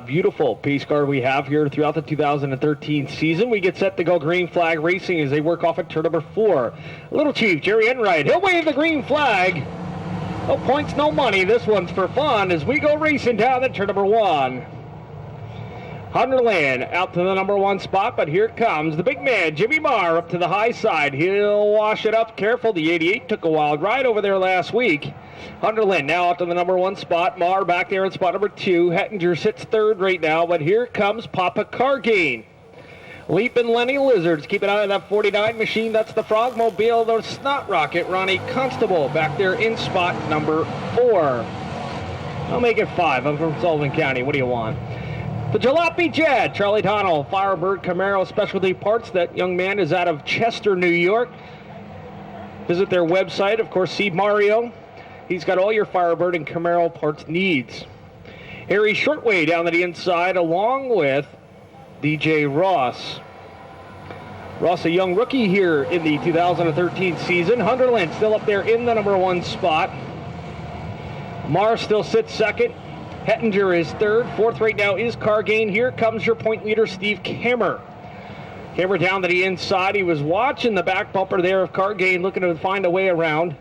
Beautiful pace car we have here throughout the 2013 season. We get set to go green flag racing as they work off at turn number 4. Little Chief Jerry Enright, he'll wave the green flag. No points, no money. This one's for fun as we go racing down at turn number 1. Hunterland out to the number 1 spot, but here comes the big man, Jimmy Marr, up to the high side. He'll wash it up careful. The 88 took a wild ride over there last week. Hunterland now up to the number 1 spot. Marr back there in spot number 2. Hettinger sits 3rd right now, but here comes Papa Cargain. Leapin' Lenny Lizards, keep an eye on that 49 machine. That's the Frogmobile, the Snot Rocket. Ronnie Constable back there in spot number 4. I'll make it 5. I'm from Sullivan County. What do you want? The Jalopy Jet, Charlie Donnell, Firebird Camaro Specialty Parts. That young man is out of Chester, New York. Visit their website. Of course, see Mario. He's got all your Firebird and Camaro parts needs. Harry Shortway down to the inside along with DJ Ross. Ross, a young rookie here in the 2013 season. Hunterland still up there in the number 1 spot. Marr still sits 2nd. Hettinger is 3rd. 4th right now is Cargain. Here comes your point leader, Steve Kammer. Kammer down to the inside. He was watching the back bumper there of Cargain, looking to find a way around.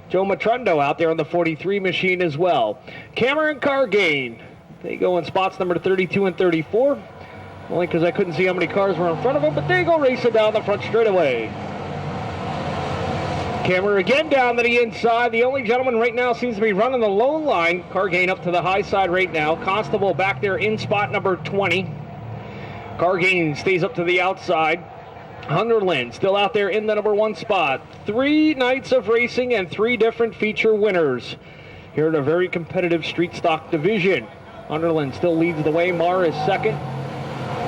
Joe Matrundo out there on the 43 machine as well. Kammer and Cargain, they go in spots number 32 and 34. Only because I couldn't see how many cars were in front of them, but they go racing down the front straightaway. Kammer again down to the inside. The only gentleman right now seems to be running the low line. Cargain up to the high side right now. Constable back there in spot number 20. Cargain stays up to the outside. Hunterland still out there in the number 1 spot. 3 nights of racing and 3 different feature winners here in a very competitive street stock division. Hunterland still leads the way. Marr is 2nd.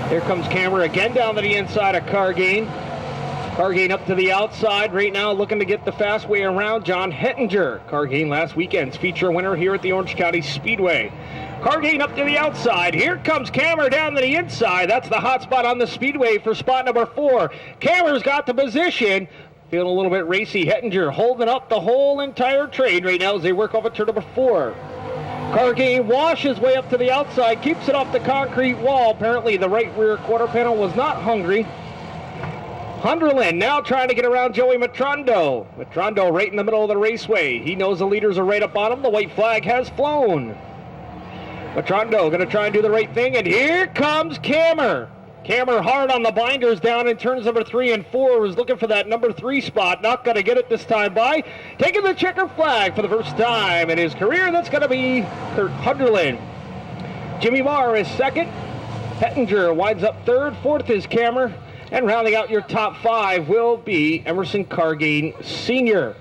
Here comes Kammer again down to the inside of Cargain. Cargain up to the outside right now, looking to get the fast way around John Hettinger. Cargain last weekend's feature winner here at the Orange County Speedway. Cargain up to the outside. Here comes Kammer down to the inside. That's the hot spot on the Speedway for spot number 4. Kammer's got the position. Feeling a little bit racy. Hettinger holding up the whole entire trade right now as they work off at turn number 4. Cargain washes way up to the outside, keeps it off the concrete wall. Apparently the right rear quarter panel was not hungry. Hunterland now trying to get around Joey Matrundo. Matrundo right in the middle of the raceway. He knows the leaders are right up on him. The white flag has flown. Matrundo going to try and do the right thing, and here comes Kammer. Kammer hard on the binders down in turns number 3 and 4. Was looking for that number 3 spot. Not going to get it this time by. Taking the checker flag for the first time in his career. That's going to be Kurt Hunterland. Jimmy Marr is 2nd. Hettinger winds up 3rd. 4th is Kammer. And rounding out your top 5 will be Emerson Cargain Sr.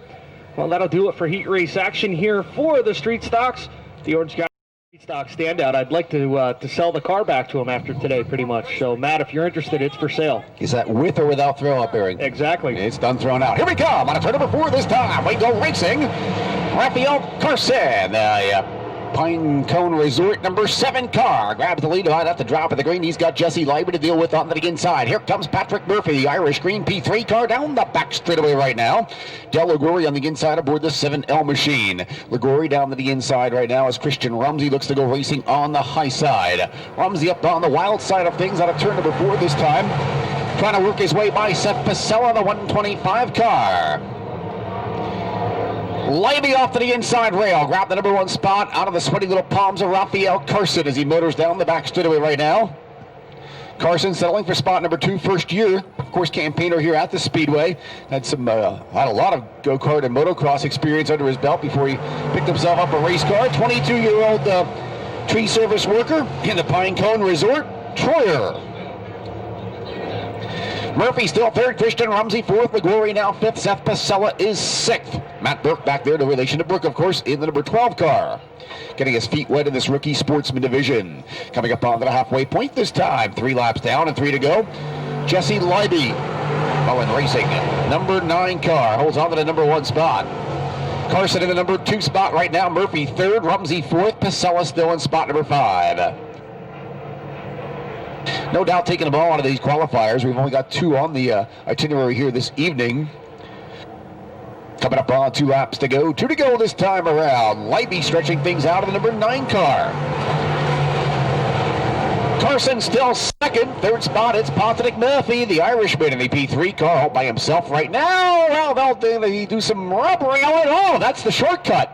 Well, that'll do it for heat race action here for the Street Stocks. The Orange County Street Stock standout. I'd like to sell the car back to him after today, pretty much. So, Matt, if you're interested, it's for sale. Is that with or without throw-up, Eric? Exactly. It's done thrown out. Here we come on a turn number 4 this time. We go racing. Raphael Carson, Pine Cone Resort number 7 car grabs the lead right at the drop of the green. He's got Jesse Leiber to deal with on the inside. Here comes Patrick Murphy, the Irish Green P3 car down the back straightaway right now. Del Ligori on the inside aboard the 7L machine. Ligori down to the inside right now as Christian Rumsey looks to go racing on the high side. Rumsey up on the wild side of things out of turn number 4 this time. Trying to work his way by Seth Pasella, the 125 car. Leiby off to the inside rail. Grab the number 1 spot out of the sweaty little palms of Raphael Carson as he motors down the back straightaway right now. Carson settling for spot number 2, first year, of course, campaigner here at the Speedway. Had a lot of go-kart and motocross experience under his belt before he picked himself up a race car. 22-year-old tree service worker in the Pine Cone Resort, Troyer. Murphy still 3rd, Christian Rumsey 4th, Ligori now 5th, Seth Pasella is 6th. Matt Burke back there, no relation to Burke, of course, in the number 12 car. Getting his feet wet in this rookie sportsman division. Coming up onto the halfway point this time. 3 laps down and 3 to go. Jesse Leiby, Bowen Racing, number 9 car, holds on to the number 1 spot. Carson in the number 2 spot right now. Murphy 3rd, Rumsey 4th, Pasella still in spot number 5. No doubt taking the ball out of these qualifiers. We've only got 2 on the itinerary here this evening. Coming up on 2 laps to go. 2 to go this time around. Leiby stretching things out of the number 9 car. Carson still second. Third spot, it's Patrick Murphy, the Irishman in the P3 car, all by himself right now. Well, they'll do some rubbery. Oh, that's the shortcut.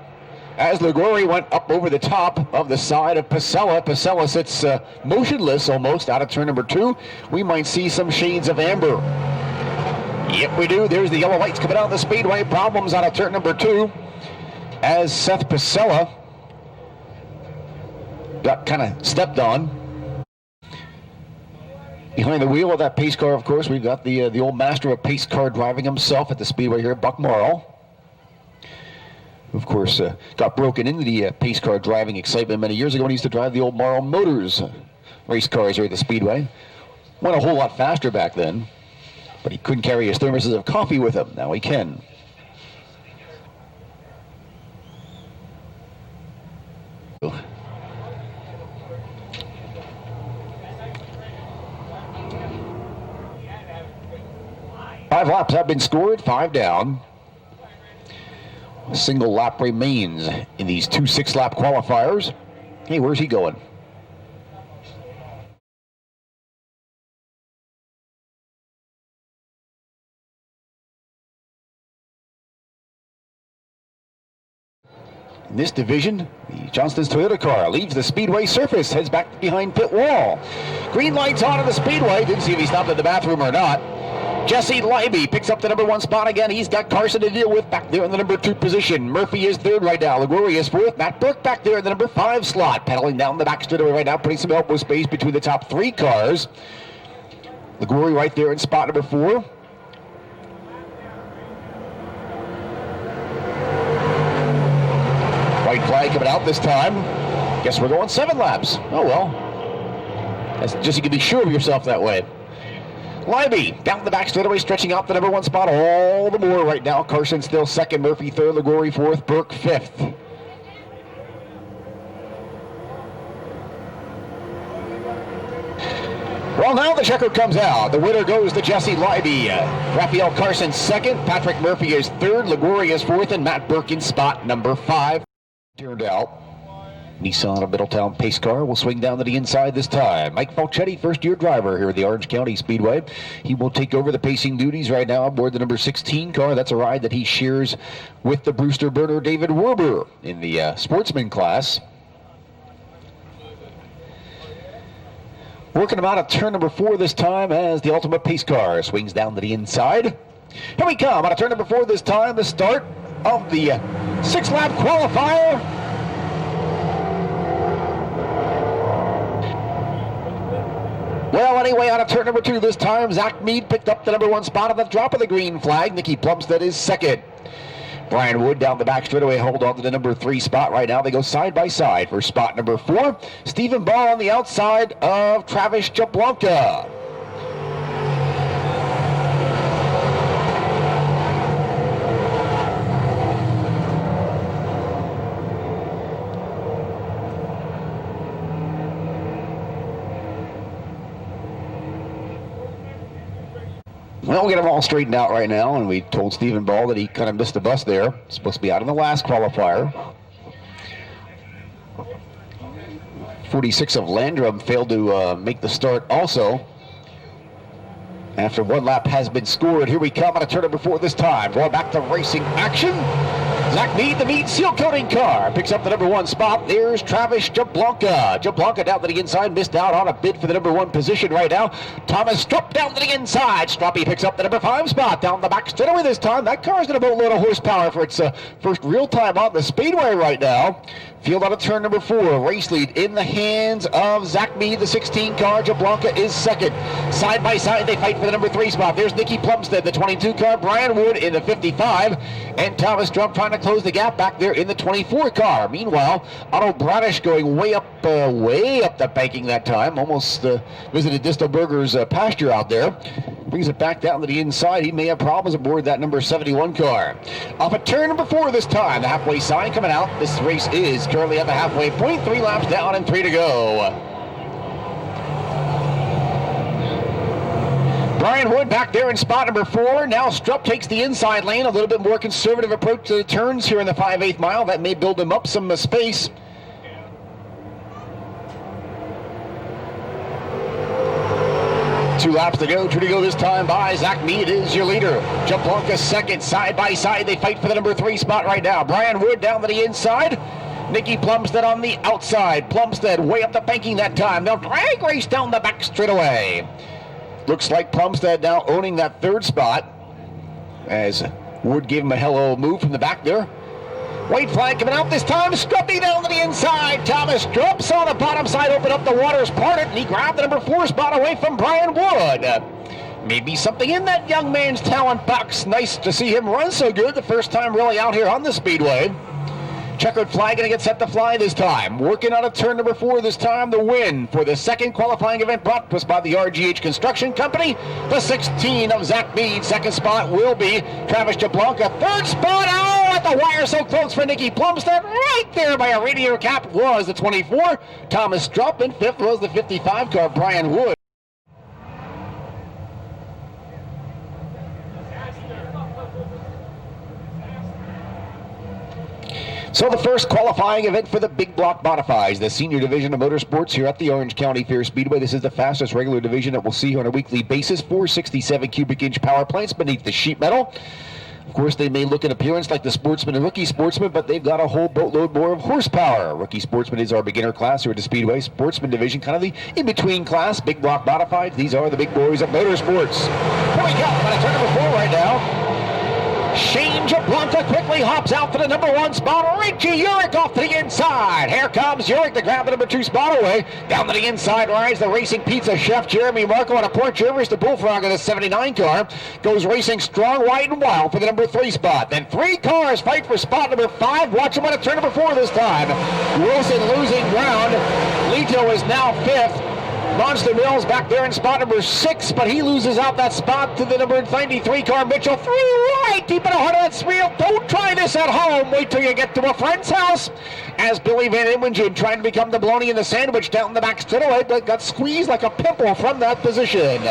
As Liguori went up over the top of the side of Pasella. Pasella sits motionless almost out of turn number 2. We might see some shades of amber. Yep, we do. There's the yellow lights coming out of the speedway. Problems out of turn number 2. As Seth Pasella got kind of stepped on. Behind the wheel of that pace car, of course, we've got the old master of pace car driving himself at the speedway here, Buck Morrow. Of course, got broken into the pace car driving excitement many years ago when he used to drive the old Morrow Motors race cars here at the speedway. Went a whole lot faster back then, but he couldn't carry his thermoses of coffee with him. Now he can. Five laps have been scored, 5 down. A single lap remains in these 2 6-lap qualifiers. Hey, where's he going? In this division, the Johnston's Toyota car leaves the speedway surface, heads back behind pit wall. Green lights on in the speedway. Didn't see if he stopped at the bathroom or not. Jesse Leiby picks up the number 1 spot again. He's got Carson to deal with back there in the number 2 position. Murphy is 3rd right now. Liguori is 4th. Matt Burke back there in the number 5 slot. Pedaling down the back straightaway right now, putting some elbow space between the top 3 cars. Liguori right there in spot number 4. White flag coming out this time. Guess we're going 7 laps. Oh well. That's just, you can be sure of yourself that way. Leiby down the back straightaway, stretching out the number 1 spot all the more right now. Carson still 2nd, Murphy 3rd, Liguori 4th, Burke 5th. Well, now the checker comes out. The winner goes to Jesse Leiby. Raphael Carson 2nd, Patrick Murphy is 3rd, Liguori is 4th, and Matt Burke in spot number 5. Turned out. Nissan of Middletown pace car will swing down to the inside this time. Mike Falchetti, first-year driver here at the Orange County Speedway. He will take over the pacing duties right now aboard the number 16 car. That's a ride that he shares with the Brewster burner David Werber in the sportsman class. Working him out of turn number 4 this time as the ultimate pace car swings down to the inside. Here we come out of turn number 4 this time, the start of the 6-lap qualifier. Well, anyway, out of turn number 2 this time, Zach Mead picked up the number 1 spot at the drop of the green flag. Nicky Plumstead is 2nd. Brian Wood down the back straightaway, hold on to the number 3 spot right now. They go side by side for spot number 4. Stephen Ball on the outside of Travis Jablanka. Well, we'll get them all straightened out right now, and we told Stephen Ball that he kind of missed the bus there. Supposed to be out in the last qualifier. 46 of Landrum failed to make the start also. After 1 lap has been scored, here we come on a turn number 4 this time. Going back to racing action. Zach Mead, the Mead seal coating car, picks up the number 1 spot. There's Travis Jablanka. Jablanka down to the inside, missed out on a bid for the number 1 position right now. Thomas Strupp down to the inside. Struppy picks up the number 5 spot down the back straightaway this time. That car's got a boatload of horsepower for its first real time on the speedway right now. Field out of turn number 4. Race lead in the hands of Zach Mead, the 16 car. Jablanka is 2nd. Side by side, they fight for the number 3 spot. There's Nicky Plumstead, the 22 car. Brian Wood in the 55. And Thomas Strupp trying to close the gap back there in the 24 car. Meanwhile, Otto Bradish going way up the banking that time. Almost visited Distelberger's pasture out there. Brings it back down to the inside. He may have problems aboard that number 71 car. Off at turn number 4 this time. The halfway sign coming out. This race is currently at the halfway point. 3 laps down and 3 to go. Brian Wood back there in spot number 4. Now Strupp takes the inside lane. A little bit more conservative approach to the turns here in the 5/8 mile. That may build him up some space. 2 laps to go. 2 to go this time by Zach Mead is your leader. Jablonka second. Side by side, they fight for the number 3 spot right now. Brian Wood down to the inside. Nicky Plumstead on the outside. Plumstead way up the banking that time. They'll drag race down the back straightaway. Looks like Plumstead now owning that 3rd spot as Wood gave him a hello move from the back there. White flag coming out this time. Struppy down to the inside. Thomas Strupp saw the bottom side open up. The waters parted, and he grabbed the number 4 spot away from Brian Wood. Maybe something in that young man's talent box. Nice to see him run so good the first time really out here on the speedway. Checkered flag going to get set to fly this time. Working on a turn number 4 this time. The win for the 2nd qualifying event brought to us by the RGH Construction Company. The 16 of Zach Mead. 2nd spot will be Travis Jablonka. 3rd spot, oh, at the wire so close for Nicky Plumstead. Right there by a radiator cap was the 24. Thomas Strupp, and 5th was the 55 car, Brian Wood. So the first qualifying event for the Big Block Modifies, the senior division of motorsports here at the Orange County Fair Speedway. This is the fastest regular division that we'll see here on a weekly basis. 467 cubic inch power plants beneath the sheet metal. Of course, they may look in appearance like the Sportsman and Rookie Sportsman, but they've got a whole boatload more of horsepower. Rookie Sportsman is our beginner class here at the Speedway. Sportsman division, kind of the in-between class. Big Block Modified, these are the big boys of motorsports. Here we go, on a turn number 4 right now. Shane Jablonka quickly hops out to the number 1 spot. Richie Urich off to the inside. Here comes Urich to grab the number 2 spot away. Down to the inside rides the Racing Pizza chef Jeremy Marco on a Porsche Rivers, the Bullfrog of the 79 car. Goes racing strong, wide, and wild for the number 3 spot. Then 3 cars fight for spot number 5. Watch them on a turn number 4 this time. Wilson losing ground. Lito is now 5th. Monster Mills back there in spot number 6, but he loses out that spot to the number 93 car, Mitchell. 3 right, deep in the heart of that wheel. Don't try this at home. Wait till you get to a friend's house. As Billy Van Imringen trying to become the bologna in the sandwich down the back straightaway, but got squeezed like a pimple from that position.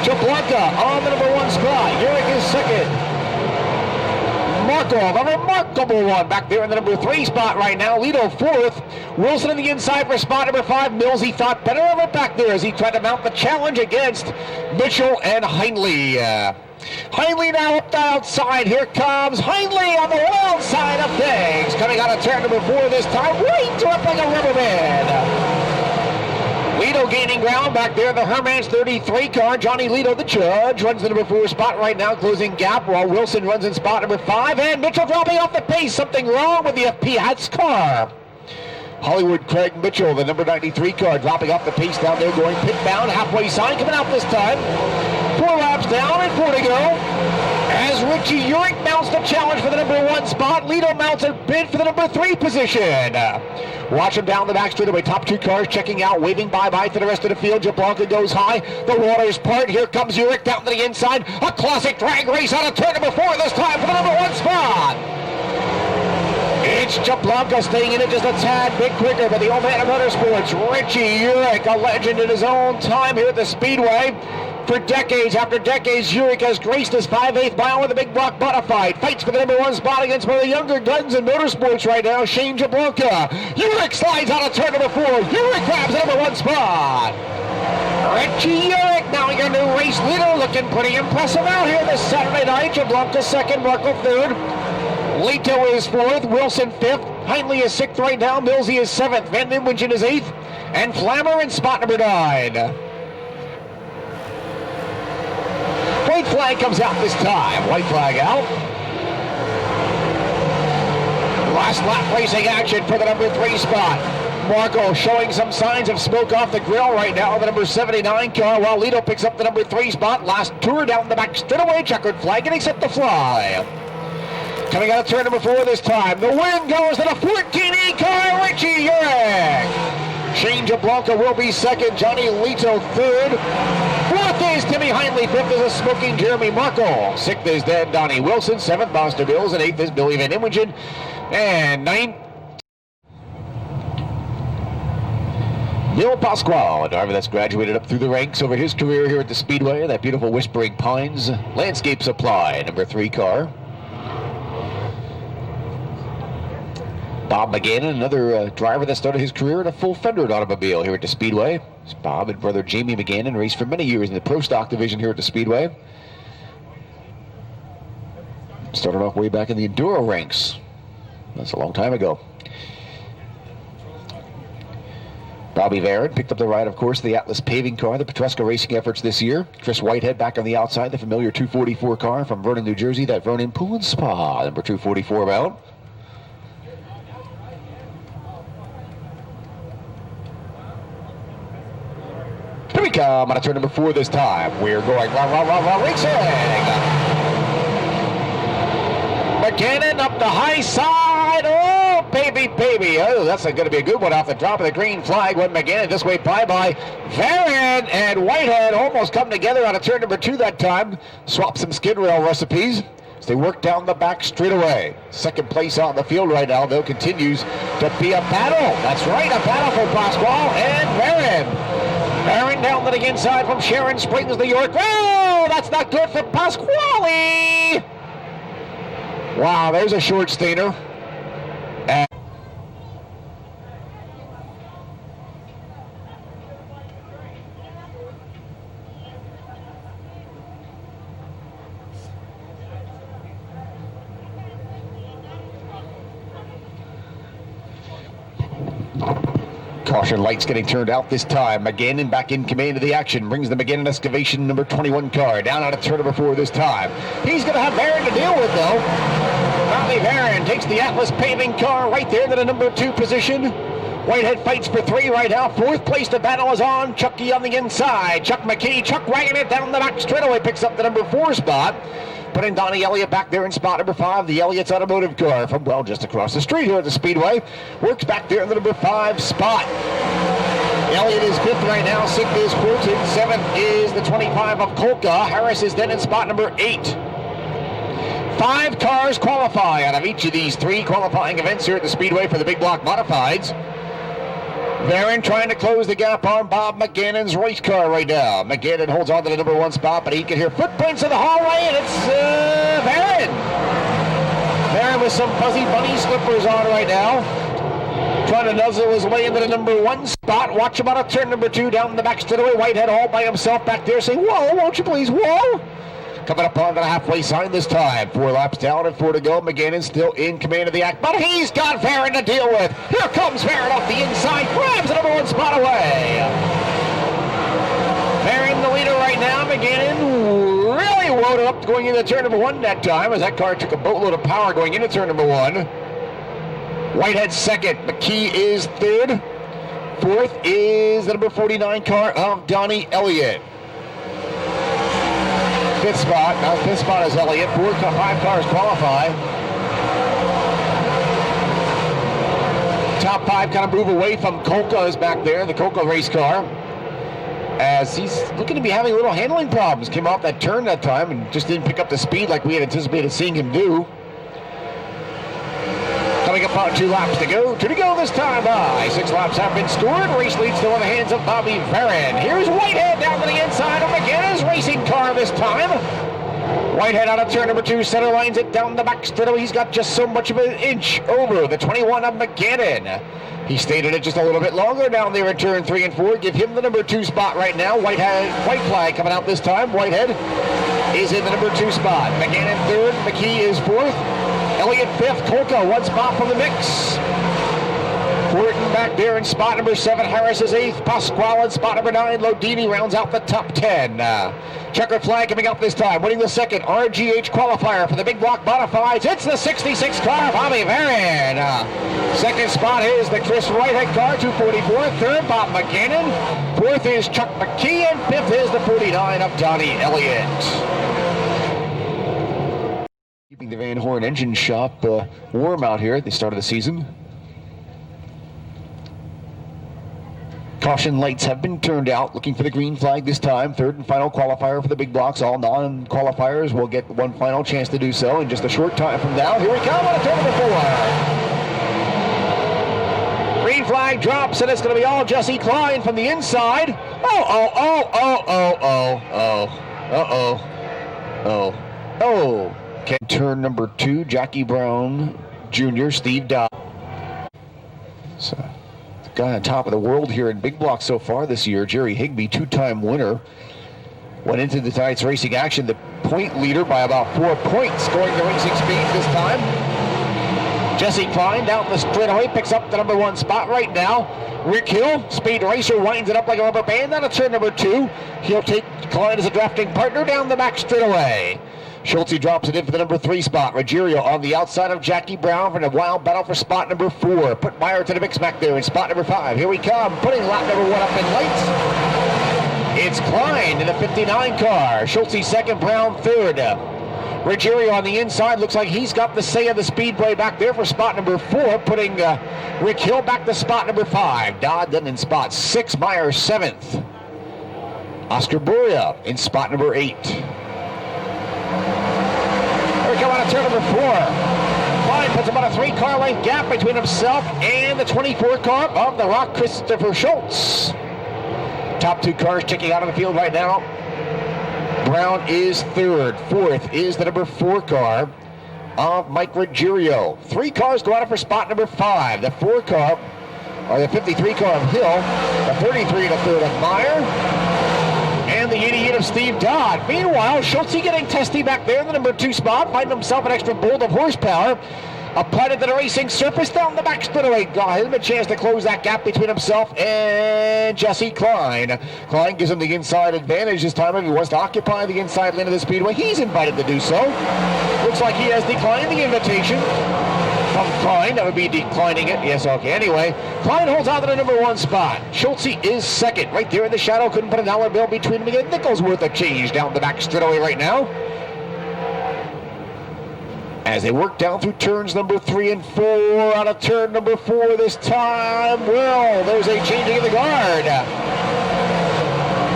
Jablonka on the number 1 spot. Urich is 2nd. Markov, a remarkable one back there in the number 3 spot right now. Lito 4th. Wilson on the inside for spot number 5. Mills, he thought better of it back there as he tried to mount the challenge against Mitchell and Hindley. Hindley now up the outside. Here comes Hindley on the wild side of things. Coming out of turn number 4 this time. Right to up like a rubber band. Lito gaining ground back there. The Hermans 33 car. Johnny Lito, the judge, runs the number 4 spot right now, closing gap, while Wilson runs in spot number 5. And Mitchell dropping off the pace. Something wrong with the FP Hats car. Hollywood Craig Mitchell, the number 93 car, dropping off the pace down there, going pit bound. Halfway sign coming out this time. 4 laps down and 4 to go. As Richie Urich mounts the challenge for the number 1 spot, Lito mounts a bid for the number 3 position. Watch him down the back straightaway. Top 2 cars checking out, waving bye-bye to the rest of the field. Jablonka goes high. The waters part. Here comes Urich down to the inside. A classic drag race out of turn number 4 this time for the number 1 spot. It's Jablonka staying in it just a tad bit quicker, but the old man of motorsports, Richie Urich, a legend in his own time here at the Speedway. For decades after decades, Urich has graced his 5/8 mile with a Big Block Modified. Fights for the number 1 spot against one of the younger guns in motorsports right now, Shane Jablonka. Urich slides out of turn number 4. Urich grabs the number 1 spot. Richie Urich now in your new race leader, looking pretty impressive out here this Saturday night. Jablonka 2nd, Marco 3rd. Lito is 4th, Wilson 5th. Hindley is 6th right now. Millsy is 7th. Van Imringen is 8th. And Flammer in spot number 9. White flag comes out this time. White flag out. Last lap racing action for the number 3 spot. Marco showing some signs of smoke off the grill right now. The number 79 car, while Lito picks up the number 3 spot. Last tour down the back straightaway. Checkered flag getting set to fly. Coming out of turn number 4 this time. The win goes to the 14E car, Richie Urich. Shane Jablonka will be 2nd. Johnny Lito 3rd. 4th is Timmy Hindley. 5th is a smoking Jeremy Marco. 6th is Dan Donnie Wilson. 7th, Monster Bills. And 8th is Billy Van Imringen. And 9th, Neil Pasquale, a driver that's graduated up through the ranks over his career here at the Speedway. That beautiful Whispering Pines Landscape Supply, number 3 car. Bob McGannon, another driver that started his career in a full-fendered automobile here at the Speedway. Bob and brother Jamie McGannon raced for many years in the Pro Stock division here at the Speedway. Started off way back in the Enduro ranks. That's a long time ago. Bobby Varin picked up the ride, of course, the Atlas paving car, the Petruska racing efforts this year. Chris Whitehead back on the outside, the familiar 244 car from Vernon, New Jersey, that Vernon Pool and Spa, number 244 bound. Here we come on a turn number 4 this time. We're going racing. McGannon up the high side. Oh, baby. Oh, that's going to be a good one off the drop of the green flag when McGannon this way by Varin and Whitehead almost come together on a turn number 2 that time. Swap some skid rail recipes as they work down the back straight away. Second place on the field right now, though, continues to be a battle. That's right, a battle for Pasquale and Varin. Varin down to the inside from Sharon Springs, New York. Oh, that's not good for Pasquale. Wow, there's a short stainer. And caution lights getting turned out this time. McGannon back in command of the action. Brings the McGannon Excavation number 21 car down out of turn number 4 this time. He's going to have Varin to deal with, though. Bobby Varin takes the Atlas paving car right there to the number 2 position. Whitehead fights for 3 right now. 4th place, the battle is on. Chucky on the inside. Chuck McKee. Chuck wagging it down the back straightaway. Picks up the number 4 spot. Putting Donnie Elliott back there in spot number 5, the Elliott's automotive car from, well, just across the street here at the Speedway. Works back there in the number 5 spot. Elliott is 5th right now, 6th is Fulton, 7th is the 25 of Kolka. Harris is then in spot number 8. 5 cars qualify out of each of these 3 qualifying events here at the Speedway for the big block modifieds. Varin trying to close the gap on Bob McGannon's race car right now. McGannon holds on to the number 1 spot, but he can hear footprints in the hallway, and it's Varin. Varin with some fuzzy bunny slippers on right now. Trying to nuzzle his way into the number 1 spot. Watch him on a turn number 2 down the back straightaway. Whitehead all by himself back there saying, whoa, won't you please, whoa. Coming up on the halfway sign this time. 4 laps down and 4 to go. McGannon still in command of the act, but he's got Varin to deal with. Here comes Varin off the inside, grabs the number 1 spot away. Varin the leader right now. McGannon really loaded up going into turn number 1 that time as that car took a boatload of power going into turn number 1. Whitehead 2nd. McKee is 3rd. 4th is the number 49 car of Donnie Elliott. 5th spot. Now 5th spot is Elliott. 5 cars qualify. Top 5 kind of move away from Kolka is back there, the Kolka race car. As he's looking to be having a little handling problems. Came off that turn that time and just didn't pick up the speed like we had anticipated seeing him do. Coming up on 2 laps to go. 2 to go this time by. 6 laps have been scored. Race leads still in the hands of Bobby Varin. Here's Whitehead down to the inside of McGannon's racing car this time. Whitehead out of turn number 2. Center lines it down the back straightaway. He's got just so much of an inch over the 21 of McGannon. He stayed in it just a little bit longer down there in turn 3 and 4. Give him the number 2 spot right now. White flag coming out this time. Whitehead is in the number 2 spot. McGannon 3rd. McKee is 4th. Elliott 5th, Kolka 1 spot from the mix. Horton back there in spot number 7. Harris is 8th. Pasquale in spot number 9. Lodini rounds out the top 10. Checkered flag coming up this time. Winning the 2nd RGH qualifier for the big block modifieds. It's the 66 car, Bobby Varin. 2nd spot is the Chris Whitehead car, 244. 3rd, Bob McGannon. 4th is Chuck McKee. And 5th is the 49 of Donnie Elliott. Keeping the Van Horn engine shop warm out here at the start of the season. Caution lights have been turned out, looking for the green flag this time. 3rd and final qualifier for the big blocks. All non-qualifiers will get 1 final chance to do so in just a short time from now. Here we come on a turn number 4. Green flag drops, and it's going to be all Jesse Klein from the inside. Okay, turn number 2, Jackie Brown Jr., Steve Dodd. So, the guy on top of the world here in big block so far this year, Jerry Higbee, 2-time winner, went into the tonight's racing action, the point leader by about 4 points, scoring the racing speed this time. Jesse Klein down the straightaway, picks up the number 1 spot right now. Rick Hill, speed racer, winds it up like a rubber band out of turn number 2. He'll take Klein as a drafting partner down the back straightaway. Schulte drops it in for the number 3 spot. Ruggiero on the outside of Jackie Brown for a wild battle for spot number 4. Put Meyer to the mix back there in spot number 5. Here we come, putting lap number 1 up in lights. It's Klein in the 59 car. Schulte second, Brown third. Ruggiero on the inside, looks like he's got the say of the speedway back there for spot number 4, putting Rick Hill back to spot number 5. Dodd then in spot 6, Meyer 7th. Oscar Boria in spot number 8. Here we come on to turn number 4. Klein puts about a 3-car length gap between himself and the 24 car of the Rock, Christopher Schultz. Top 2 cars checking out of the field right now. Brown is 3rd. 4th is the number 4 car of Mike Ruggiero. 3 cars go out for spot number 5. The 4 car, or the 53 car of Hill, the 33 and a 3rd of Meyer, and the 88 of Steve Dodd. Meanwhile, Schultz getting testy back there in the number 2 spot, finding himself an extra bolt of horsepower. Applied it to the racing surface down the back straightaway. Got him a chance to close that gap between himself and Jesse Klein. Klein gives him the inside advantage this time. If he wants to occupy the inside lane of the speedway, he's invited to do so. Looks like he has declined the invitation from Klein. That would be declining it. Yes, okay. Anyway, Klein holds out to the number 1 spot. Schultz is 2nd. Right there in the shadow. Couldn't put a dollar bill between him and get a nickel's worth of change down the back straightaway right now. As they work down through turns number 3 and 4, out of turn number 4 this time. Well, there's a changing of the guard.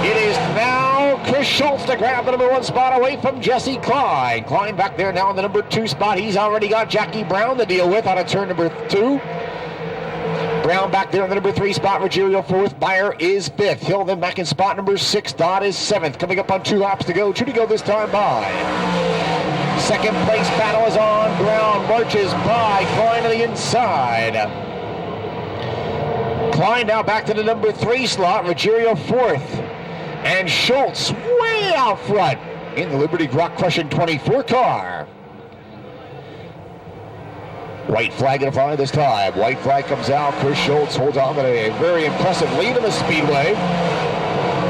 It is now Chris Schultz to grab the number 1 spot away from Jesse Klein. Klein back there now in the number 2 spot. He's already got Jackie Brown to deal with out of turn number 2. Brown back there in the number 3 spot. Ruggiero 4th. Meyer is 5th. Hill then back in spot number 6. Dodd is 7th. Coming up on 2 laps to go. 2 to go this time by. Second place battle is on. Brown marches by. Klein to the inside. Klein now back to the number 3 slot. Ruggiero 4th. And Schultz way out front in the Liberty Rock Crushing 24 car. White flag to fly this time. White flag comes out. Chris Schultz holds on to a very impressive lead in the speedway.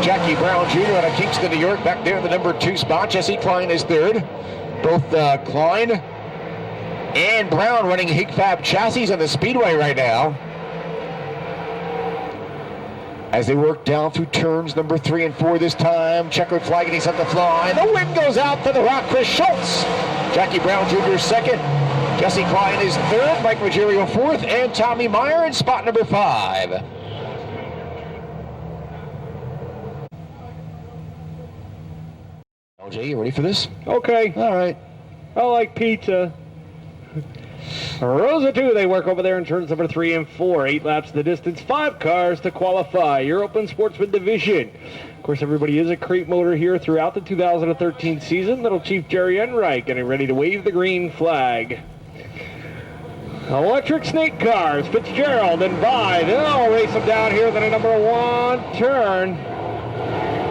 Jackie Brown Jr. out of Kingston, New York, back there in the number 2 spot. Jesse Klein is 3rd. Both Klein and Brown running Higfab chassis on the speedway right now. As they work down through turns number 3 and 4 this time. Checkered flag getting set to fly. The win goes out to the Rock, Chris Schultz. Jackie Brown Jr. 2nd. Jesse Klein is 3rd. Mike Ruggiero 4th. And Tommy Meyer in spot number 5. LJ, you ready for this? Okay. All right. I like pizza. Rows of 2, they work over there in turns number 3 and 4. 8 laps the distance, 5 cars to qualify. Your Open Sportsman Division. Of course, everybody is a crate motor here throughout the 2013 season. Little Chief Jerry Enright getting ready to wave the green flag. Electric Snake cars, Fitzgerald and Vi. They'll race them down here in the number 1 turn.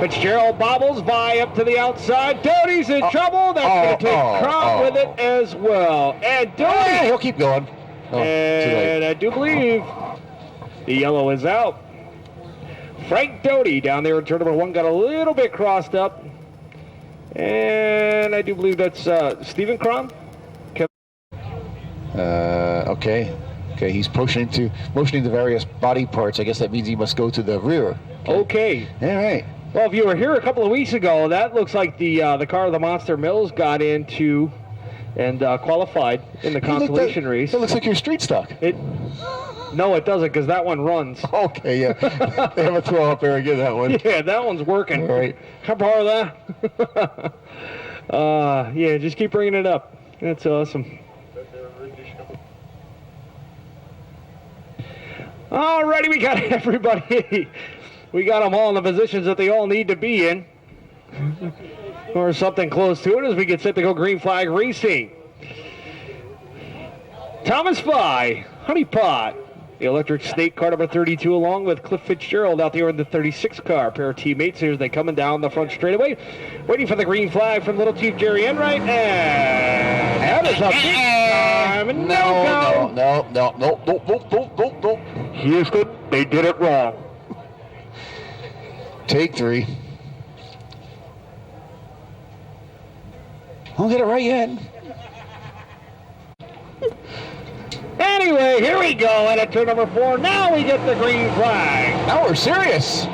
Fitzgerald bobbles Vi up to the outside. Doty's in trouble. That's going to take Crom with it as well. And Doty. He'll keep going. And I do believe the yellow is out. Frank Doty down there in turn number 1 got a little bit crossed up. And I do believe that's Stephen Crom. Okay, he's motioning to various body parts. I guess that means he must go to the rear. Okay. All right. Well, if you were here a couple of weeks ago, that looks like the car the Monster Mills got into and qualified in the consolation race. That looks like your street stock. No, it doesn't, because that one runs. Okay, yeah. They have a throw up there again, that one. Yeah, that one's working. All right. Can I borrow that? Yeah, just keep bringing it up. That's awesome. Alrighty, we got everybody. We got them all in the positions that they all need to be in. Or something close to it as we get set to go green flag racing. Thomas Vi, Honey Pot, The Electric Snake car number 32 along with Cliff Fitzgerald out there in the 36 car. A pair of teammates here as they coming down the front straightaway. Waiting for the green flag from Little Chief Jerry Enright. And that is a big time. No. Houston, they did it wrong. Take 3. Don't get it right yet. Anyway, here we go at turn number 4. Now we get the green flag. Now we're serious.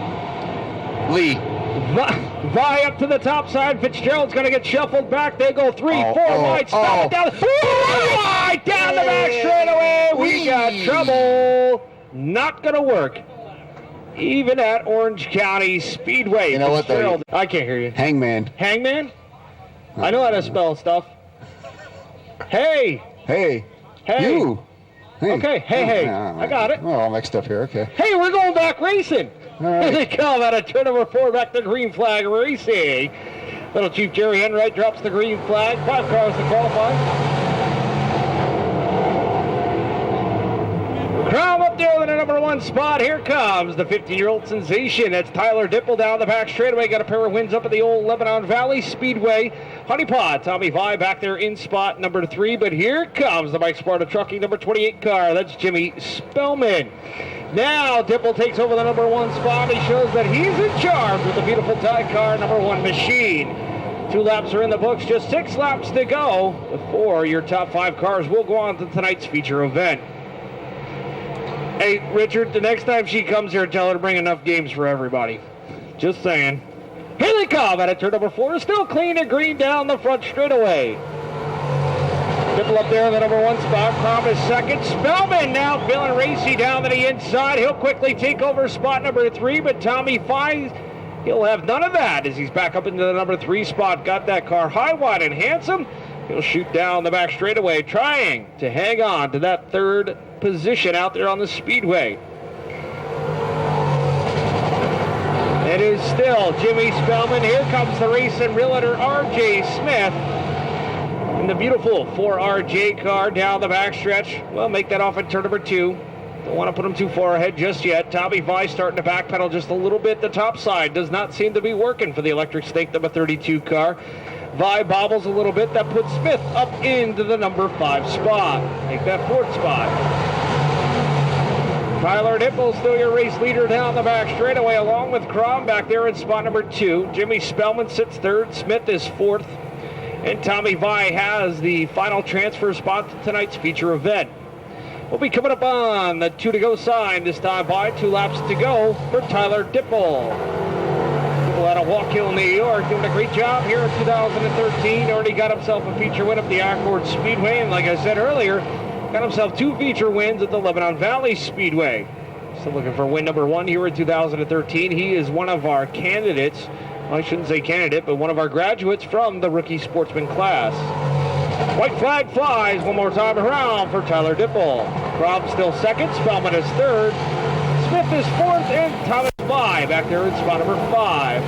Lee. Vi up to the top side. Fitzgerald's going to get shuffled back. They go 3, 4 wide. Stop it down. 4 wide down the back straightaway. We got trouble. Not going to work. Even at Orange County Speedway. You know what? I can't hear you. Hangman. Hangman? I know how to spell stuff. Hey. You. Hey. Okay, hey. I got it. Oh, all mixed up here, okay. Hey, we're going back racing. All right. Here they come out of turn number 4 back to green flag racing. Little Chief Jerry Enright drops the green flag. 5 cars to qualify. Crowd up there in the number 1 spot. Here comes the 15-year-old sensation. That's Tyler Dippel down the back straightaway. Got a pair of wins up at the old Lebanon Valley Speedway. Honeypot, Tommy Vi back there in spot number 3. But here comes the Mike Sparta Trucking number 28 car. That's Jimmy Spellman. Now Dippel takes over the number 1 spot. He shows that he's in charge with the beautiful tie car number 1 machine. 2 laps are in the books. Just 6 laps to go before your top 5 cars will go on to tonight's feature event. Hey, Richard, the next time she comes here, tell her to bring enough games for everybody. Just saying. Here they come at turn number 4. Still clean and green down the front straightaway. Dippel up there in the number 1 spot. Crom is second. Spellman now feeling racy down to the inside. He'll quickly take over spot number 3, but Tommy Vi, he'll have none of that as he's back up into the number 3 spot. Got that car high, wide, and handsome. He'll shoot down the back straightaway, trying to hang on to that 3rd position out there on the speedway. It is still Jimmy Spellman. Here comes the racing realtor R.J. Smith in the beautiful 4RJ car down the backstretch. Well, make that off at turn number 2. Don't want to put him too far ahead just yet. Tommy Vi starting to backpedal just a little bit. The top side does not seem to be working for the Electric Snake number 32 car. Vi bobbles a little bit. That puts Smith up into the number 5 spot. Take that 4th spot. Tyler Dippel still your race leader down the back straightaway along with Crom back there in spot number 2. Jimmy Spellman sits 3rd. Smith is 4th. And Tommy Vi has the final transfer spot to tonight's feature event. We'll be coming up on the 2 to go sign this time by 2 laps to go for Tyler Dippel. Out of Walk Hill, New York, doing a great job here in 2013. Already got himself a feature win at the Accord Speedway, and like I said earlier, got himself 2 feature wins at the Lebanon Valley Speedway. Still looking for win number 1 here in 2013. He is one of our candidates. Well, I shouldn't say candidate, but one of our graduates from the rookie sportsman class. White flag flies one more time around for Tyler Dippel. Rob still 2nd. Spellman is 3rd. Smith is 4th, and Thomas Vi back there in spot number 5.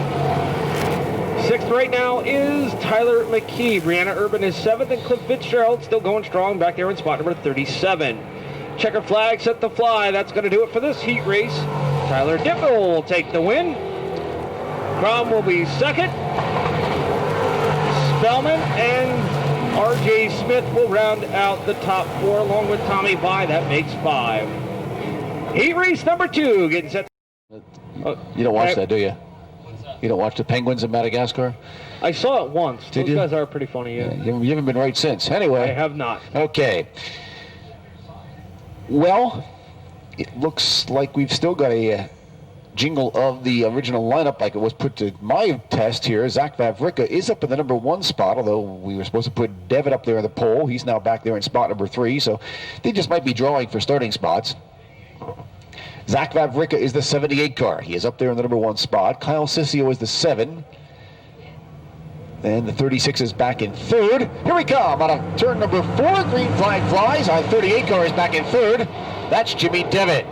6th right now is Tyler McKee. Brianna Urban is 7th, and Cliff Fitzgerald still going strong back there in spot number 37. Checker flag set to fly. That's going to do it for this heat race. Tyler Dippel will take the win. Crom will be 2nd. Spellman and R.J. Smith will round out the top 4 along with Tommy Vi. That makes 5. Heat race number 2 getting set. You don't watch that, do you? You don't watch the Penguins of Madagascar? I saw it once. Those guys are pretty funny, yeah. You haven't been right since. Anyway. I have not. Okay. Well, it looks like we've still got a jingle of the original lineup like it was put to my test here. Zach Vavricka is up in the number 1 spot, although we were supposed to put Devitt up there in the pole. He's now back there in spot number 3, so they just might be drawing for starting spots. Zach Vavricka is the 78 car. He is up there in the number 1 spot. Kyle Sissio is the 7. And the 36 is back in 3rd. Here we come on a turn number 4. Green flag flies. Our 38 car is back in 3rd. That's Jimmy Devitt.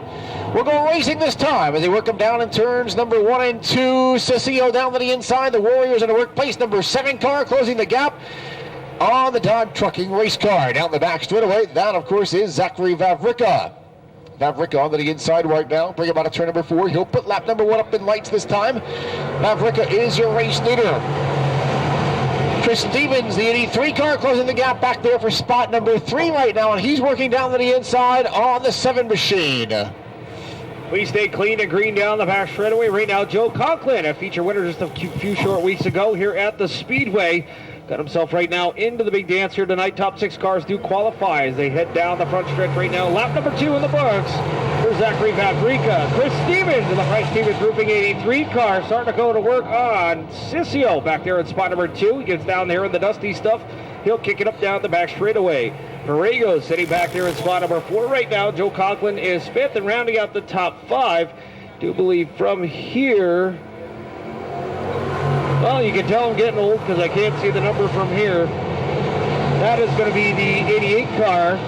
We'll go racing this time as they work them down in turns number 1 and 2. Sissio down to the inside. The Warriors in the workplace. Number 7 car closing the gap on the Dodge Trucking race car. Down the back straightaway. That, of course, is Zachary Vavricka. Vavrika onto the inside right now. Bring him out of turn number 4. He'll put lap number 1 up in lights this time. Vavrika is your race leader. Chris Stevens, the 83 car, closing the gap back there for spot number 3 right now, and he's working down to the inside on the 7 machine. We stay clean and green down the back straightaway. Right now, Joe Conklin, a feature winner just a few short weeks ago here at the Speedway. Got himself right now into the big dance here tonight. Top 6 cars do qualify as they head down the front stretch right now. Lap number 2 in the books for Zachary Vavrika. Chris Stevens in the Price Stevens Grouping 83 car starting to go to work on Sissio back there in spot number 2. He gets down there in the dusty stuff. He'll kick it up down the back straightaway. Borrego sitting back there in spot number 4 right now. Joe Conklin is 5th and rounding out the top 5. Do believe from here... Well, you can tell I'm getting old because I can't see the number from here. That is going to be the 88 car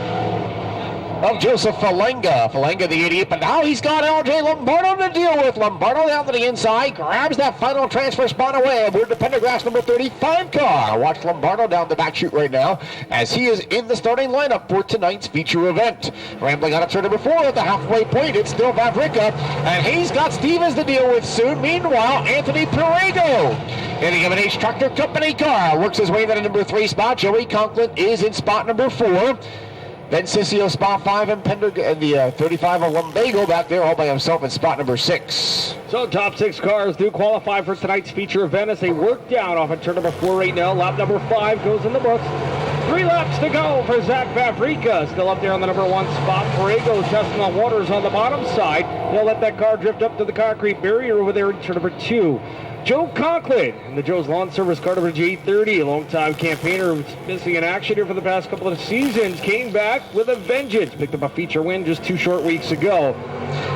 of Joseph Falenga. Falenga, the 88, but now he's got LJ Lombardo to deal with. Lombardo down to the inside, grabs that final transfer spot away. We're the Pendergrass number 35 car. Watch Lombardo down the back chute right now as he is in the starting lineup for tonight's feature event. Rambling out of turn number 4 at the halfway point. It's still Vavrika, and he's got Stevens to deal with soon. Meanwhile, Anthony Perego in the M&H Tractor Company car works his way to the number 3 spot. Joey Conklin is in spot number 4. Ben Sissio spot 5 and the 35 of Lumbago back there all by himself in spot number 6. So top 6 cars do qualify for tonight's feature event as they work down off of turn number 4 right now. Lap number 5 goes in the books. 3 laps to go for Zach Vavrika. Still up there on the number 1 spot. Borrego testing the waters on the bottom side. They'll let that car drift up to the concrete barrier over there in turn number 2. Joe Conklin in the Joe's Lawn Service car number G30, a longtime campaigner who's missing in action here for the past couple of seasons, came back with a vengeance. Picked up a feature win just 2 short weeks ago.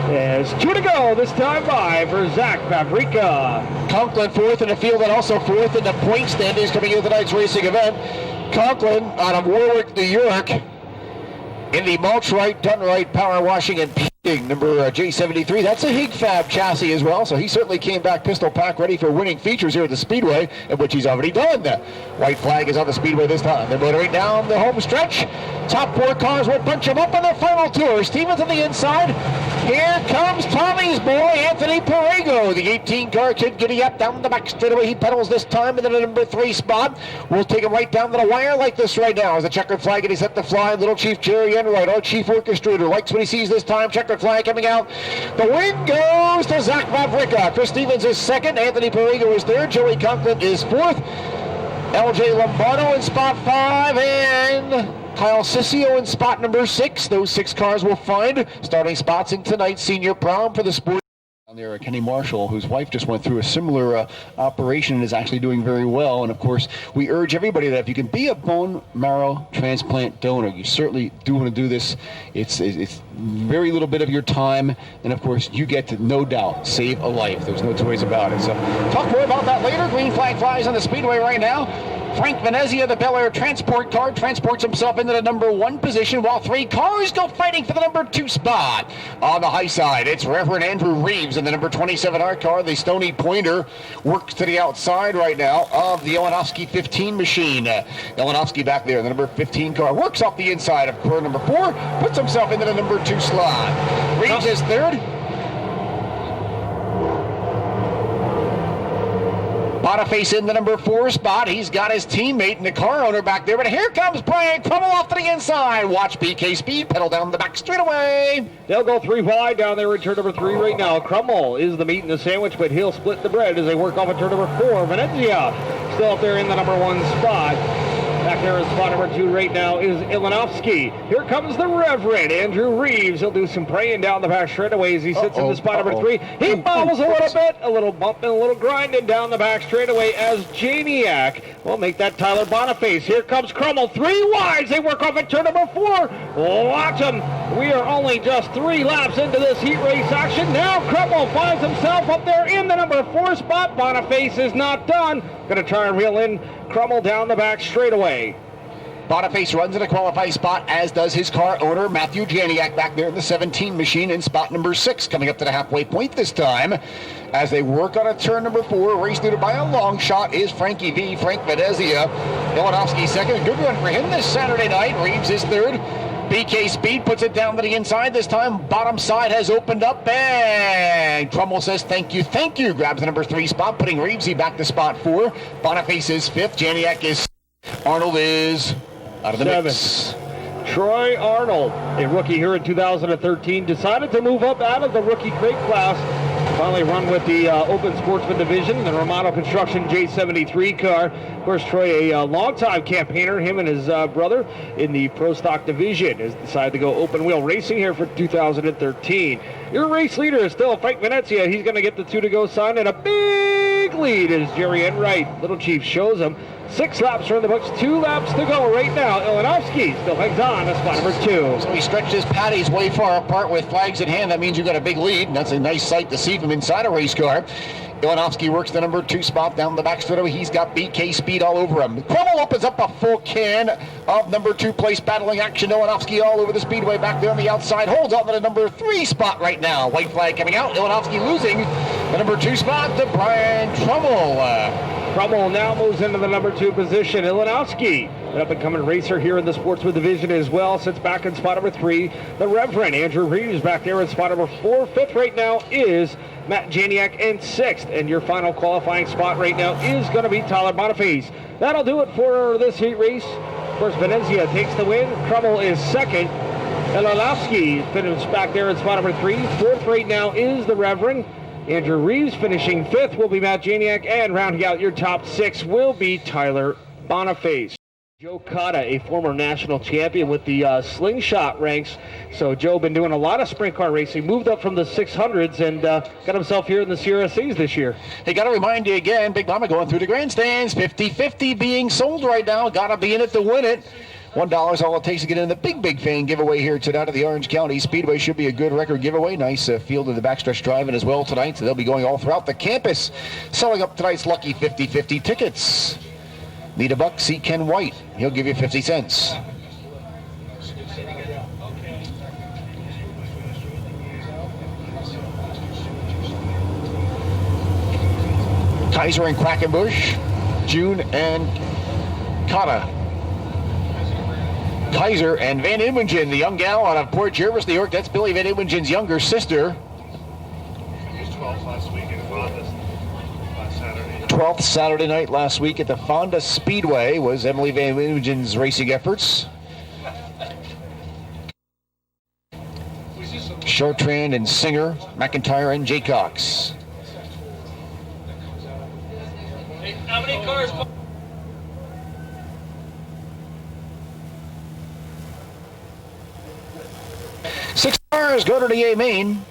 There's 2 to go this time by for Zach Vavrika. Conklin 4th in the field and also 4th in the point standings coming into tonight's racing event. Conklin out of Warwick, New York in the Mulch Right, Done Right, Power Washing and number J73. That's a Hig Fab chassis as well, so he certainly came back pistol pack ready for winning features here at the Speedway, in which he's already done. White flag is on the Speedway this time. They're motoring down the home stretch. Top 4 cars will punch him up on their final tour. Stevens on the inside. Here comes Tommy's boy, Anthony Perego. The 18 car kid giddy up down the back straightaway. He pedals this time into the number 3 spot. We'll take him right down to the wire like this right now as the checkered flag and he's set to fly. Little Chief Jerry Enright, our chief orchestrator, likes what he sees this time. Checkered flag coming out. The win goes to Zach Vavrika. Chris Stevens is 2nd. Anthony Perego is 3rd. Joey Conklin is 4th. LJ Lombardo in spot 5 and Kyle Sissio in spot number 6. Those 6 cars will find starting spots in tonight's senior prom for the sport. There, Kenny Marshall, whose wife just went through a similar operation and is actually doing very well. And of course, we urge everybody that if you can be a bone marrow transplant donor, you certainly do want to do this. It's very little bit of your time, and of course, you get to no doubt save a life. There's no two ways about it. So, talk more about that later. Green flag flies on the Speedway right now. Frank Venezia, the Bel Air transport car, transports himself into the number 1 position while 3 cars go fighting for the number 2 spot. On the high side, it's Reverend Andrew Reeves in the number 27 R car. The Stony Pointer works to the outside right now of the Elanovsky 15 machine. Elanovsky back there, the number 15 car, works off the inside of car number 4, puts himself into the number 2 slot. Reeves is 3rd. Boniface in the number 4 spot. He's got his teammate and the car owner back there. But here comes Brian Crummell off to the inside. Watch BK Speed pedal down the back straightaway. They'll go 3 wide down there in turn number 3 right now. Crummell is the meat in the sandwich, but he'll split the bread as they work off at turn number 4. Venezia still up there in the number 1 spot. Back there in spot number 2 right now is Ilinovsky. Here comes the Reverend Andrew Reeves. He'll do some praying down the back straightaway as he sits in the spot number 3. He bobbles a little bit, a little bumping, a little grinding down the back straightaway as Janiac will make that Tyler Boniface. Here comes Crummell, 3 wides. They work off at turn number 4. Watch him. We are only just 3 laps into this heat race action. Now Crummell finds himself up there in the number 4 spot. Boniface is not done. Going to try and reel in Crummell down the back straightaway. Boniface runs in a qualifying spot, as does his car owner, Matthew Janiak, back there in the 17 machine in spot number 6, coming up to the halfway point this time. As they work on a turn number 4, race leader by a long shot is Frankie V, Frank Venezia. Ilinovsky 2nd, good run for him this Saturday night. Reeves is 3rd. BK Speed puts it down to the inside. This time, bottom side has opened up, and Trummel says, thank you. Grabs the number 3 spot, putting Reevesy back to spot 4. Boniface is 5th. Janiak is... Arnold is out of the 7th. mix. Troy Arnold, a rookie here in 2013, decided to move up out of the rookie crate class. Finally run with the Open Sportsman division, the Romano Construction J73 car. Of course, Troy, a longtime campaigner, him and his brother in the Pro Stock division, has decided to go open wheel racing here for 2013. Your race leader is still Frank Venezia. He's going to get the 2 to go sign, and a big lead is Jerry Enright. Little Chief shows him. 6 laps are in the books, 2 laps to go right now. Ilinowski still hangs on to spot number 2. So he stretched his patties way far apart with flags in hand. That means you've got a big lead, and that's a nice sight to see from inside a race car. Ilinowski works the number 2 spot down the back straightaway. He's got BK Speed all over him. Crummel opens up a full can of number 2 place battling action. Ilinowski all over the speedway back there on the outside. Holds on to the number 3 spot right now. White flag coming out. Ilinowski losing the number 2 spot to Brian Trummel. Trummel now moves into the number 2 position. Ilinowski, an up-and-coming racer here in the Sportsman division as well, sits back in spot number 3. The Reverend Andrew Reeves back there in spot number 4. 5th right now is Matt Janiak in 6th. And your final qualifying spot right now is going to be Tyler Boniface. That'll do it for this heat race. Of course, Venezia takes the win. Trummel is 2nd. Ilinowski finishes back there in spot number 3. 4th right now is the Reverend. Andrew Reeves finishing 5th will be Matt Janiak, and rounding out your top 6 will be Tyler Boniface. Joe Cotta, a former national champion with the slingshot ranks. So Joe been doing a lot of sprint car racing, moved up from the 600s and got himself here in the CRSAs this year. Hey, got to remind you again, Big Mama going through the grandstands, 50-50 being sold right now. Got to be in it to win it. $1 is all it takes to get in the big fan giveaway here tonight at the Orange County Speedway. Should be a good record giveaway. Nice field of the backstretch driving as well tonight. So they'll be going all throughout the campus, selling up tonight's lucky 50-50 tickets. Need a buck? See Ken White. He'll give you 50 cents. Kaiser and Quackenbush, June and Cotta. Kaiser and Van Imingen, the young gal out of Port Jervis, New York. That's Billy Van Imengen's younger sister. 12th last week in Fonda, last Saturday. 12th Saturday night last week at the Fonda Speedway was Emily Van Imengen's racing efforts. Chartrand and Singer, McIntyre and Jaycox. Hey, how many cars? 6 cars go to the A main.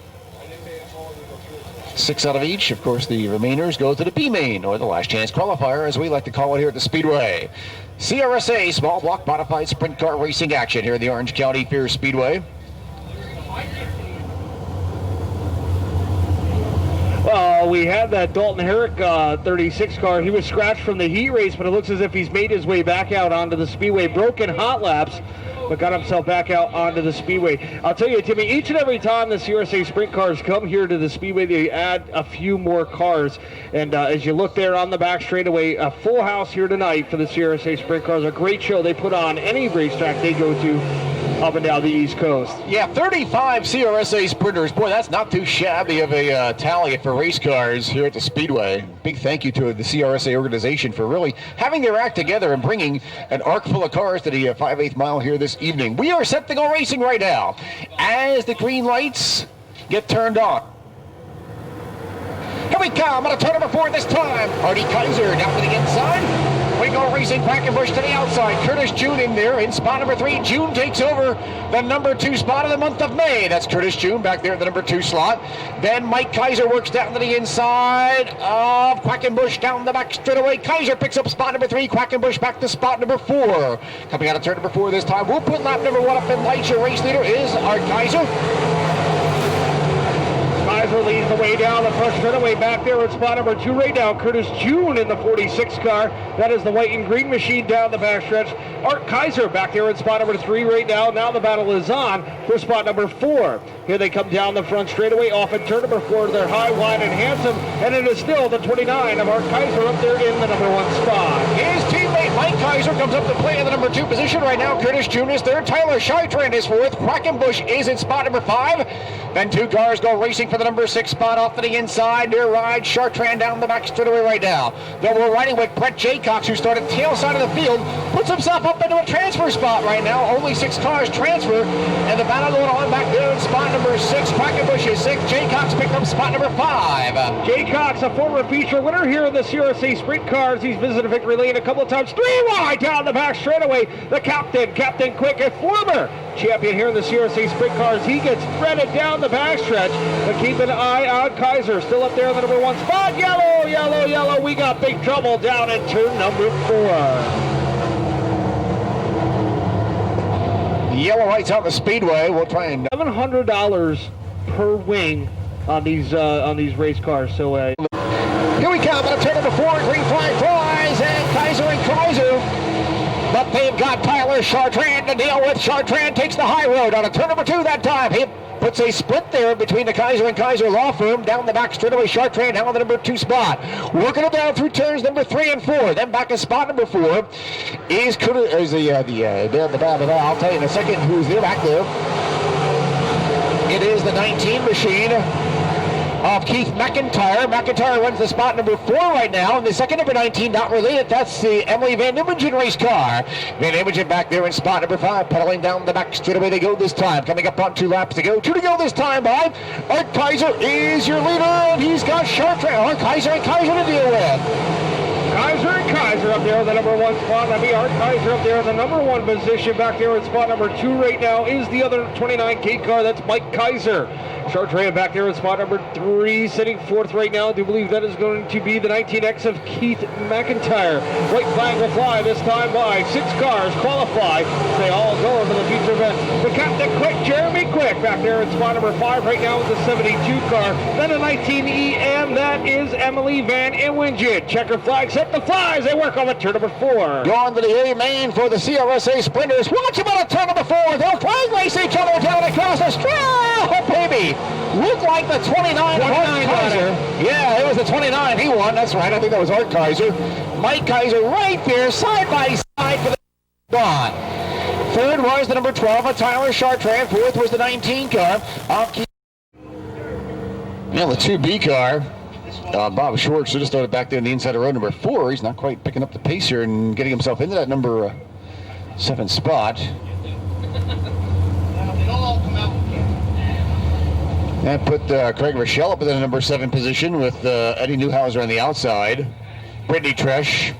6 out of each. Of course, the remainers go to the B main, or the last chance qualifier, as we like to call it here at the Speedway. CRSA small block modified sprint car racing action here at the Orange County Fair Speedway. Well, we had that Dalton Herrick 36 car. He was scratched from the heat race, but it looks as if he's made his way back out onto the Speedway. Broken hot laps, but got himself back out onto the Speedway. I'll tell you, Timmy, each and every time the CRSA Sprint cars come here to the Speedway, they add a few more cars. And as you look there on the back straightaway, a full house here tonight for the CRSA Sprint cars. A great show they put on any racetrack they go to up and down the East Coast. Yeah, 35 CRSA Sprinters. Boy, that's not too shabby of a tally for race cars here at the Speedway. Big thank you to the CRSA organization for really having their act together and bringing an arc full of cars to the 5/8 mile here this evening. We are set to go racing right now as the green lights get turned on. Here we come on a turn number 4 this time. Artie Kaiser down to the inside. We go racing Quackenbush to the outside. Curtis June in there in spot number 3. June takes over the number 2 spot of the month of May. That's Curtis June back there at the number 2 slot. Then Mike Kaiser works down to the inside of Quackenbush down the back straightaway. Kaiser picks up spot number 3. Quackenbush back to spot number 4. Coming out of turn number 4 this time. We'll put lap number 1 up in lights. Your race leader is Art Kaiser. Kaiser leads the way down the front straightaway back there at spot number 2 right now. Curtis June in the 46 car. That is the white and green machine down the backstretch. Art Kaiser back there at spot number 3 right now. Now the battle is on for spot number 4. Here they come down the front straightaway off at turn number 4. They're high, wide, and handsome. And it is still the 29 of Art Kaiser up there in the number 1 spot. His teammate Mike Kaiser comes up to play in the number 2 position right now. Curtis June is third. Tyler Chartrand is fourth. Quackenbush is in spot number 5. Then 2 cars go racing for the number 6 spot off to the inside. Near ride, Chartrand down the back straightaway right now. Then we're riding with Brett Jaycox, who started tail side of the field, puts himself up into a transfer spot right now. Only 6 cars transfer, and the battle going on back there in spot number 6. Quackenbush is 6. Jaycox picked up spot number 5. Jaycox, a former feature winner here in the CRSA Sprint cars. He's visited victory lane a couple of times. 3 wide down the back straightaway. The Captain Quick, a former champion here in the CRSA Sprint cars. He gets threaded down the backstretch, but keep an eye on Kaiser. Still up there in the number 1 spot. Yellow, yellow, yellow. We got big trouble down in turn number 4. Yellow lights out the speedway. We'll try and $700 per wing on these race cars. So here we come at turn number 4. Green flag flies, and Kaiser. But they've got Tyler Chartrand to deal with. Chartrand takes the high road on a turn number 2 that time. He puts a split there between the Kaiser and Kaiser Law Firm. Down the back straightaway, Chartrand now on the number 2 spot. Working it down through turns number 3 and 4. Then back in spot number 4 is I'll tell you in a second who's there back there. It is the 19 machine of Keith McIntyre. McIntyre runs the spot number 4 right now, and the second number 19 not related. That's the Emily Van Imingen race car. Van Imingen back there in spot number 5, pedaling down the back straightaway they go this time. Coming up on 2 laps to go. 2 to go this time by Art Kaiser is your leader, and he's got Chartrand. Art Kaiser and Kaiser to deal with. Kaiser up there in the number 1 spot. That'd be Art Kaiser up there in the number 1 position. Back there in spot number 2 right now is the other 29 gate car. That's Mike Kaiser. Chartrand back there in spot number 3, sitting 4th right now. I do believe that is going to be the 19X of Keith McIntyre. White flag will fly this time by 6 cars qualify. They all go into the feature event. The Captain Quick, Jeremy Quick, back there in spot number 5 right now with the 72 car. Then a 19EM, that is Emily Van Imingen. Checker flag set the flies. They work on the turn number 4. Going to the A main for the CRSA Sprinters. Watch them on a turn number 4. They'll flag race each other down across the straight. Oh, baby. Looked like the 29 of Art Kaiser. Yeah, it was the 29 he won. That's right. I think that was Art Kaiser. Mike Kaiser right there, side by side for the gone. 3rd was the number 12 of Tyler Chartrand. 4th was the 19 car of Keith. Now the 2B car. Bob Short should have started back there in the inside of row number 4. He's not quite picking up the pace here and getting himself into that number 7 spot. That put Craig Rochelle up in the number 7 position with Eddie Newhauser on the outside. Brittany Tresh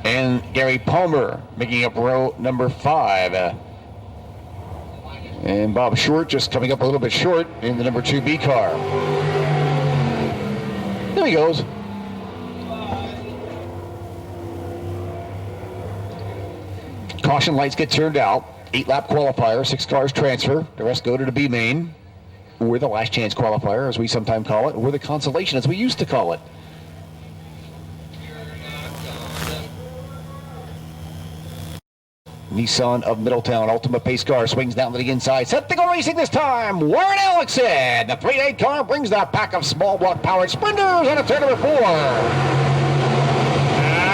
and Gary Palmer making up row number 5. And Bob Short just coming up a little bit short in the number 2B car. There he goes. Caution lights get turned out. 8-lap qualifier, 6 cars transfer. The rest go to the B main. Or the last chance qualifier, as we sometimes call it, or the consolation, as we used to call it. Nissan of Middletown, Ultimate Pace car, swings down to the inside. Set to go racing this time. Warren Alexson. The 3-8 car brings the pack of small block powered sprinters on a turn number 4.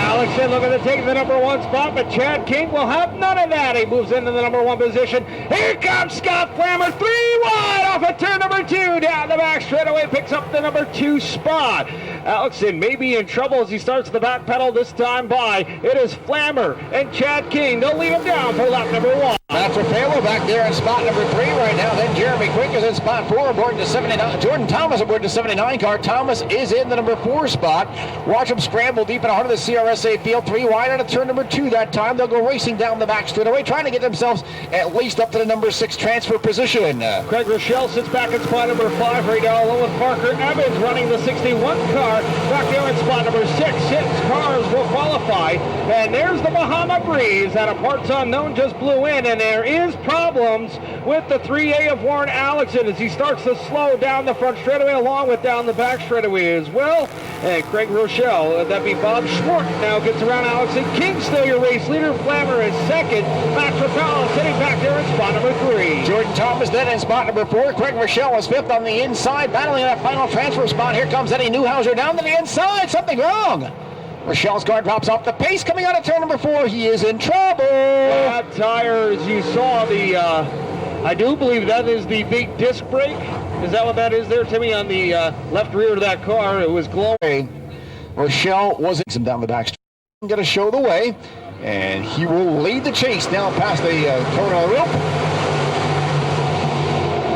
Alexson looking to take the number 1 spot, but Chad King will have none of that. He moves into the number 1 position. Here comes Scott Flammer, 3 wide off of turn number 2. Down the back straightaway, picks up the number 2 spot. Alexson may be in trouble as he starts the back pedal this time by. It is Flammer and Chad King. They'll lead him down for lap number 1. Matt Trafalo back there in spot number 3 right now. Then Jeremy Quick is in spot 4, aboard to 79. Jordan Thomas aboard the 79 car. Thomas is in the number 4 spot. Watch him scramble deep in the heart of the CRSA field. 3 wide on a turn number 2 that time. They'll go racing down the back straightaway, trying to get themselves at least up to the number 6 transfer position. Craig Rochelle sits back in spot number 5 right now, along with Parker Evans running the 61 car. Back there in spot number 6. 6 cars will qualify. And there's the Bahama Breeze that a parts unknown just blew in, and there is problems with the 3A of Warren Alexson as he starts to slow down the front straightaway along with down the back straightaway as well. And Craig Rochelle, that'd be Bob Schwartz, now gets around Alexson. King still your race leader. Flammer is 2nd. Matt Trafalo sitting back there in spot number 3. Jordan Thomas then in spot number 4. Craig Rochelle is 5th on the inside, battling that final transfer spot. Here comes Eddie Newhauser down to the inside. Something wrong. Rochelle's car drops off the pace coming out of turn number 4. He is in trouble. Flat tires, you saw the, I do believe that is the big disc brake. Is that what that is there, Timmy, on the left rear of that car? It was glowing. Rochelle was him down the back straight. Going to show the way, and he will lead the chase now past the turn on the rope.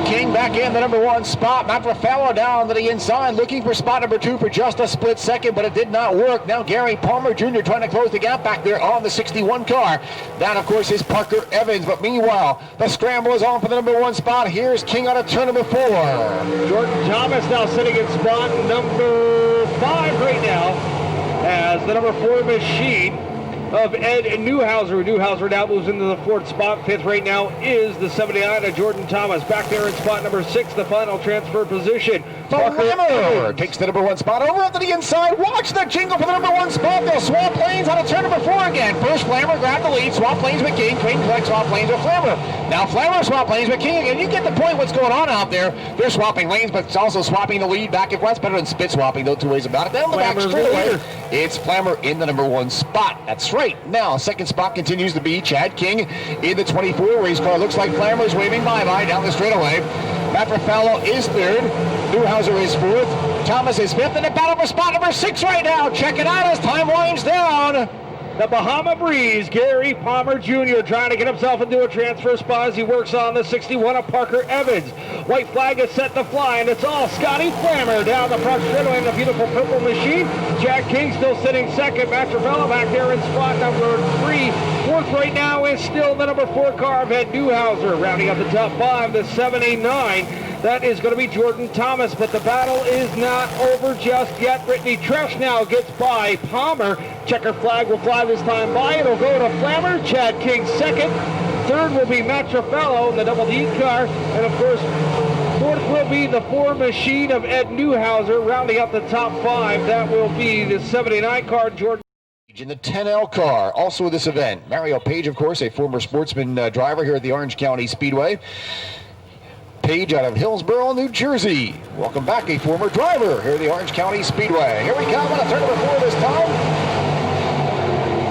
King back in the number 1 spot. Matrafalo down to the inside, looking for spot number 2 for just a split second, but it did not work. Now Gary Palmer Jr. trying to close the gap back there on the 61 car. That, of course, is Parker Evans, but meanwhile, the scramble is on for the number 1 spot. Here's King out of turn number 4. Jordan Thomas now sitting in spot number 5 right now as the number 4 machine of Ed Newhouser. Newhouser now moves into the 4th spot. 5th right now is the 79 of Jordan Thomas. Back there in spot number 6, the final transfer position. Parker takes the number 1 spot over to the inside. Watch the jingle for the number 1 spot. They'll swap lanes out of turn number 4 again. First Flammer grabbed the lead. Swap lanes with King. King collects swap lanes with Flammer. Now Flammer swap lanes with King again. You get the point what's going on out there. They're swapping lanes, but it's also swapping the lead back and forth. It's better than spit swapping, though, 2 ways about it. Down the back straightaway, it's Flammer in the number 1 spot. That's right. Now, 2nd spot continues to be Chad King in the 24 race car. Looks like Flammer's waving bye-bye down the straightaway. Matrafalo is 3rd. Newhouser is 4th. Thomas is 5th. And the battle for spot number 6 right now. Check it out as time winds down. The Bahama Breeze, Gary Palmer Jr. trying to get himself into a transfer spot as he works on the 61 of Parker Evans. White flag is set to fly, and it's all Scotty Flammer down the front straightaway in the beautiful purple machine. Jack King still sitting 2nd. Matt Travella back there in spot number 3. 4th right now is still the number 4 car of Ed Newhouser. Rounding up the top 5, the 79. That is going to be Jordan Thomas, but the battle is not over just yet. Brittany Tresh now gets by Palmer. Checker flag will fly this time by. It'll go to Flammer. Chad King 2nd. 3rd will be Matt Trafello in the double D car. And, of course, 4th will be the 4 machine of Ed Newhouser. Rounding up the top 5, that will be the 79 car, Jordan. In the 10L car, also at this event. Mario Page, of course, a former sportsman driver here at the Orange County Speedway. Page out of Hillsborough, New Jersey. Welcome back, a former driver here at the Orange County Speedway. Here we come on a turn number 4 this time.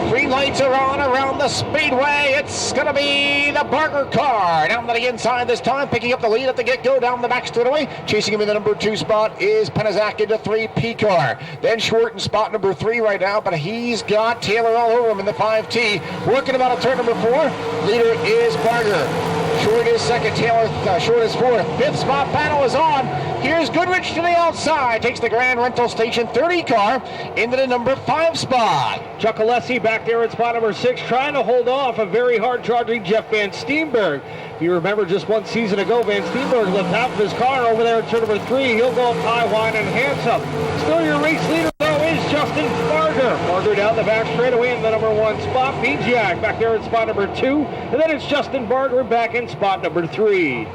Green lights are on around the speedway. It's going to be the Barger car. Down to the inside this time, picking up the lead at the get-go down the back straightaway. Chasing him in the number 2 spot is Penizak in the 3P car. Then Short in spot number 3 right now, but he's got Taylor all over him in the 5T. Working about a turn number 4. Leader is Barger. Short is 2nd, Taylor, Short is 4th. 5th spot battle is on. Here's Goodrich to the outside. Takes the Grand Rental Station 30 car into the number 5 spot. Chuck Alessi back there in spot number 6, trying to hold off a very hard-charging Jeff Van Steenberg. If you remember just one season ago, Van Steenberg left half of his car over there in turn number 3. He'll go up high, wide, and handsome. Still your race leader, though, is Justin Barger. Barger down the back straightaway in the number 1 spot. Bijak back there in spot number 2. And then it's Justin Barger back in spot number 3.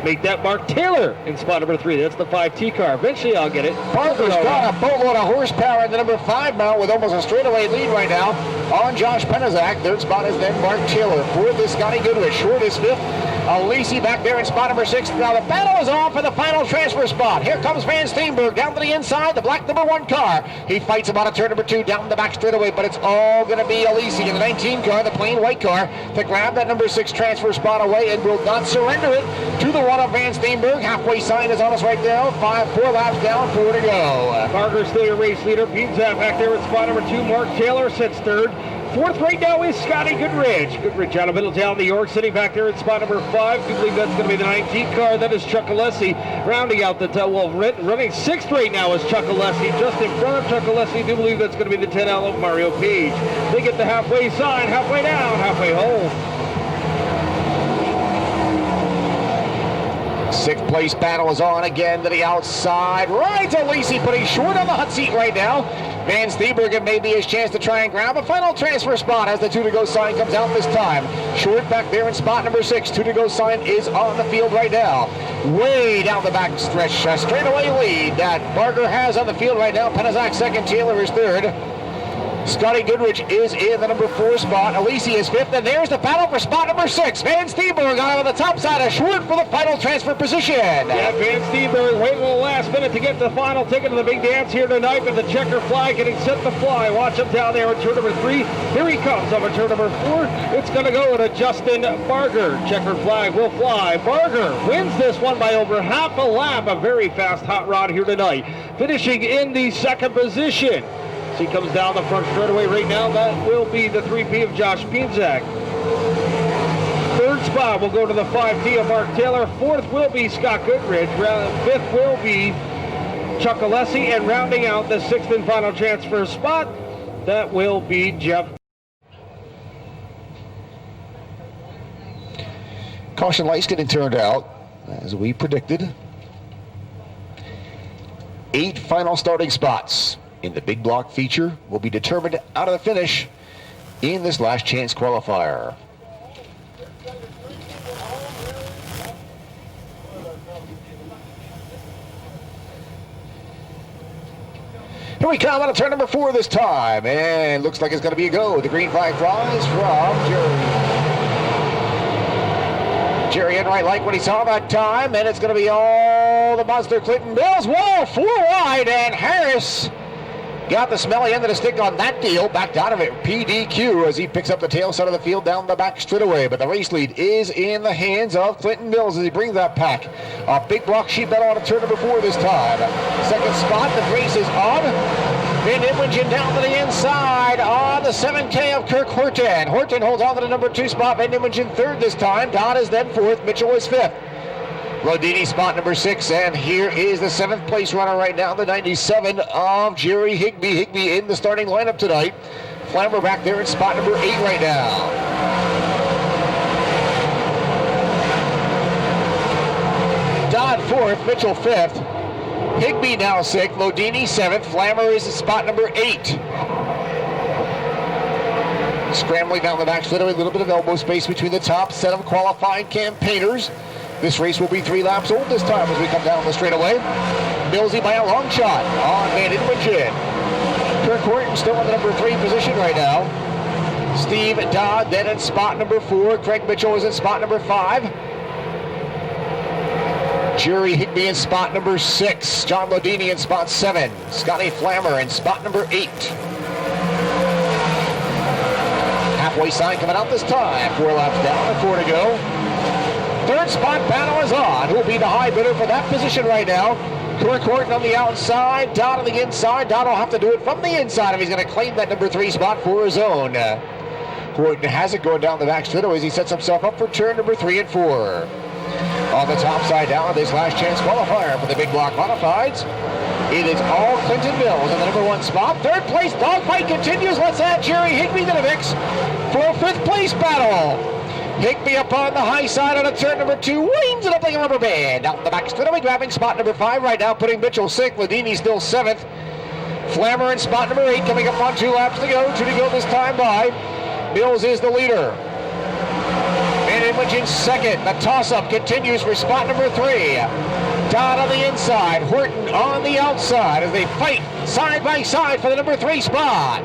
Make that Mark Taylor in spot number 3. That's the 5T car. Eventually I'll get it. Barger's got a boatload of horsepower in the number 5 now with almost a straightaway lead right now on Josh Penizak. 3rd spot is then Mark Taylor. 4th is Scotty Goodrich. Short is 5th. Alesi back there in spot number 6. Now the battle is on for the final transfer spot. Here comes Van Steenberg down to the inside, the black number 1 car. He fights about a turn number 2 down the back straightaway, but it's all going to be Alesi in the 19 car, the plain white car, to grab that number 6 transfer spot away and will not surrender it to the one of Van Steenberg. Halfway sign is on us right now. 4 laps down, 4 to go. Barger still your race leader. Pizza back there in spot number 2. Mark Taylor sits 3rd. 4th right now is Scotty Goodrich. Goodrich out of Middletown, New York City, back there in spot number 5. I believe that's going to be the 19 car. That is Chuck Alessi rounding out the running 6th right now is Chuck Alessi. Just in front of Chuck Alessi, I do believe that's going to be the 10L of Mario Page. They get the halfway sign, halfway down, halfway home. 6th place battle is on again to the outside. Right to Alesi, putting Short on the hot seat right now. Van Steenberg, it may be his chance to try and grab a final transfer spot as the 2-to-go sign comes out this time. Short back there in spot number 6. 2-to-go sign is on the field right now. Way down the back stretch, a straightaway lead that Barger has on the field right now. Penizak 2nd, Taylor is 3rd. Scotty Goodrich is in the number 4 spot. Alisi is 5th, and there's the battle for spot number 6. Van Steenberg on the top side of Schwartz for the final transfer position. Yeah, Van Steenberg waiting the last minute to get the final ticket to the big dance here tonight, with the checker flag getting set to fly. Watch him down there in turn number 3. Here he comes over turn number 4. It's going to go to Justin Barger. Checker flag will fly. Barger wins this one by over half a lap. A very fast hot rod here tonight, finishing in the 2nd position. He comes down the front straightaway right now. That will be the 3P of Josh Pinzak. 3rd spot will go to the 5T of Mark Taylor. 4th will be Scott Goodrich. 5th will be Chuck Alessi. And rounding out the 6th and final transfer spot, that will be Jeff. Caution lights getting turned out, as we predicted. 8 final starting spots in the big block feature will be determined out of the finish in this last chance qualifier. Here we come on to turn number 4 this time, and looks like it's going to be a go. The green flag flies from Jerry Enright like what he saw that time, and it's going to be all the monster Clinton Mills. Whoa, 4 wide, and Harris got the smelly end of the stick on that deal. Backed out of it. PDQ as he picks up the tail side of the field down the back straightaway. But the race lead is in the hands of Clinton Mills as he brings that pack. A big block sheet metal on a turn number 4 this time. 2nd spot, the race is on. Van Imwingen down to the inside on the 7K of Kirk Horton. Horton holds on to the number 2 spot. Van Imwingen 3rd this time. Dodd is then 4th. Mitchell is 5th. Rodini spot number 6, and here is the 7th place runner right now, the 97 of Jerry Higbee. Higbee in the starting lineup tonight. Flammer back there in spot number 8 right now. Dodd 4th, Mitchell 5th. Higbee now 6th, Lodini 7th. Flammer is in spot number 8. Scrambling down the back straightaway, a little bit of elbow space between the top set of qualifying campaigners. This race will be 3 laps old this time as we come down the straightaway. Millsy by a long shot on Van Imwingen. Kirk Horton still in the number 3 position right now. Steve Dodd then in spot number 4. Craig Mitchell is in spot number 5. Jerry Higbee in spot number 6. John Lodini in spot 7. Scotty Flammer in spot number 8. Halfway sign coming out this time. 4 laps down and 4 to go. 3rd spot battle is on. Who will be the high bidder for that position right now? Kirk Horton on the outside, Dodd on the inside. Dodd will have to do it from the inside if he's going to claim that number 3 spot for his own. Horton has it going down the back straightaway as he sets himself up for turn number 3 and 4. On the top side down, this last chance qualifier for the big block modifieds. It is all Clinton Mills in the number 1 spot. 3rd place dogfight continues. Let's add Jerry Higbee to the mix for a 5th place battle. Higbee up on the high side on a turn number 2, winds it up like a rubber band. Out the back straightaway, grabbing spot number 5 right now, putting Mitchell 6th. Ladini still 7th. Flammer in spot number 8, coming up on 2 laps to go. 2 to go this time by. Mills is the leader. Van Imwingen 2nd. The toss-up continues for spot number 3. Dodd on the inside, Horton on the outside as they fight side by side for the number 3 spot.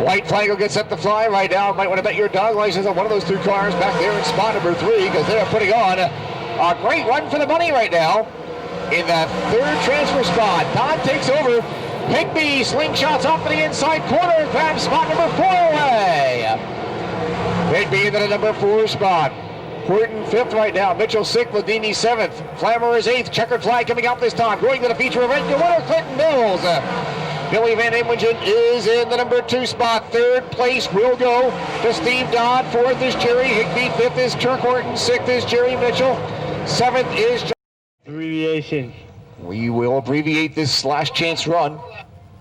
White flag will get set to fly right now. Might want to bet your dog license on one of those 2 cars back there in spot number 3 because they are putting on a great run for the money right now. In the 3rd transfer spot, Dodd takes over. Higbee slingshots off to the inside corner and grabs spot number 4 away. Higbee into the number 4 spot. Horton 5th right now. Mitchell 6th. Ladini 7th. Flammer is 8th. Checkered flag coming out this time. Going to the feature event. The winner, Clinton Mills. Billy Van Imwingen is in the number 2 spot. 3rd place will go to Steve Dodd. 4th is Jerry Higbee. 5th is Kirk Horton. 6th is Jerry Mitchell. 7th is Abbreviation. We will abbreviate this last chance run.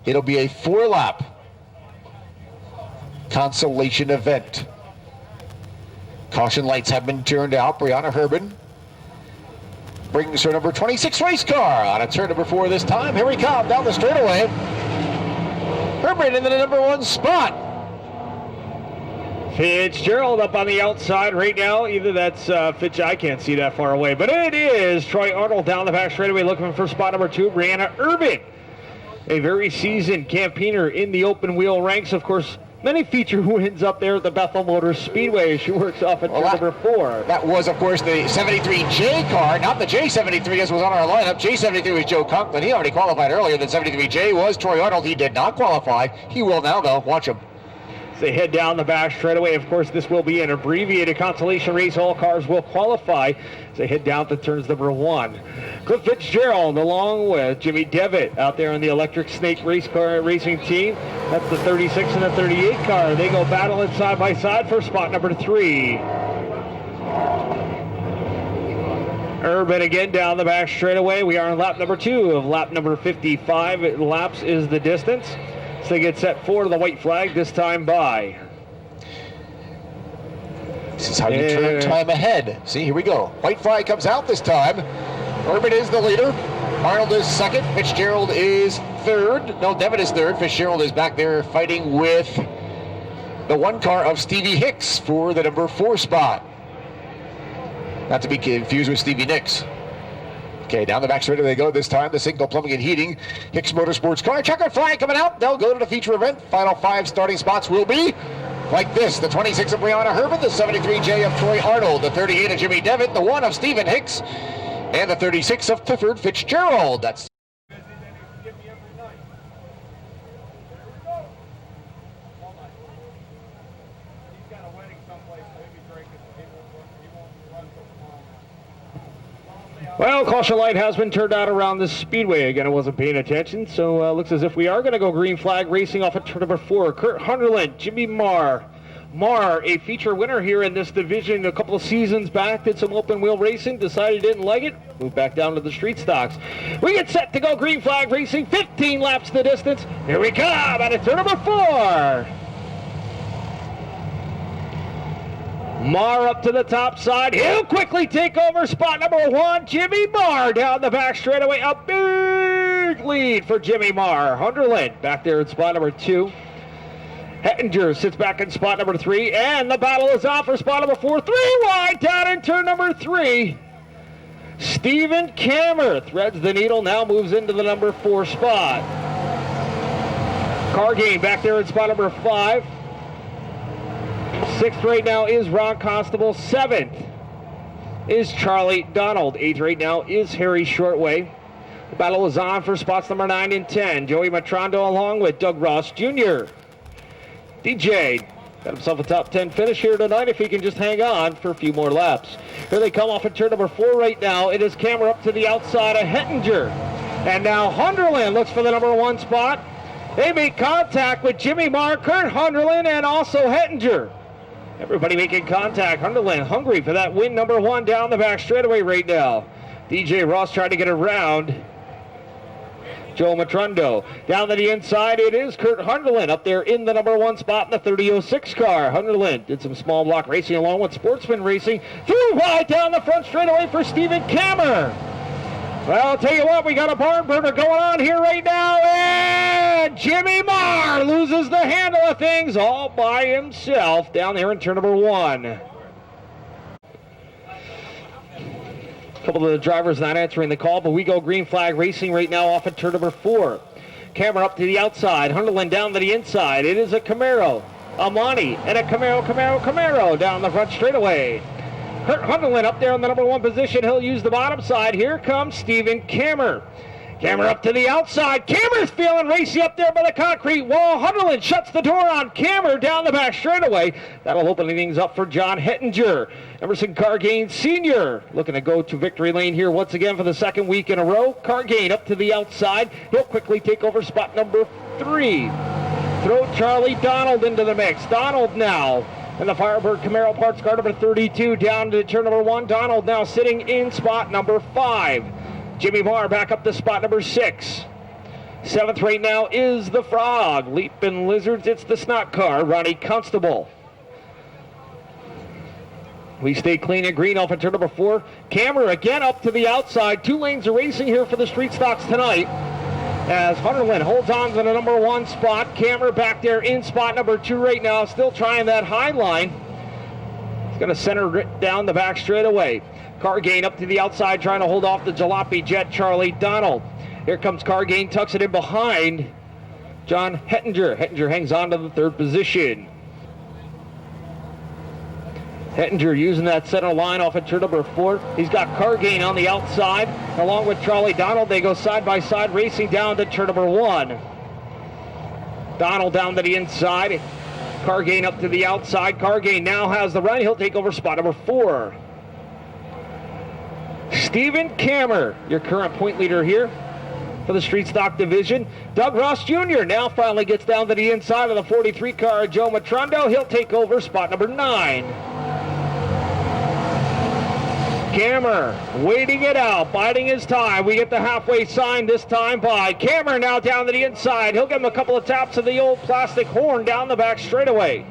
It'll be a 4-lap consolation event. Caution lights have been turned out. Brianna Herbin brings her number 26 race car on a turn number 4 this time. Here we come down the straightaway. Herbin in the number 1 spot. Fitzgerald up on the outside right now. Either that's Fitch, I can't see that far away, but it is Troy Arnold down the back straightaway looking for spot number 2. Brianna Urban a very seasoned campaigner in the open wheel ranks. Of course, many feature wins up there at the Bethel Motor Speedway. She works off at number 4. That was, of course, the 73J car, not the J73 as was on our lineup. J73 was Joe Conklin. He already qualified earlier. The 73J was Troy Arnold. He did not qualify. He will now, though. Watch him. They head down the back straightaway. Of course, this will be an abbreviated consolation race. All cars will qualify as they head down to turns number 1. Cliff Fitzgerald along with Jimmy Devitt out there on the Electric Snake race car racing team. That's the 36 and the 38 car. They go battling side by side for spot number 3. Urban again down the back straightaway. We are on lap number 2 of lap number 55. Laps is the distance. So they get set for the white flag, this time by. This is how you turn time ahead. See, here we go. White flag comes out this time. Urban is the leader. Arnold is second. Fitzgerald is third. No, Devitt is third. Fitzgerald is back there fighting with the 1 car of Stevie Hicks for the number 4 spot. Not to be confused with Stevie Nicks. Okay, down the back straight they go this time. The Signal Plumbing and Heating Hicks Motorsports car. Checkered flag coming out. They'll go to the feature event. Final 5 starting spots will be like this. The 26 of Brianna Herbert, the 73J of Troy Arnold, the 38 of Jimmy Devitt, the 1 of Stephen Hicks, and the 36 of Clifford Fitzgerald. That's Well, caution light has been turned out around this speedway. Again, I wasn't paying attention, so looks as if we are going to go green flag racing off at turn number 4. Kurt Hunderland, Jimmy Marr. Marr, a feature winner here in this division a couple of seasons back, did some open wheel racing, decided he didn't like it, moved back down to the street stocks. We get set to go green flag racing, 15 laps the distance. Here we come at turn number 4. Marr up to the top side. He'll quickly take over spot number 1. Jimmy Marr down the back straightaway. A big lead for Jimmy Marr. Hunderland back there in spot number 2. Hettinger sits back in spot number 3. And the battle is on for spot number 4. 3 wide down in turn number 3. Stephen Kammer threads the needle. Now moves into the number 4 spot. Cargain back there in spot number 5. 6th right now is Ron Constable. 7th is Charlie Donald. 8th right now is Harry Shortway. The battle is on for spots number 9 and 10. Joey Matrando along with Doug Ross Jr. DJ got himself a top 10 finish here tonight if he can just hang on for a few more laps. Here they come off at turn number 4 right now. It is Kammer up to the outside of Hettinger. And now Hunderland looks for the number 1 spot. They make contact with Jimmy Marr, Kurt Hunderland, and also Hettinger. Everybody making contact. Hunderland hungry for that win number 1 down the back straightaway right now. DJ Ross trying to get around Joe Matrando. Down to the inside, it is Kurt Hunderland up there in the number 1 spot in the 3006 car. Hunderland did some small block racing along with Sportsman racing. Through wide down the front straightaway for Stephen Kammer. Well, I'll tell you what, we got a barn burner going on here right now, and Jimmy Marr loses the handle of things all by himself down there in turn number 1. A couple of the drivers not answering the call, but we go green flag racing right now off at turn number 4. Kammer up to the outside, Hunderland down to the inside. It is a Camaro, Amani, and a Camaro down the front straightaway. Kurt Hunderland up there in the number 1 position. He'll use the bottom side. Here comes Stephen Kammer. Kammer up to the outside. Kammer's feeling racy up there by the concrete wall. Hunderland shuts the door on Kammer down the back straightaway. That'll open things up for John Hettinger. Emerson Cargain Sr. looking to go to victory lane here once again for the 2nd week in a row. Cargain up to the outside. He'll quickly take over spot number 3. Throw Charlie Donald into the mix. Donald now and the Firebird Camaro parts car number 32 down to turn number 1. Donald now sitting in spot number 5. Jimmy Marr back up to spot number 6. 7th right now is the Frog. Leaping Lizards, it's the Snot car, Ronnie Constable. We stay clean and green off at turn number 4. Kammer again up to the outside. 2 lanes of racing here for the street stocks tonight. As Hunderland holds on to the number 1 spot. Kammer back there in spot number 2 right now, still trying that high line. He's going to center it down the back straightaway. Cargain up to the outside, trying to hold off the Jalopy Jet, Charlie Donald. Here comes Cargain, tucks it in behind John Hettinger. Hettinger hangs on to the third position. Hettinger using that center line off at turn number 4. He's got Cargain on the outside, along with Charlie Donald. They go side by side, racing down to turn number 1. Donald down to the inside. Cargain up to the outside. Cargain now has the run. He'll take over spot number 4. Stephen Kammer, your current point leader here for the street stock division. Doug Ross Jr. now finally gets down to the inside of the 43 car. Joe Matrondo, he'll take over spot number 9. Kammer waiting it out, biding his time. We get the halfway sign this time by Kammer now down to the inside. He'll give him a couple of taps of the old plastic horn down the back straightaway.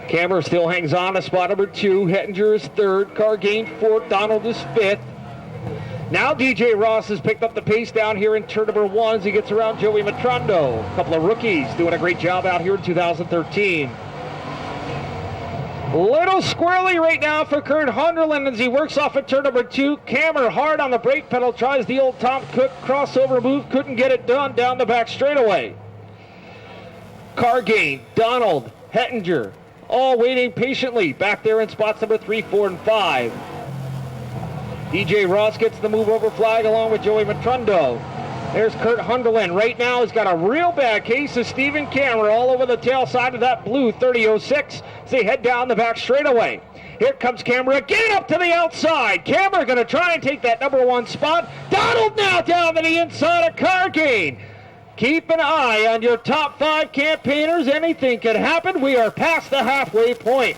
Kammer still hangs on to spot number 2. Hettinger is 3rd. Cargain 4th. Donald is 5th. Now DJ Ross has picked up the pace down here in turn number 1 as he gets around Joey Matrondo. A couple of rookies doing a great job out here in 2013. Little squirrely right now for Kurt Hunderland as he works off at turn number 2. Kammer hard on the brake pedal, tries the old Tom Cook crossover move, couldn't get it done down the back straightaway. Cargain, Donald, Hettinger, all waiting patiently back there in spots number 3, 4, and 5. DJ Ross gets the move over flag along with Joey Matrondo. There's Kurt Hunderland. Right now he's got a real bad case of Stephen Kammer all over the tail side of that blue 3006 as they head down the back straightaway. Here comes Kammer again up to the outside. Kammer going to try and take that number 1 spot. Donald now down to the inside of Cargain. Keep an eye on your top 5 campaigners. Anything can happen. We are past the halfway point.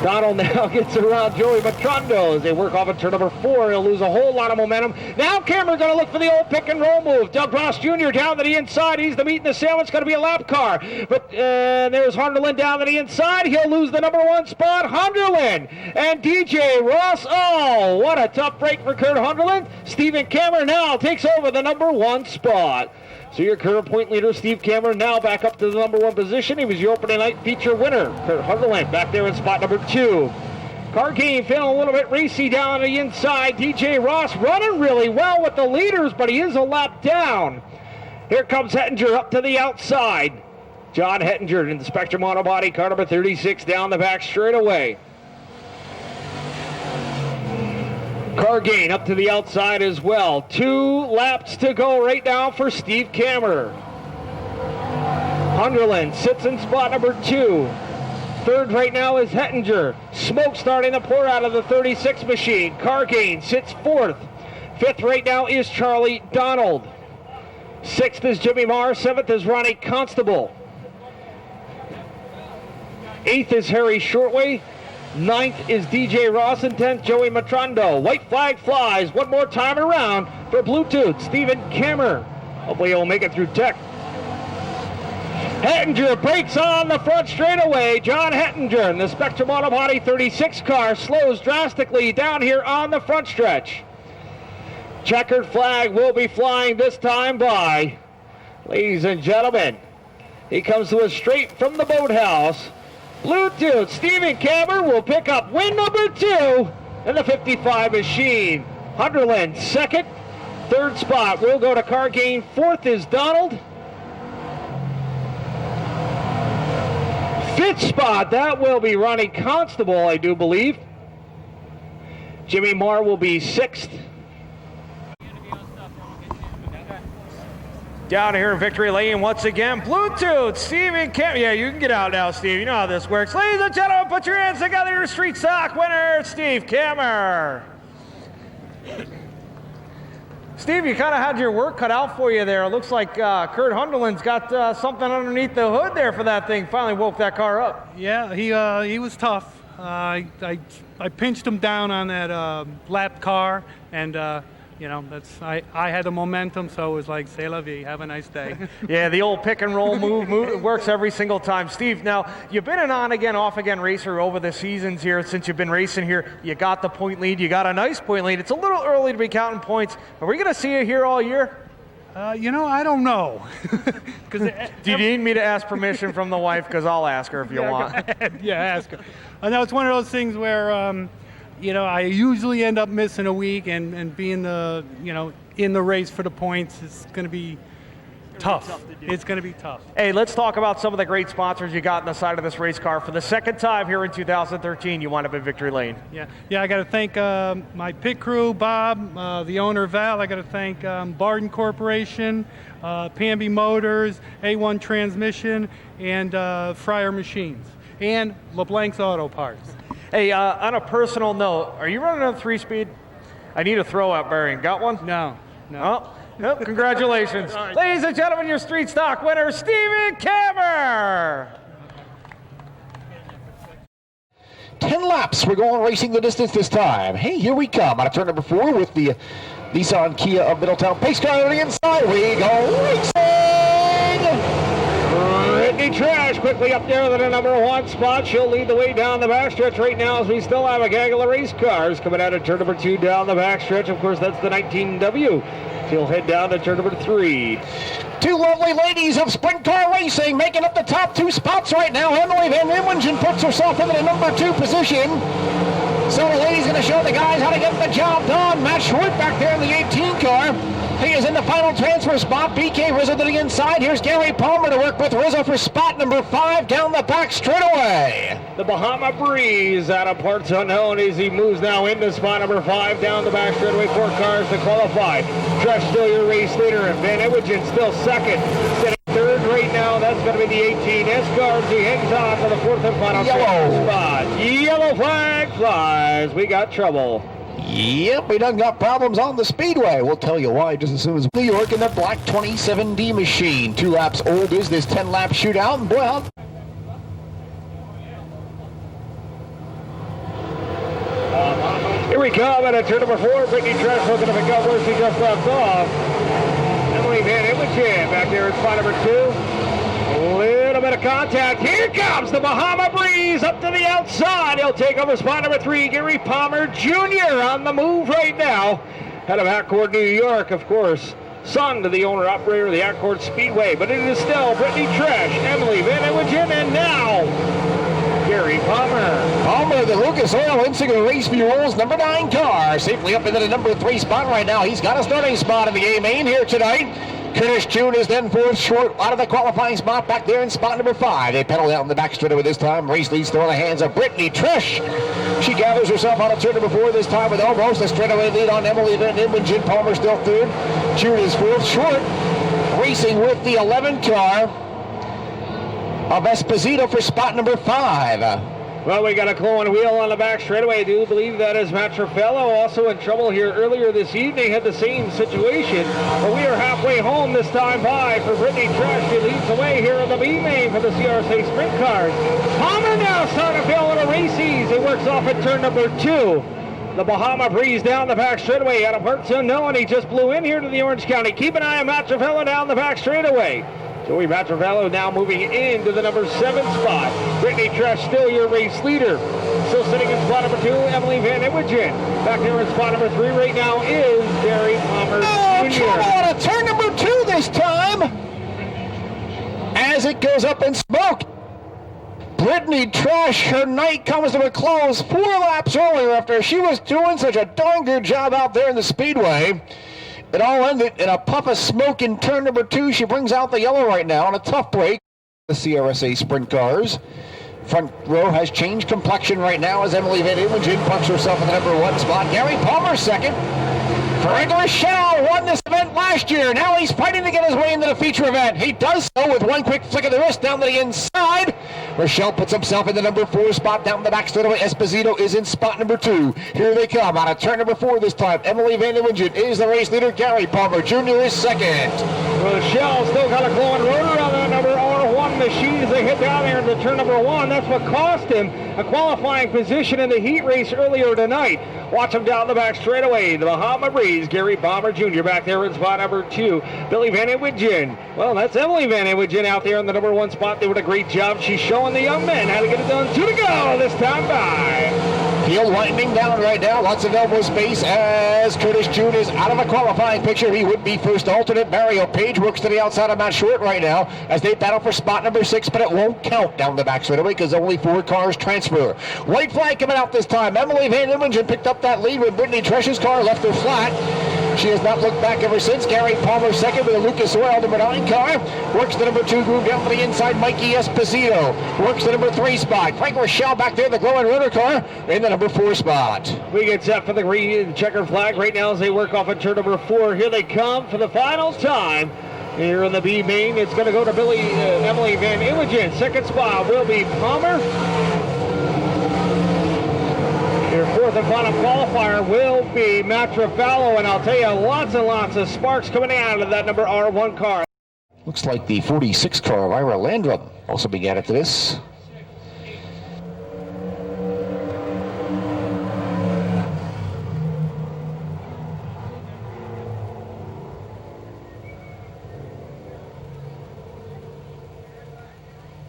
Donald now gets around Joey Matrondo as they work off at turn number 4. He'll lose a whole lot of momentum. Now Kammer going to look for the old pick and roll move. Doug Ross Jr. down to the inside. He's the meat and the sandwich. It's going to be a lap car. But there's Hunderland down to the inside. He'll lose the number 1 spot. Hunderland and DJ Ross. Oh, what a tough break for Kurt Hunderland. Stephen Kammer now takes over the number 1 spot. So your current point leader, Steve Kammer, now back up to the number 1 position. He was your opening night feature winner. Kurt Hunderland back there in spot number 2. Cargain feeling a little bit racy down the inside. DJ Ross running really well with the leaders, but he is a lap down. Here comes Hettinger up to the outside. John Hettinger in the Spectrum Auto Body, car number 36 down the back straightaway. Cargain up to the outside as well. 2 laps to go right now for Steve Kammer. Hunderland sits in spot number 2. 3rd right now is Hettinger. Smoke starting to pour out of the 36 machine. Cargain sits 4th. 5th right now is Charlie Donald. 6th is Jimmy Marr. 7th is Ronnie Constable. 8th is Harry Shortway. 9th is DJ Ross, and 10th Joey Matrondo. White flag flies one more time around for Bluetooth. Stephen Kammer. Hopefully he'll make it through tech. Hettinger breaks on the front straightaway. John Hettinger in the Spectrum Auto Body 36 car slows drastically down here on the front stretch. Checkered flag will be flying this time by, ladies and gentlemen, he comes to us straight from the boathouse. Bluetooth, Stephen Kammer will pick up win number 2 in the 55 machine. Hunderland 2nd. 3rd spot will go to Cargain. 4th is Donald. 5th spot, that will be Ronnie Constable, I do believe. Jimmy Marr will be 6th. Down here in Victory Lane once again, Bluetooth, Stephen Kammer. Yeah, you can get out now, Steve. You know how this works. Ladies and gentlemen, put your hands together. Your street stock winner, Steve Kammer. Steve, you kind of had your work cut out for you there. It looks like Kurt Hunderland's got something underneath the hood there for that thing. Finally woke that car up. Yeah, he was tough. I pinched him down on that lap car, and I had the momentum, so it was like, c'est la vie, have a nice day. Yeah, the old pick and roll move works every single time. Steve, now, you've been an on-again, off-again racer over the seasons here since you've been racing here. You got the point lead. You got a nice point lead. It's a little early to be counting points. Are we going to see you here all year? I don't know. Do you need me to ask permission from the wife? Because I'll ask her if you want. Yeah, ask her. I know it's one of those things where I usually end up missing a week, and being in the race for the points is going to be tough. It's going to be tough. Hey, let's talk about some of the great sponsors you got on the side of this race car. For the second time here in 2013, you wind up in victory lane. Yeah. I got to thank my pit crew, Bob, the owner Val. I got to thank Barden Corporation, Pamby Motors, A1 Transmission, and Fryer Machines, and LeBlanc's Auto Parts. Hey, on a personal note, are you running a 3-speed? I need a throwout bearing. Got one? No. Oh. Nope, congratulations. Right. Ladies and gentlemen, your street stock winner, Steven Kammer. 10 laps. We're going racing the distance this time. Hey, here we come out of turn number 4 with the Nissan Kia of Middletown. Pace car on the inside. We go racing. Brittany Trash quickly up there to the number 1 spot. She'll lead the way down the backstretch right now as we still have a gaggle of race cars coming out of turn number 2 down the backstretch. Of course, that's the 19W. She'll head down to turn number 3. 2 lovely ladies of sprint car racing making up the top 2 spots right now. Emily Van Rimwingen puts herself into the number 2 position. So the lady's going to show the guys how to get the job done. Matt Schwartz back there in the 18 car. He is in the final transfer spot. BK Rizzo to the inside. Here's Gary Palmer to work with Rizzo for spot number 5 down the back straightaway. The Bahama Breeze out of parts unknown as he moves now into spot number 5 down the back straightaway. 4 cars to qualify. Trash still your race leader, and Van Ewingen still second. Sitting third right now, that's going to be the 18. Escards, he hangs on for the 4th and final transfer spot. Yellow flag flies. We got trouble. Yep, we done got problems on the speedway. We'll tell you why just as soon as New York in the black 27D machine. 2 laps old is this 10-lap shootout. And boy, here we come at turn number 4. Brittany Trash looking to pick up where she just left off. Emily Van Ewingen back there in spot number 2. A little bit of contact. Here comes the Bahama Breeze up to the outside. He'll take over spot number 3. Gary Palmer Jr. on the move right now. Head of Accord, New York, of course. Son to the owner-operator of the Accord Speedway. But it is still Brittany Trash, Emily Van Ewingen, and now Gary Palmer. Palmer, the Lucas Oil Insignia Race Fuels number 9 car. Safely up into the number 3 spot right now. He's got a starting spot in the A-Main here tonight. Curtis June is then 4th short out of the qualifying spot back there in spot number 5. They pedal out in the back straightaway this time. Race leads through the hands of Brittany Trish. She gathers herself out of turn number 4 this time with almost a straightaway lead on Emily Van Ewingen. Palmer still 3rd. June is 4th short. Racing with the 11 car of Esposito for spot number 5. Well, we got a glowing wheel on the back straightaway. I do believe that is Matt Trafello, also in trouble here earlier this evening, had the same situation. But we are halfway home this time by for Brittany Trash. She leads the way here in the B-main for the CRSA Sprint cars. Palmer now starting to feel a races. He works off at turn number 2. The Bahama Breeze down the back straightaway out of parts unknown. He just blew in here to the Orange County. Keep an eye on Matt Trafello down the back straightaway. Joey Matravello now moving into the number 7 spot. Brittany Trash still your race leader. Still sitting in spot number 2, Emily Van Ewingen. Back there in spot number 3 right now is Gary Palmer Jr. Trouble on a turn number 2 this time. As it goes up in smoke. Brittany Trash, her night comes to a close 4 laps earlier after she was doing such a darn good job out there in the speedway. It all ended in a puff of smoke in turn number 2. She brings out the yellow right now on a tough break. The CRSA Sprint cars. Front row has changed complexion right now as Emily Van Ewingen punks herself in the number 1 spot. Gary Palmer second. Frank Rochelle won this event last year. Now he's fighting to get his way into the feature event. He does so with one quick flick of the wrist down to the inside. Rochelle puts himself in the number 4 spot down the back straightaway. Esposito is in spot number 2. Here they come out of turn number 4 this time. Emily Van Ewingen is the race leader. Gary Palmer Jr. is second. Rochelle still got a glowing rotor on that number R1 machine as they hit down there into turn number 1. That's what cost him a qualifying position in the heat race earlier tonight. Watch him down the back straightaway. The Bahama Breeze, Gary Palmer Jr. back there in spot number 2. Billy Van Ewingen. Well, that's Emily Van Ewingen out there in the number 1 spot. They did a great job. She's showing the young men how to get it done. 2 to go this time by. Field winding down right now. Lots of elbow space as Curtis June is out of the qualifying picture. He would be first alternate. Mario Page works to the outside of Matt Short right now as they battle for spot number 6, but it won't count down the back straightaway because only 4 cars transfer. White flag coming out this time. Emily Van Immingen picked up that lead when Brittany Tresch's car left her flat. She has not looked back ever since. Gary Palmer second with a Lucas Oil number 9 car. Works the number 2 groove down to the inside. Mikey Esposito works the number 3 spot. Frank Rochelle back there, the glowing runner car in the number 4 spot. We get set for the green checkered flag right now as they work off in turn number 4. Here they come for the final time. Here in the B main, it's going to go to Emily Van Immingen. Second spot will be Palmer. Your fourth and final qualifier will be Matt Trafallo, and I'll tell you, lots and lots of sparks coming out of that number R1 car. Looks like the 46 car of Ira Landrum also being added to this.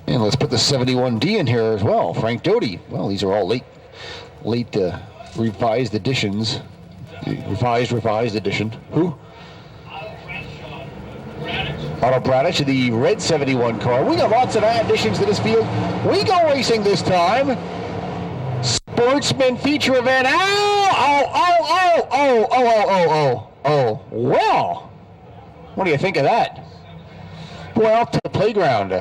And let's put the 71D in here as well. Frank Doty. Well, these are all late revised editions. Revised edition. Who? Otto Bradich, the red 71 car. We got lots of additions to this field. We go racing this time. Sportsman feature event. Oh. Well, what do you think of that? Boy, out to the playground.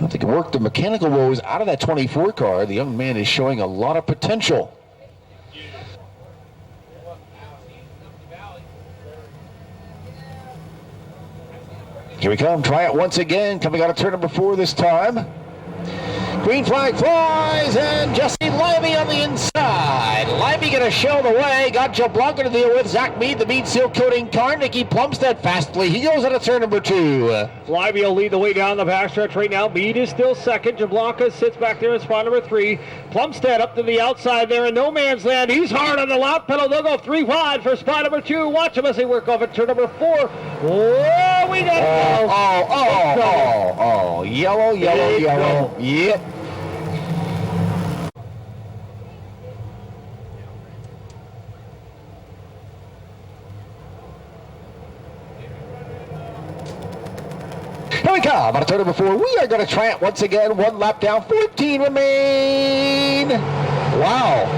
If they can work the mechanical woes out of that 24 car, the young man is showing a lot of potential. Here we come. Try it once again. Coming out of turn number 4 this time. Green flag flies, and Jesse Livey on the inside. Livey going to show the way. Got Joe Blanco to deal with. Zach Mead, the Mead seal coating car. Nicky Plumstead fastly. He goes out of turn number 2. Livey will lead the way down the backstretch right now. Mead is still second. Jablanca sits back there in spot number 3. Plumstead up to the outside there in no man's land. He's hard on the lap pedal. They'll go 3 wide for spot number 2. Watch him as they work off at turn number 4. Whoa, we got yellow. Yep. Here we come on turn number 4. We are going to try it once again. 1 lap down, 14 remain. Wow.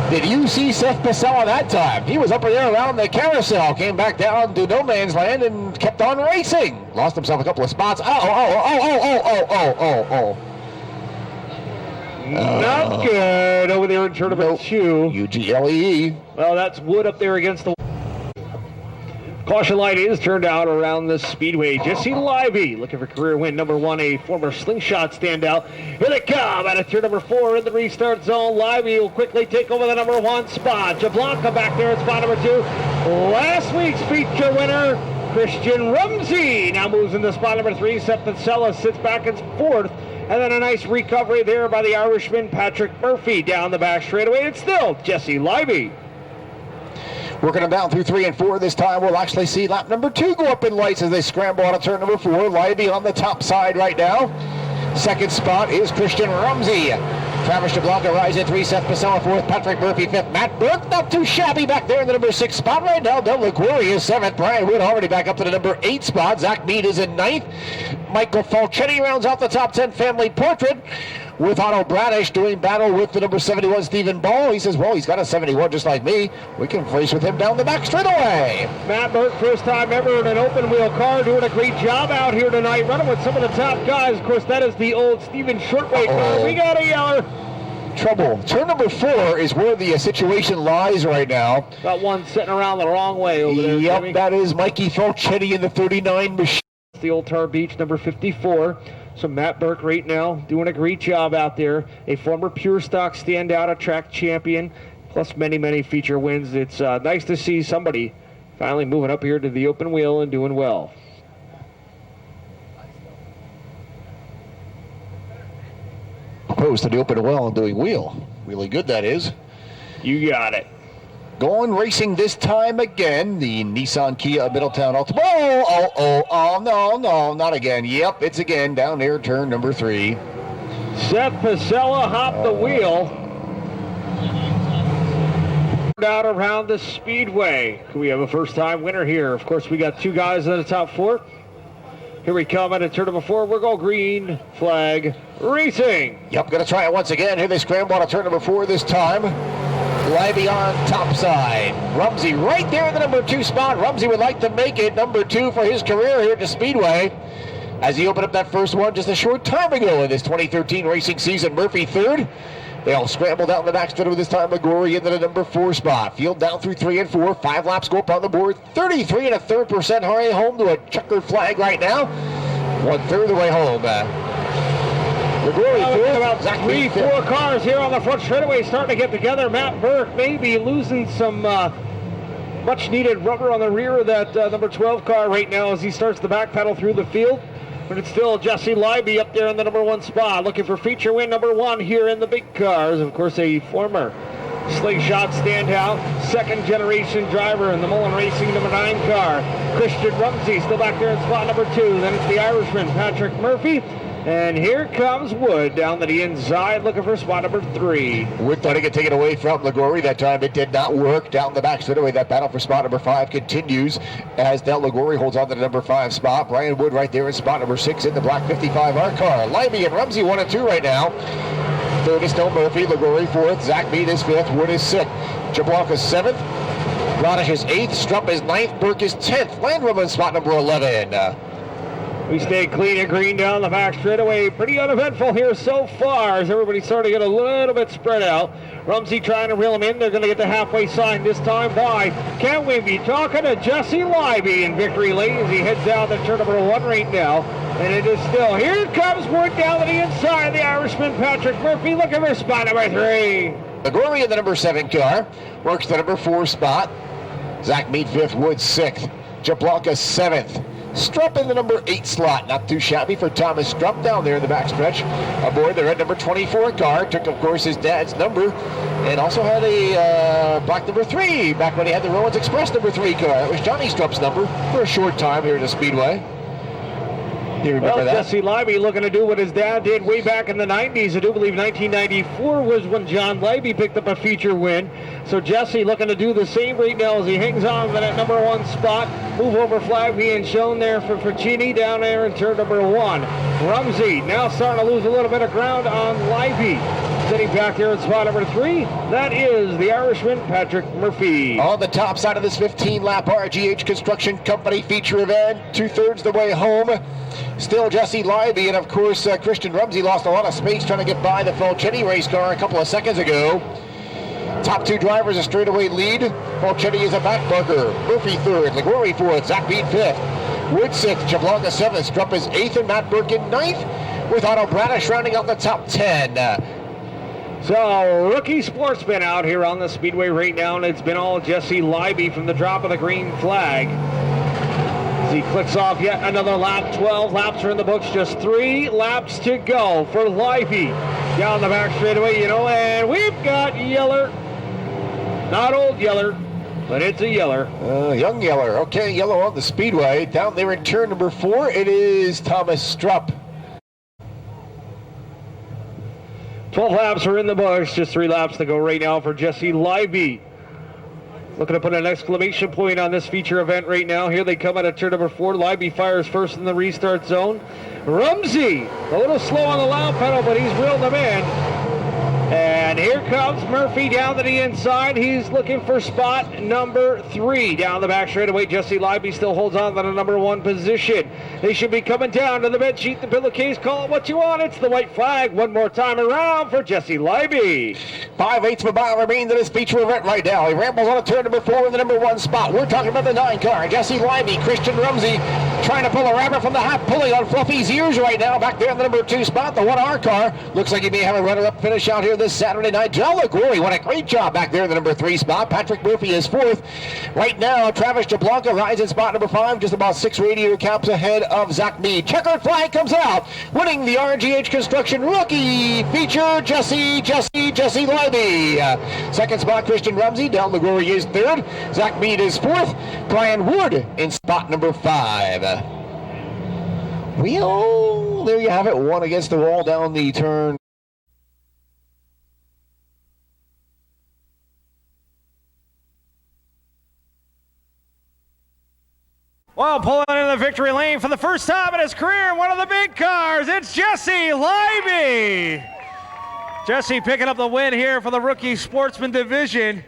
Did you see Seth Pasella that time? He was up in there around the carousel, came back down to no man's land and kept on racing. Lost himself a couple of spots. Not good over there in turn number 2. UGLE. Well, that's Wood up there against the caution light is turned out around the speedway. Jesse Livey looking for career win number 1, a former slingshot standout. Here they come out of turn number 4 in the restart zone. Livey will quickly take over the number 1 spot. Jablanca back there at spot number 2. Last week's feature winner, Christian Rumsey, now moves into spot number 3. Seth Pasella sits back in 4th. And then a nice recovery there by the Irishman, Patrick Murphy, down the back straightaway. It's still Jesse Livey. Working them down through 3 and 4 this time. We'll actually see lap number 2 go up in lights as they scramble out of turn number 4. Livey on the top side right now. Second spot is Christian Rumsey. Travis Jablanca rides in 3, Seth Pasella 4th, Patrick Murphy 5th. Matt Burke not too shabby back there in the number 6 spot right now. Del LaQuarrie is 7th. Brian Wood already back up to the number 8 spot. Zach Mead is in 9th. Michael Falchetti rounds out the top 10 family portrait with Otto Bradish doing battle with the number 71 Stephen Ball. He says, well, he's got a 71 just like me. We can race with him down the back straightaway. Matt Burke, first time ever in an open wheel car, doing a great job out here tonight, running with some of the top guys. Of course, that is the old Stephen Shortway car. We got a yeller. Trouble. Turn number 4 is where the situation lies right now. Got one sitting around the wrong way over there. Yep, Jimmy. that is Mikey Falchetti in the 39 machine. The old Tar Beach, number 54. So Matt Burke right now doing a great job out there. A former Pure Stock standout, a track champion, plus many, many feature wins. It's nice to see somebody finally moving up here to the open wheel and doing well. Opposed to the open wheel and doing wheel. Really good, that is. You got it. Going racing this time again, the Nissan Kia of Middletown Ultimate. Oh, no, not again. Yep, it's again down there, turn number 3. Seth Pasella hopped the wheel. Out around the speedway. Can we have a first-time winner here? Of course, we got 2 guys in the top 4. Here we come at turn number 4. We'll go green flag racing. Yep, going to try it once again. Here they scramble on turn number 4 this time. Livy on top side. Rumsey right there in the number 2 spot. Rumsey would like to make it number 2 for his career here at the Speedway, as he opened up that first one just a short time ago in this 2013 racing season. Murphy third. They all scrambled out in the back straight with this time. McGorry into the number 4 spot. Field down through 3 and 4. 5 laps go up on the board. 33 1/3% hurry home to a checkered flag right now. 1/3 of the way home. McGorry third. About Zach 3-4 cars here on the front straightaway starting to get together. Matt Burke maybe losing some much needed rubber on the rear of that number 12 car right now as he starts the back pedal through the field. But it's still Jesse Leiby up there in the number 1 spot, looking for feature win number 1 here in the big cars. Of course, a former Slingshot standout, second generation driver in the Mullen Racing number 9 car. Christian Rumsey still back there in spot number 2. Then it's the Irishman, Patrick Murphy. And here comes Wood down to the inside looking for spot number 3. Wood thought he could take it away from Liguori. That time it did not work. Down the back straightaway, that battle for spot number 5 continues as Del Liguori holds on to the number 5 spot. Brian Wood right there in spot number 6 in the black 55R car. Leiby and Rumsey 1 and 2 right now. Third is Del Murphy. Liguori 4th. Zach Mead is 5th. Wood is 6th. Jablock is 7th. Rodish is 8th. Strupp is 9th. Burke is 10th. Landrum in spot number 11. We stay clean and green down the back straightaway. Pretty uneventful here so far as everybody's starting to get a little bit spread out. Rumsey trying to reel him in. They're going to get the halfway sign this time by. Can we be talking to Jesse Leiby in victory lane as he heads down to turn number 1 right now. And it is still. Here comes Wood down to the inside. The Irishman, Patrick Murphy, looking for spot number 3. Liguori in the number 7 car. Works the number 4 spot. Zach Mead 5th. Wood 6th. Jablock 7th. Strupp in the number 8 slot. Not too shabby for Thomas Strupp down there in the backstretch. Aboard the red number 24 car. Took, of course, his dad's number. And also had a black number 3 back when he had the Rowan's Express number 3 car. That was Johnny Strupp's number for a short time here at the Speedway. You remember that? Jesse Leiby looking to do what his dad did way back in the 90s. I do believe 1994 was when John Leiby picked up a feature win. So Jesse looking to do the same right now as he hangs on to that number 1 spot. Move over flag being shown there for Ficini down there in turn number 1. Rumsey now starting to lose a little bit of ground on Leiby. Sitting back there in spot number 3, that is the Irishman, Patrick Murphy. On the top side of this 15-lap RGH Construction Company feature event, 2/3 the way home. Still Jesse Leiby, and of course Christian Rumsey lost a lot of space trying to get by the Falchetti race car a couple of seconds ago. Top 2 drivers a straightaway lead. Falchetti is a backburger. Murphy 3rd, Liguori 4th, Zach Mead 5th, Wood 6th, Jablock 7th, Strupp is 8th, and Matt Burke in 9th, with Otto Bradish rounding out the top 10. So, rookie sportsman out here on the Speedway right now, and it's been all Jesse Leiby from the drop of the green flag. As he clicks off yet another lap. 12 laps are in the books, just 3 laps to go for Leiby. Down the back straightaway, and we've got Yeller. Not old Yeller, but it's a Yeller. Young Yeller. Okay, yellow on the Speedway. Down there in turn number 4, it is Thomas Strupp. 12 laps are in the bush. Just 3 laps to go right now for Jesse Leiby. Looking to put an exclamation point on this feature event right now. Here they come out of turn number 4. Leiby fires first in the restart zone. Rumsey, a little slow on the loud pedal, but he's reeled them in. And here comes Murphy down to the inside. He's looking for spot number 3. Down the back straightaway, Jesse Leiby still holds on to the number 1 position. They should be coming down to the bed sheet, the pillowcase. Call it what you want. It's the white flag. One more time around for Jesse Leiby. 5/8 of a mile remains in this feature event right now. He rambles on to turn number 4 in the number 1 spot. We're talking about the 9 car. Jesse Leiby, Christian Rumsey trying to pull a rabbit from the hat, pulling on Fluffy's ears right now. Back there in the number 2 spot, the 1R car. Looks like he may have a runner-up finish out here this Saturday night. John LaGrory, what a great job back there in the number 3 spot. Patrick Murphy is 4th. Right now, Travis DeBlanca rides in spot number 5, just about 6 radio caps ahead of Zach Mead. Checkered flag comes out, winning the RGH Construction Rookie Feature, Jesse Leiby. Second spot, Christian Rumsey. Del LaGrory is 3rd. Zach Mead is 4th. Brian Wood in spot number 5. Well, there you have it. One against the wall down the turn. Well, pulling into the victory lane for the first time in his career, one of the big cars, it's Jesse Leiby. Jesse picking up the win here for the Rookie Sportsman Division.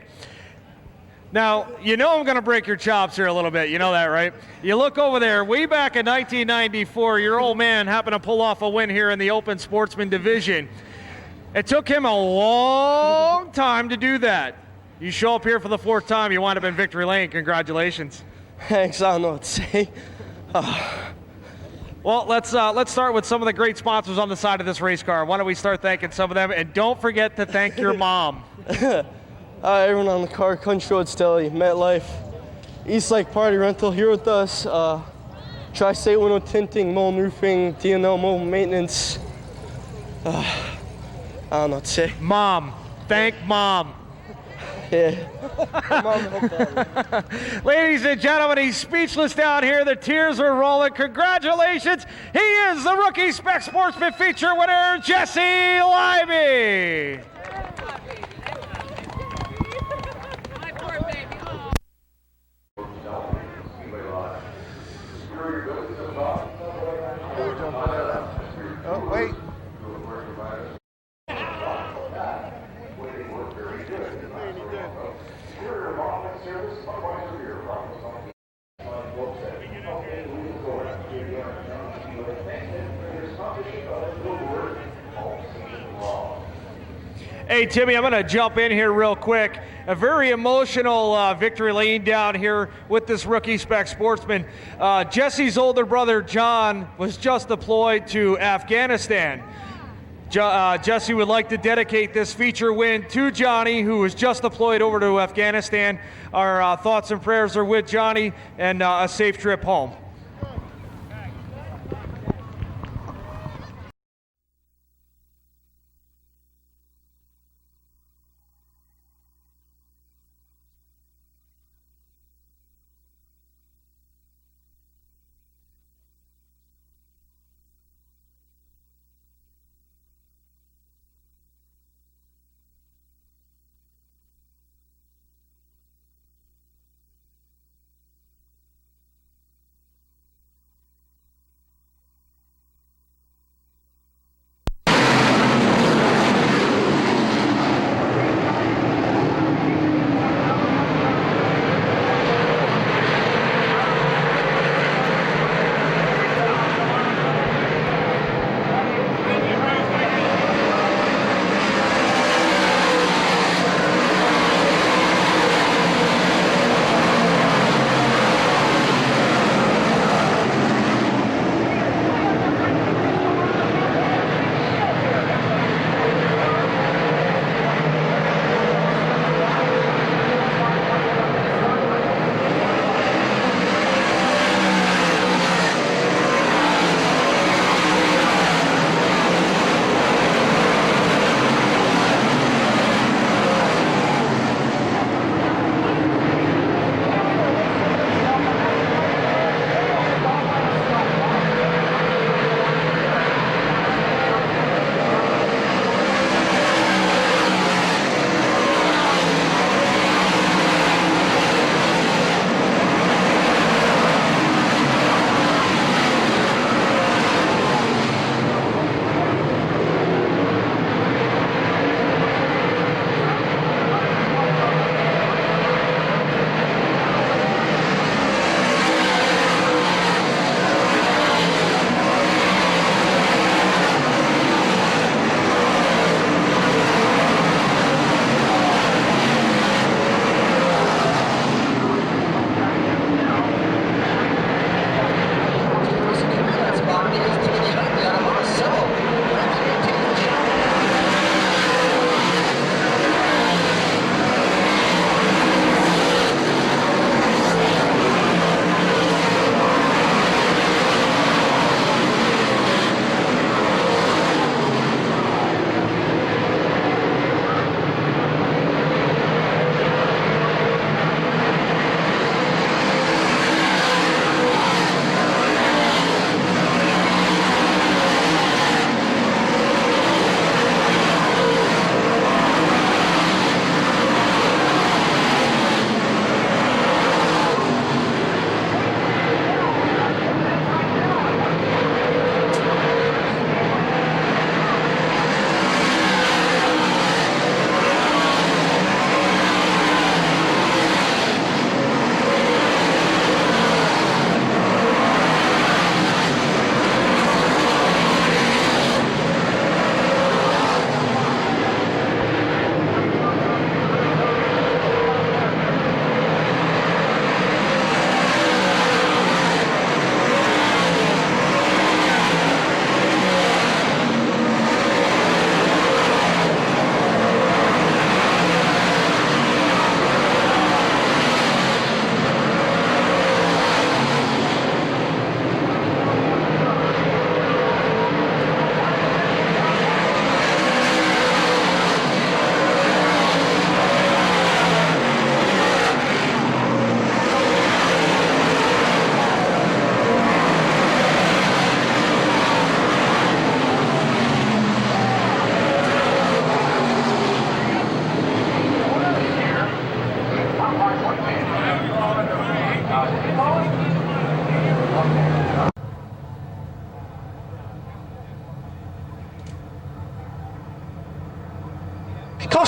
Now, you know I'm going to break your chops here a little bit. You know that, right? You look over there, way back in 1994, your old man happened to pull off a win here in the Open Sportsman Division. It took him a long time to do that. You show up here for the 4th time, you wind up in victory lane. Congratulations. Thanks, I don't know what to say. Well, let's start with some of the great sponsors on the side of this race car. Why don't we start thanking some of them? And don't forget to thank your mom. Everyone on the car, Country Road Deli, MetLife, East Lake Party Rental here with us, Tri-State Window Tinting, Mold Roofing, D&L Mobile Maintenance. I don't know what to say. Mom. Thank Mom. Yeah. Ladies and gentlemen, he's speechless down here. The tears are rolling. Congratulations. He is the Rookie Spec Sportsman Feature winner, Jesse Leiby. Oh, wait. Hey, Timmy, I'm going to jump in here real quick. A very emotional victory lane down here with this Rookie Spec Sportsman. Jesse's older brother, John, was just deployed to Afghanistan. Jesse would like to dedicate this feature win to Johnny, who was just deployed over to Afghanistan. Our thoughts and prayers are with Johnny, and a safe trip home.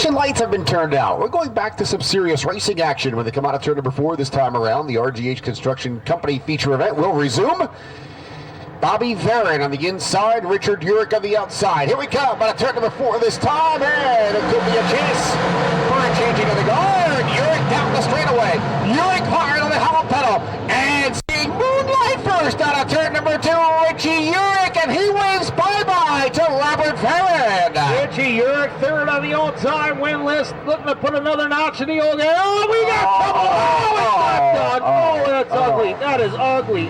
Caution lights have been turned out. We're going back to some serious racing action when they come out of turn number 4 this time around. The RGH Construction Company feature event will resume. Bobby Varin on the inside, Richard Urich on the outside. Here we come out of turn number 4 this time, and it could be a chance for a changing of the guard. Urich down the straightaway. Urich hard on the hollow pedal, and seeing moonlight first out of turn number 2, Richie Urich, and he waves bye-bye to Robert Varin. Richie Urich, third on the all-time win list, looking to put another notch in the old game. Oh, we got trouble! Oh, it's not done! Oh, that's ugly. That is ugly.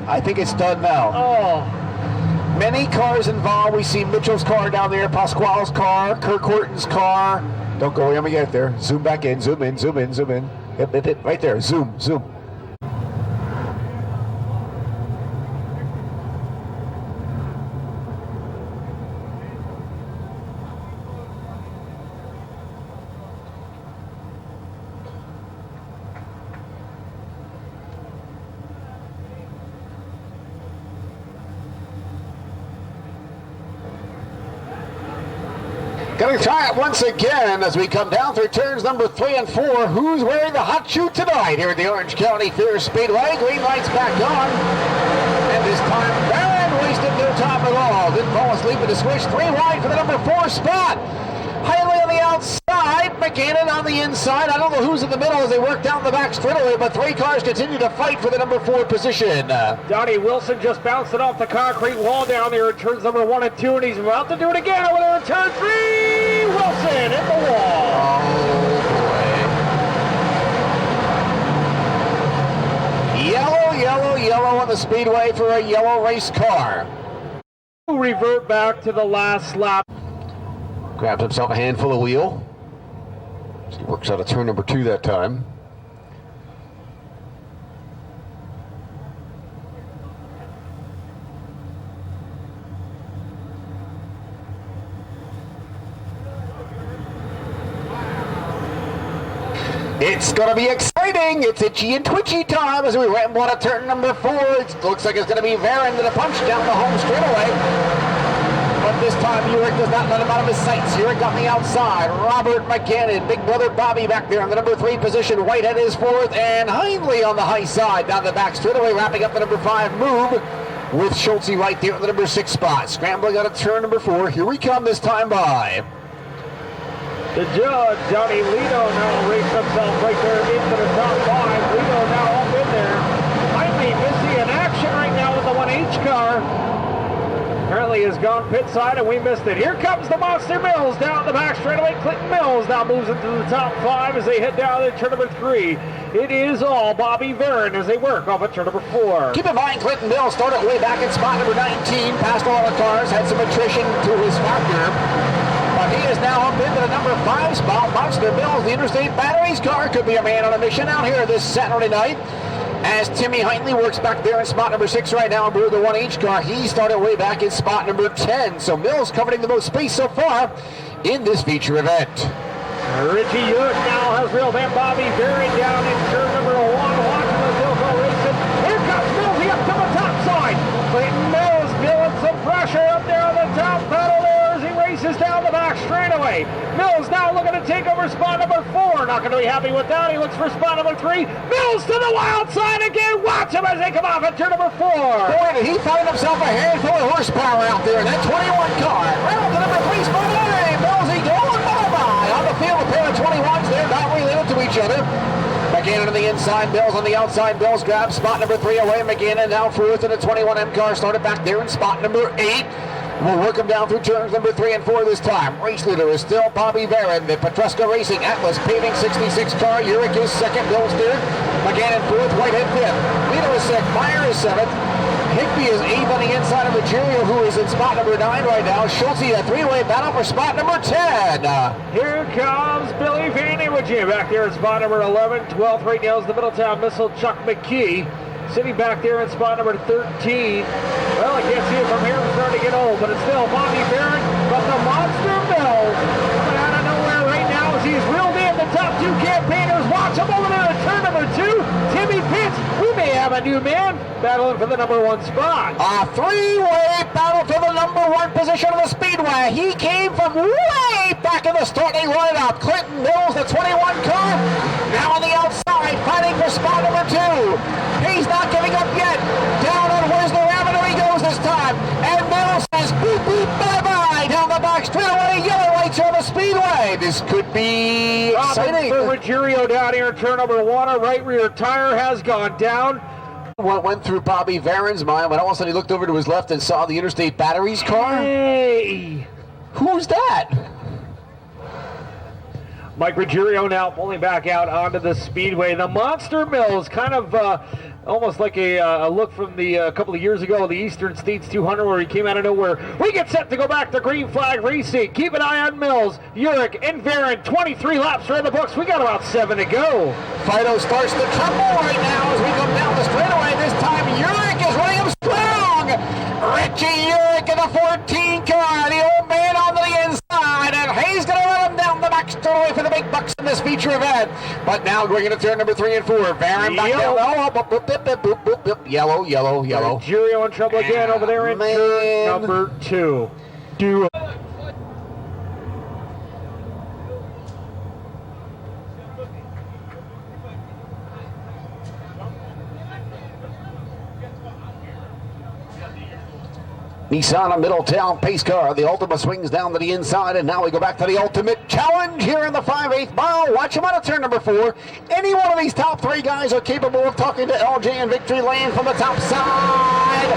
I think it's done now. Oh. Many cars involved. We see Mitchell's car down there, Pasquale's car, Kirk Horton's car. Don't go away, I'm gonna get there. Zoom back in, zoom in, zoom in, zoom in. Hit, right there, zoom. Gonna try it once again as we come down through turns number 3 and 4. Who's wearing the hot shoe tonight here at the Orange County Fair Speedway? Green lights back on. And this time, Varin wasted no time at all. Didn't fall asleep in the switch. 3 wide for the number 4 spot. Highly on the outside, McGannon on the inside. I don't know who's in the middle as they work down the back straightaway, but 3 cars continue to fight for the number 4 position. Donnie Wilson just bounced it off the concrete wall down there in turns number 1 and 2, and he's about to do it again over there in turn 3. Wilson in the wall. Oh, boy. Yellow on the speedway for a yellow race car. We'll revert back to the last lap. Grabs himself a handful of wheel. So he works out of turn number 2 that time. It's going to be exciting. It's itchy and twitchy time as we ramble out of turn number 4. It looks like it's going to be Varin to the punch down the home straightaway. But this time, Urich does not let him out of his sights. Urich on the outside. Robert McGannon, big brother Bobby back there in the number 3 position. Whitehead is 4th, and Hindley on the high side down the back straightaway, wrapping up the number 5 move with Schulte right there at the number 6 spot. Scrambling out of turn number 4. Here we come this time by. The judge, Johnny Lito, now raced himself right there into the top 5. Lito now up in there. Hindley missing in action right now with the 1H car. Apparently has gone pit side and we missed it. Here comes the Monster Mills down the back straightaway. Clinton Mills now moves into the top 5 as they head down to turn number 3. It is all Bobby Varin as they work off at turn number 4. Keep in mind, Clinton Mills started way back in spot number 19, passed all the cars, had some attrition to his factor. But he is now up into the number 5 spot. Monster Mills, the Interstate Batteries car, could be a man on a mission out here this Saturday night. As Timmy Hindley works back there in spot number 6 right now aboard the 1H car. He started way back in spot number 10. So Mills covering the most space so far in this feature event. Richie Urich now has real man Bobby Varin down in turn number 1. Watching the Dilco racing. Here comes Millsy up to the top side. Clayton Mills feeling some pressure up there on the top pedal there as he races down the back straightaway. Mills now looking to take over spot number 4. Not going to be happy with that. He looks for spot number 3. Mills to the wild side again. Watch him as they come off at turn number 4. Boy, did he find himself a handful of horsepower out there in that 21 car. Round to number 3 spot. Millsy going bye-bye. On the field, a pair of 21s there, not related to each other. McGannon on the inside, Mills on the outside. Mills grabs spot number 3 away. McGannon now 4th in the 21M car. Started back there in spot number 8. We'll work him down through turns number 3 and 4 this time. Race leader is still Bobby Varin. The Petruska Racing Atlas Paving 66 car. Urich is 2nd. Mills 3rd. McGannon 4th. Whitehead 5th. Lito is 6th. Meyer is 7th. Higby is 8th on the inside of Ruggiero, who is in spot number 9 right now. Schulte, a 3-way battle for spot number 10. Here comes Billy Vanny Ruggiero back there in spot number 11. 12th right now is the Middletown Missile Chuck McKee. Sitting back there in spot number 13. Well, I can't see it from here. It's starting to get old, but it's still Bobby Varin from the Monster Mills. Coming out of nowhere right now as he's reeled in the top 2 campaigners. Watch him over there at turn number 2. Timmy Pitts. We may have a new man battling for the number 1 spot. A three-way battle for the number 1 position of the Speedway. He came from way back in the starting lineup. Clinton Mills, the 21 car, now on the outside, fighting for spot number 2. He's not giving up yet. Down on Wisner Avenue he goes this time. And Mills says, boop, boop, bye-bye. Down the back straightaway, yellow lights on the Speedway. This could be exciting. For Ruggiero down here in turn number 1. A right rear tire has gone down. What went through Bobby Varin's mind when all of a sudden he looked over to his left and saw the Interstate Batteries car? Hey! Who's that? Mike Ruggiero now pulling back out onto the speedway. The Monster Mills, kind of almost like a look from the couple of years ago, the Eastern States 200, where he came out of nowhere. We get set to go back to green flag racing. Keep an eye on Mills, Urich, and Varin. 23 laps are in the books. We got about 7 to go. Fido starts to tremble right now as we come down the straightaway. This time Urich is running him strong. Richie Urich in the 14 car, the old man on the inside, and Hayes going to run him down the back straightaway for the big bucks in this feature event. But now going into turn number 3 and 4. Varin back down. Oh, boop, boop, boop, boop, boop, boop. Yellow, yellow, yellow. Ruggiero in trouble again over there in turn number 2. Nissan of Middletown pace car. The Ultima swings down to the inside, and now we go back to the ultimate challenge here in the 5/8 mile. Watch him out of turn number 4. Any one of these top 3 guys are capable of talking to LJ in victory lane from the top side.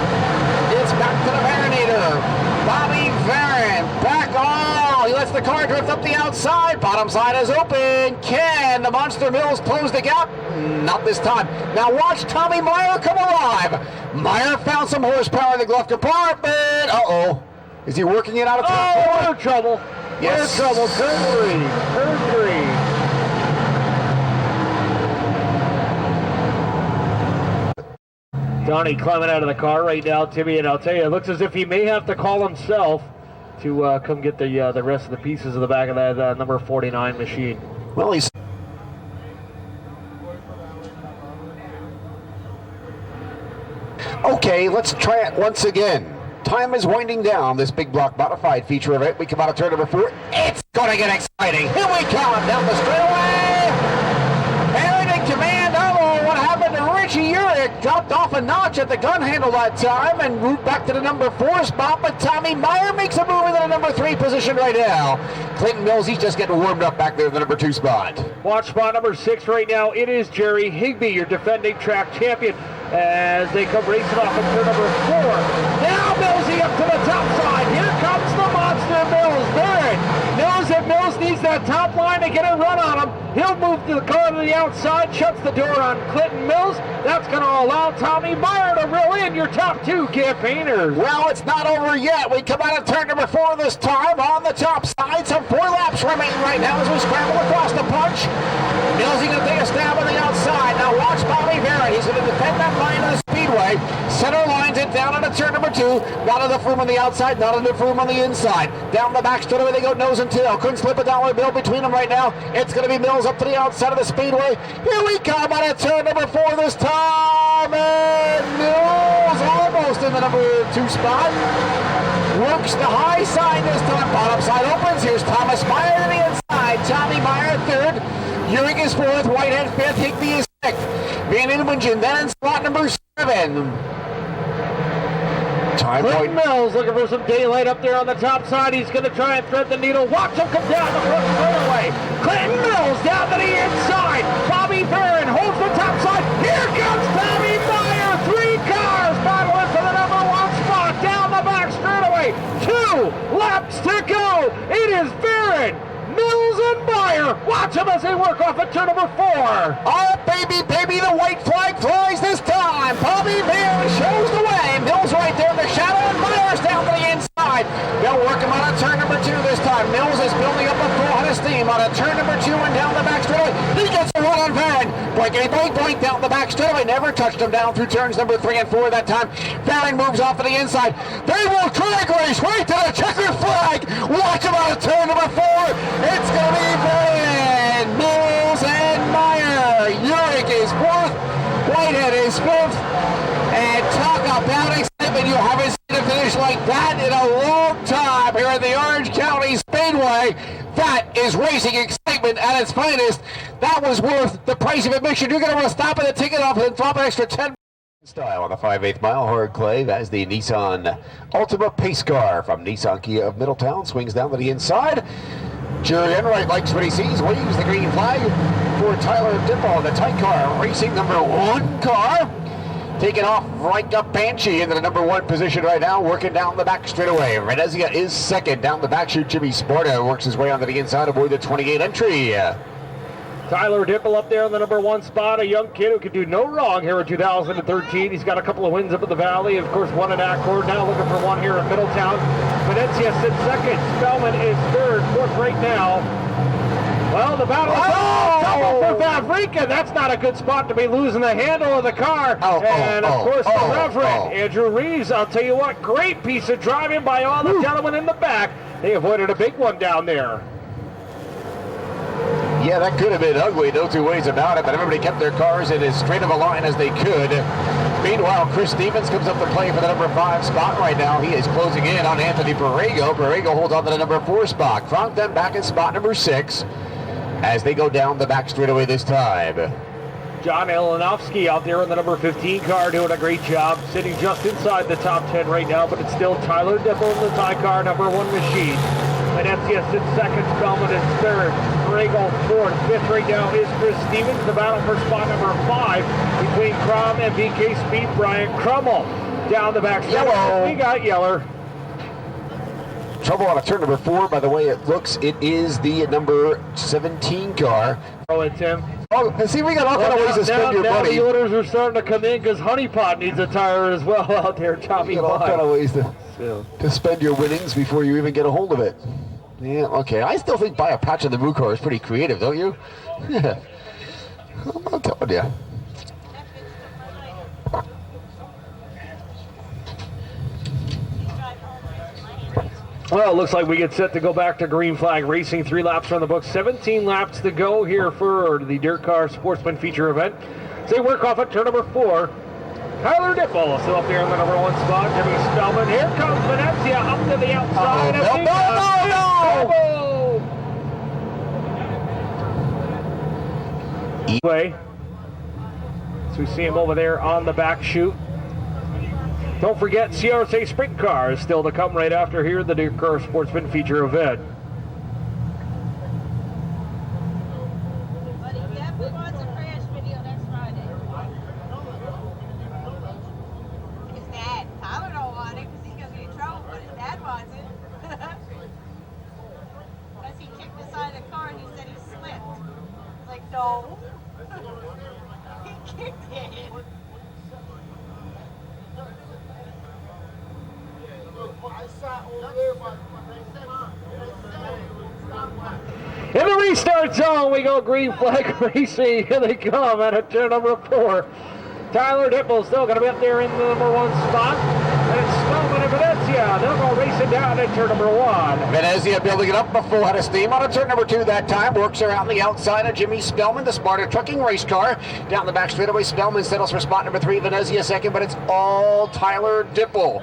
It's back to the Varinator. Bobby Varin back on. He lets the car drift up the outside. Bottom side is open. Can the Monster Mills close the gap? Not this time. Now watch Tommy Meyer come alive. Meyer found some horsepower in the glove compartment. Uh-oh. Is he working it out of turn 4? We're in trouble. Yes. We're in trouble. Turn 3. Donnie climbing out of the car right now, Timmy, and I'll tell you, it looks as if he may have to call himself to come get the rest of the pieces of the back of that number 49 machine. Well, he's... Okay, let's try it once again. Time is winding down this big block modified feature event. We come out of turn number 4. It's going to get exciting. Here we come down the straightaway. Varin in command. Oh, what happened to Richie Urich? Dropped off a notch at the gun handle that time and moved back to the number 4 spot. But Tommy Meyer makes a move into the number 3 position right now. Clinton Mills, he's just getting warmed up back there in the number 2 spot. Watch spot number 6 right now. It is Jerry Higbee, your defending track champion, as they come racing off in turn number 4. Now Millsy up to the top side. Here comes the Monster Mills. Varin knows that Mills needs that top line to get a run on him. He'll move the car to the outside, shuts the door on Clinton Mills. That's going to allow Tommy Meyer to reel in your top 2 campaigners. Well, it's not over yet. We come out of turn number 4 this time on the top side. Some 4 laps remain right now as we scramble across the punch. Millsy going to take a stab on the outside. Now watch Bobby Varin. He's going to defend that line of the speedway. Center lines it down into turn number 2. Not enough room on the outside, not enough room on the inside. Down the back straightaway they go nose and tail. Couldn't slip a dollar bill between them right now. It's going to be Mills up to the outside of the speedway. Here we come out of turn number 4 this time. And Mills almost in the number 2 spot. Works the high side this time. Bottom side opens. Here's Thomas Meyer to the inside. Tommy Meyer 3rd. Urich is 4th. Whitehead 5th. Higbee is 6th. Van Inwingen then in spot number 7. Clinton Mills looking for some daylight up there on the top side. He's going to try and thread the needle. Watch him come down the front straightaway. Clinton Mills down to the inside. Bobby Varin holds the top side. Here comes Tommy Meyer. 3 cars battling for the number 1 spot down the back straightaway. 2 laps to go. It is Varin, Mills, and Meyer. Watch them as they work off at turn number 4. Oh, baby, baby, the white flag flies this time. Bobby Varin shows the way. Mills right there in the shadow, and Myers down to the inside. They'll work him on a turn number 2 this time. Mills is building up a full head of steam on a turn number 2 and down the back straightaway. He gets a run on Varin. Blankety blank blank down the back straightaway. Never touched him down through turns number 3 and 4 that time. Varin moves off to the inside. They will drag race right to the checkered flag. Watch him on a turn number 4. It's going to be Varin, Mills, and Meyer. Urich is 4th. Whitehead is 5th. And talk about excitement. You haven't seen a finish like that in a long time here at the Orange County Speedway. That is racing excitement at its finest. That was worth the price of admission. You're going to want to stop at the ticket office and drop an extra 10 style on the 5/8 mile. Hard clay as the Nissan Ultima pace car from Nissan Kia of Middletown swings down to the inside. Jerry Enright likes what he sees, waves the green flag for Tyler Dippel, the tight car, racing number 1 car. Taking off like a banshee into the number 1 position right now, working down the back straightaway. Venezia is second down the back chute. Jimmy Sparta works his way onto the inside aboard the 28 entry. Tyler Dippel up there in the number 1 spot, a young kid who could do no wrong here in 2013. He's got a couple of wins up in the valley, of course one at Accord, now looking for one here in Middletown. Venezia sits second, Spellman is third, fourth right now. Well, the battle is for Vavrika. That's not a good spot to be losing the handle of the car. And of course the Reverend Andrew Reeves, I'll tell you what, great piece of driving by all the gentlemen in the back. They avoided a big one down there. Yeah, that could have been ugly, no two ways about it, but everybody kept their cars in as straight of a line as they could. Meanwhile, Chris Stevens comes up to play for the number 5 spot right now. He is closing in on Anthony Borrego. Borrego holds on to the number 4 spot. Kronk then back in spot number 6 as they go down the back straightaway this time. John Elenovsky out there in the number 15 car doing a great job, sitting just inside the top 10 right now, but it's still Tyler Dippel in the tie car, number 1 machine. Venezia sits second, Spellman is third, Borrego fourth, fifth right now is Chris Stevens. The battle for spot number 5 between Crom and BK Speed, Brian Crummell. Down the back straightaway, we got Yeller. Trouble on a turn number 4, by the way it looks. It is the number 17 car. Oh, it's him. Oh, see, we got all kind of ways to spend your money. Now the orders are starting to come in because Honeypot needs a tire as well out there. Tommy, you got all kind of ways to spend your winnings before you even get a hold of it. Yeah, okay. I still think buy a patch of the Moo car is pretty creative, don't you? Yeah. I'm telling you. Well, it looks like we get set to go back to green flag racing. 3 laps from the book. 17 laps to go here for the Dirt Car Sportsman feature event. So they work off at turn number 4. Tyler Dippel still up there in the number 1 spot. Jimmy Spellman. Here comes Venezia up to the outside. Way. So we see him over there on the back chute. Don't forget, CRSA Sprint Car is still to come right after here, the Dirt Car Sportsman feature event. But he definitely wants a crash video next Friday. His dad. Tyler don't want it because he's going to be in trouble, but his dad wants it. Because he kicked the side of the car and he said he slipped. It's like, no. He kicked it. In the restart zone, we go green flag racing. Here they come at turn number 4. Tyler Dippel still going to be up there in the number 1 spot. And it's Spellman and Venezia. They'll go racing down at turn number 1. Venezia building it up a full head of steam on a turn number 2 that time. Works around the outside of Jimmy Spellman, the Sparta trucking race car. Down the back straightaway, Spellman settles for spot number 3. Venezia second, but it's all Tyler Dippel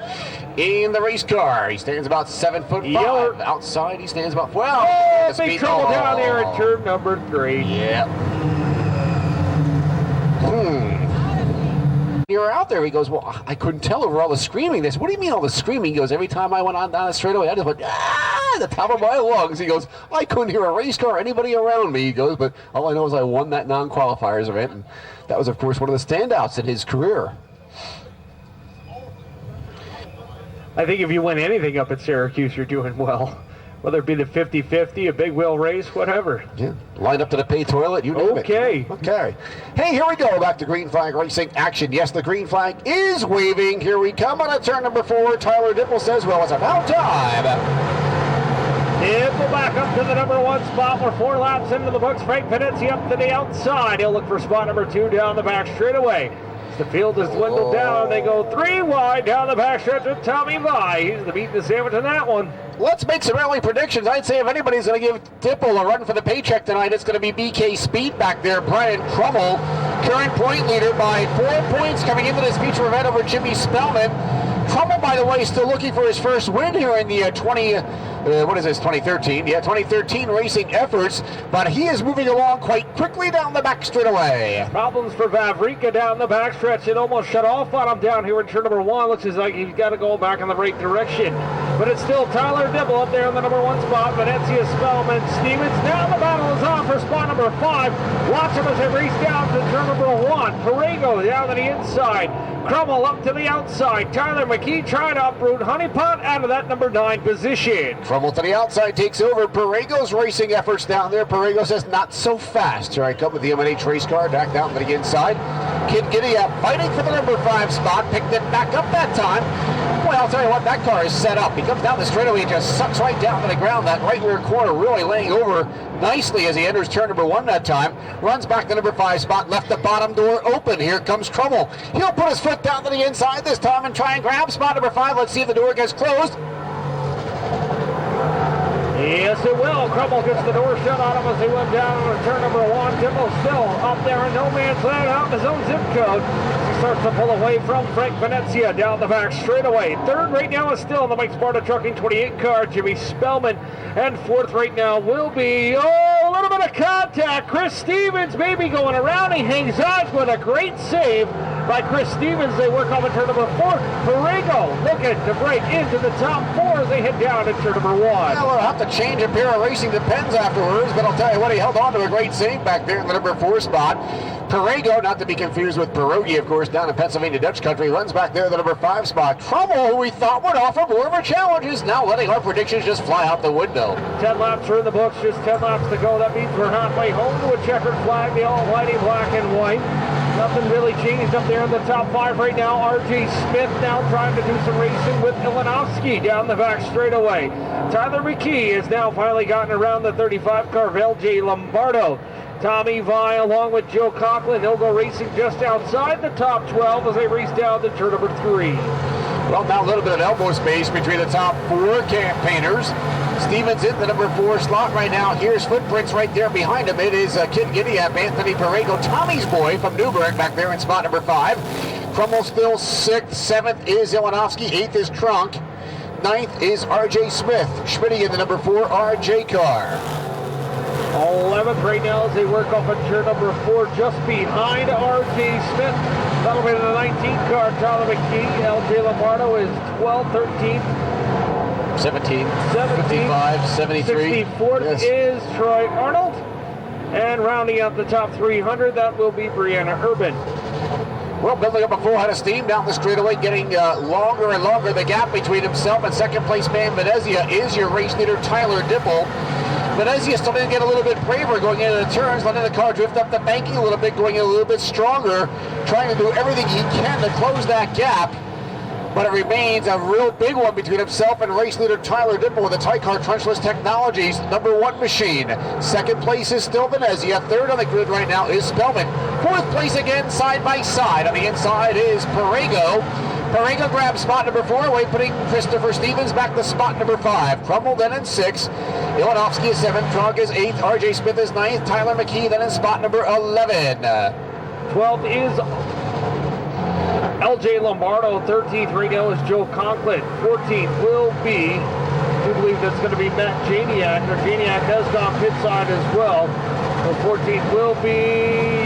in the race car. He stands about 7'5". Yeller. Outside, he stands about 12. Oh, big trouble down there at turn number 3. Yeah. You're out there. He goes, well, I couldn't tell over all the screaming. They said, what do you mean all the screaming? He goes, every time I went on down the straightaway, I just went, at the top of my lungs. He goes, I couldn't hear a race car or anybody around me. He goes, but all I know is I won that non-qualifiers event. And that was, of course, one of the standouts in his career. I think if you win anything up at Syracuse, you're doing well. Whether it be the 50-50, a big wheel race, whatever. Yeah, lined up to the pay toilet, you name it. Okay. Okay. Hey, here we go, back to green flag racing action. Yes, the green flag is waving. Here we come on a turn number 4. Tyler Dippel says, well, it's about time. Dippel back up to the number 1 spot. We're 4 laps into the books. Frank Panizzi up to the outside. He'll look for spot number 2 down the back straightaway. The field has dwindled down. They go 3 wide down the back stretch with Tommy Vi. He's the meat and the sandwich in that one. Let's make some early predictions. I'd say if anybody's going to give Dippel a run for the paycheck tonight, it's going to be BK Speed back there. Brian Crummell Current point leader by 4 points coming into this feature event over Jimmy Spellman. Crummell, by the way, still looking for his first win here in the 2013? Yeah, 2013 racing efforts, but he is moving along quite quickly down the back straightaway. Problems for Vavrika down the backstretch. It almost shut off on him down here in turn number 1. Looks like he's got to go back in the right direction. But it's still Tyler Dippel up there in the number 1 spot. Venezia, Spellman, Stevens. Now the battle is on for spot number 5. Watch him as they race down to turn number 1. Perego down to the inside. Crummell up to the outside. Tyler McKee trying to uproot Honeypot out of that number 9 position. Crummell to the outside takes over Perego's racing efforts down there. Perego says not so fast. Here I come with the M&H race car back down to the inside. Kid Gideon fighting for the number 5 spot. Picked it back up that time. Well, I'll tell you what, that car is set up. He comes down the straightaway and just sucks right down to the ground. That right rear corner really laying over nicely as he enters turn number 1 that time. Runs back to number 5 spot, left the bottom door open. Here comes Crummell. He'll put his foot down to the inside this time and try and grab spot number 5. Let's see if the door gets closed. Yes, it will. Crummell gets the door shut on him as he went down on turn number 1. Dippel still up there in no man's land out in his own zip code. He starts to pull away from Frank Venezia down the back straightaway. Third right now is still in the Mike Sparta Trucking 28 car, Jimmy Spellman. And fourth right now will be, a little bit of contact. Chris Stevens maybe going around. He hangs on with a great save by Chris Stevens. They work off in turn number 4. Perego looking to break into the top 4 as they head down in turn number 1. Well, we'll have to change a pair of racing depends afterwards, but I'll tell you what, he held on to a great save back there in the number 4 spot. Perego, not to be confused with Pierogi, of course, down in Pennsylvania Dutch country, runs back there in the number 5 spot. Crummell, who we thought would offer more of a challenge, is now letting our predictions just fly out the window. 10 laps are in the books, just 10 laps to go. That means we're halfway home to a checkered flag, the all-whitey, black and white. Nothing really changed up there in the top 5 right now. R.J. Smith now trying to do some racing with Ilanowski down the back straightaway. Tyler McKee has now finally gotten around the 35 car of L.J. Lombardo. Tommy Vi along with Joe Conklin. They'll go racing just outside the top 12 as they race down to turn number 3. Well, now a little bit of elbow space between the top 4 campaigners. Stevens in the number 4 slot right now. Here's footprints right there behind him. It is Kid Gideon, Anthony Perego, Tommy's boy from Newburgh back there in spot number 5. Crummell still 6th. 7th is Ilanowski. 8th is Trunk. 9th is R.J. Smith. Schmitty in the number 4 R.J. car. 11th right now as they work off of turn number 4 just behind R.J. Smith. That'll be the 19th car, Tyler McKee. L.J. Lombardo is 12th, 13th. 17, 55, 73. 64th yes. is Troy Arnold. And rounding out the top 300, that will be Brianna Urban. Well, building up a full head of steam down the straightaway, getting longer and longer. The gap between himself and second place man Venezia is your race leader, Tyler Dippel. Venezia still didn't get a little bit braver going into the turns, letting the car drift up the banking a little bit, going in a little bit stronger, trying to do everything he can to close that gap. But it remains a real big one between himself and race leader Tyler Dippel with the Tycar Trenchless Technologies number 1 machine. Second place is still Venezia. Third on the grid right now is Spellman. Fourth place again, side by side. On the inside is Perego. Perego grabs spot number 4 away, putting Christopher Stevens back to spot number 5. Crummell then in 6th. Ilanowski is 7th. Trog is 8th. R.J. Smith is 9th. Tyler McKee then in spot number 11. 12th is L.J. Lombardo. 13th right now is Joe Conklin. 14th will be, I do believe that's going to be Matt Janiak. Janiak has gone pit side as well. So 14th will be,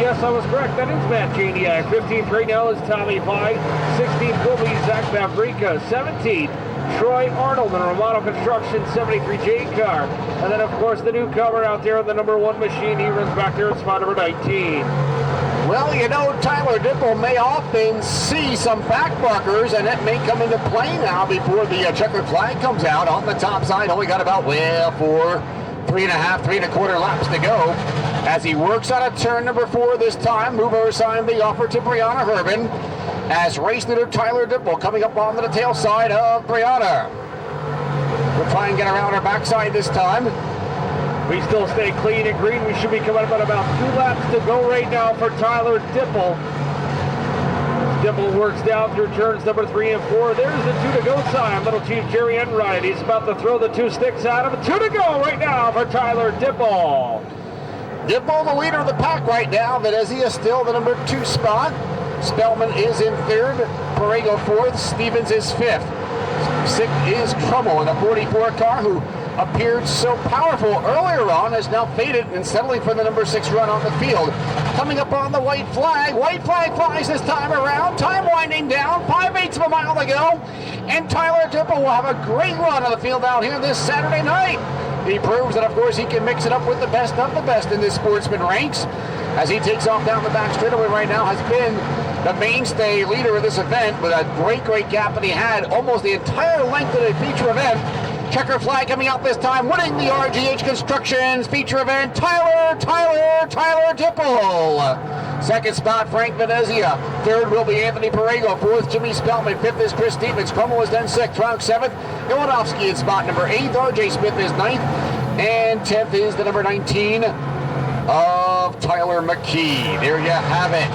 yes, I was correct, that is Matt Janiak. 15th right now is Tommy Vi. 16th will be Zach Vavrika. 17th, Troy Arnold in Romano Construction 73J car. And then, of course, the newcomer out there in the number 1 machine. He runs back there at spot number 19. Well, you know, Tyler Dippel may often see some back markers, and it may come into play now before the checkered flag comes out. On the top side, only got about, 3 and a quarter laps to go. As he works on a turn number 4 this time, mover assigned the offer to Brianna Herbin. As race leader Tyler Dippel coming up onto the tail side of Brianna. We'll try and get around her backside this time. We still stay clean and green. We should be coming up at about 2 laps to go right now for Tyler Dippel. Dippel works down through turns number 3 and 4. There's the 2 to go sign. Little Chief Jerry Enright. He's about to throw the 2 sticks at him. 2 to go right now for Tyler Dippel. Dippel, the leader of the pack right now. Venezia still the number 2 spot. Spellman is in 3rd. Borrego 4th. Stevens is 5th. 6th is Trummel in a 44 car who appeared so powerful earlier on, has now faded and settling for the number 6 run on the field. Coming up on the white flag. White flag flies this time around. Time winding down. 5/8 of a mile to go. And Tyler Dippel will have a great run on the field out here this Saturday night. He proves that, of course, he can mix it up with the best of the best in this sportsman ranks. As he takes off down the back straightaway right now, has been the mainstay leader of this event with a great gap that he had almost the entire length of the feature event. Checker flag coming out this time, winning the RGH Constructions feature event, Tyler Dippel. 2nd spot, Frank Venezia. 3rd will be Anthony Borrego. 4th, Jimmy Spellman. 5th is Chris Stevens. Crummel is then 6th. Trunk 7th. Iwanovsky in spot number 8. RJ Smith is 9th. And 10th is the number 19 of Tyler McKee. There you have it.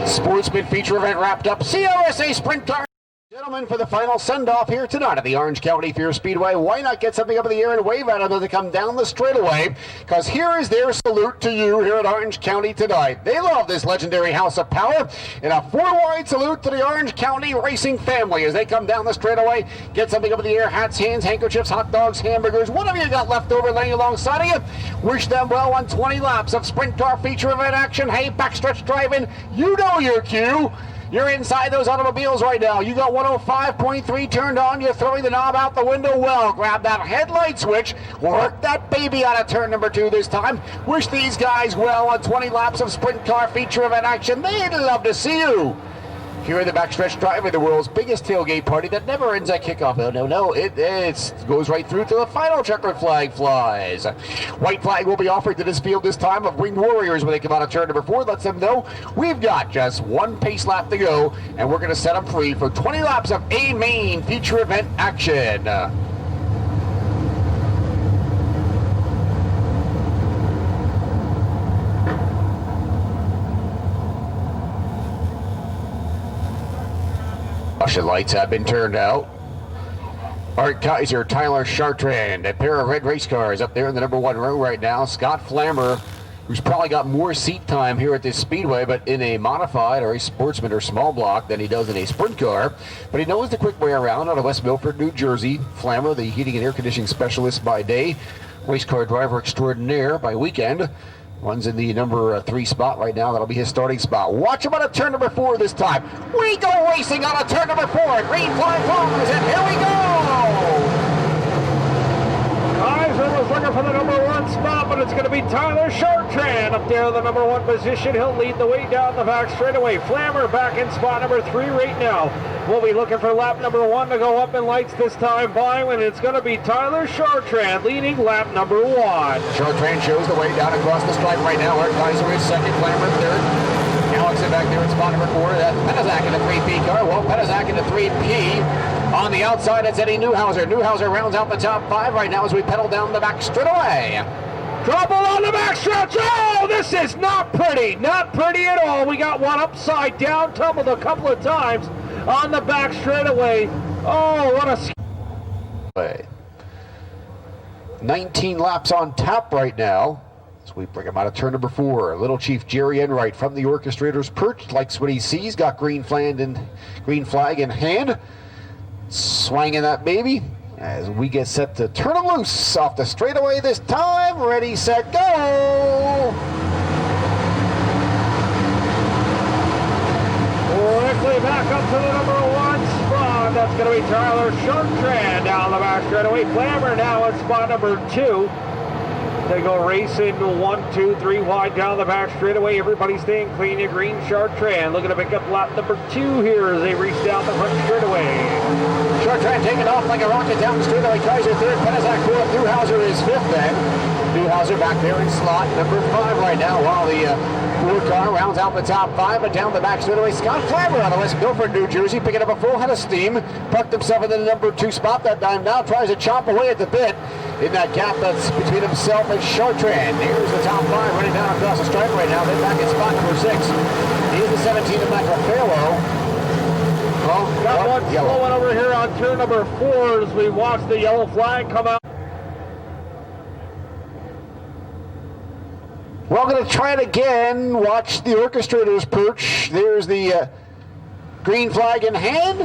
Sportsman feature event wrapped up. CRSA Sprint car. Gentlemen, for the final send-off here tonight at the Orange County Fair Speedway, why not get something up in the air and wave at them as they come down the straightaway? Because here is their salute to you here at Orange County tonight. They love this legendary house of power, and a 4-wide salute to the Orange County racing family as they come down the straightaway. Get something up in the air, hats, hands, handkerchiefs, hot dogs, hamburgers, whatever you got left over laying alongside of you. Wish them well on 20 laps of sprint car feature event action. Hey, backstretch driving, you know your cue. You're inside those automobiles right now. You got 105.3 turned on. You're throwing the knob out the window well. Grab that headlight switch. Work that baby out of turn number 2 this time. Wish these guys well on 20 laps of sprint car feature event action. They'd love to see you. Here in the backstretch driving, the world's biggest tailgate party that never ends at kickoff. No, it goes right through to the final checkered flag flies. White flag will be offered to this field this time of Winged Warriors when they come out of turn number 4. Lets them know we've got just 1 pace lap to go, and we're going to set them free for 20 laps of A main feature event action. Caution lights have been turned out. Art Kaiser, Tyler Chartrand, a pair of red race cars up there in the number 1 row right now. Scott Flammer, who's probably got more seat time here at this speedway, but in a modified or a sportsman or small block than he does in a sprint car. But he knows the quick way around out of West Milford, New Jersey. Flammer, the heating and air conditioning specialist by day, race car driver extraordinaire by weekend. Runs in the number 3 spot right now. That'll be his starting spot. Watch him on a turn number 4 this time. We go racing on a turn number 4. Green flag flies, and here we go! Kaiser was looking for the number 1 spot, but it's going to be Tyler Chartrand up there in the number 1 position. He'll lead the way down the back straightaway. Flammer back in spot number 3 right now. We'll be looking for lap number 1 to go up in lights this time by, and it's going to be Tyler Chartrand leading lap number 1. Chartrand shows the way down across the stripe right now. Art Kaiser is 2nd, Flammer 3rd. Alex is back there in spot number 4. That's Petruska in the 3P car. Well, Petruska in the 3P. On the outside, it's Eddie Newhouser. Newhouser rounds out the top 5 right now as we pedal down the back straightaway. Trouble on the backstretch. Oh, this is not pretty. Not pretty at all. We got one upside down, tumbled a couple of times on the back straightaway. Oh, what a... 19 laps on tap right now. So we bring him out of turn number 4. Little Chief Jerry Enright from the orchestrator's perch. Likes what he sees. Got green flag in hand. Swinging that baby as we get set to turn him loose off the straightaway this time. Ready, set, go! Quickly back up to the number 1 spot. That's going to be Tyler Chartrand down the back straightaway. Flammer now in spot number 2. They go racing 1, 2, 3 wide down the back straightaway. Everybody staying clean in green. Chartrand looking to pick up lap number 2 here as they reach down the front straightaway. Chartrand taking off like a rocket down the straightaway. Kaiser 3rd, Petruska 4th. Newhouser is 5th then. Newhouser back there in slot number 5 right now while the 4 car rounds out the top 5, but down the back straightaway. Scott Flammer out of West Milford, New Jersey, picking up a full head of steam. Parked himself in the number 2 spot that time. Now tries to chomp away at the bit in that gap that's between himself and Chartrand. Here's the top 5 running down across the stripe right now. They're back in spot number 6. Here's the 17 of Michael Farlow. Got one slowing over here on turn number 4 as we watch the yellow flag come out. We're going to try it again. Watch the orchestrator's perch. There's the green flag in hand.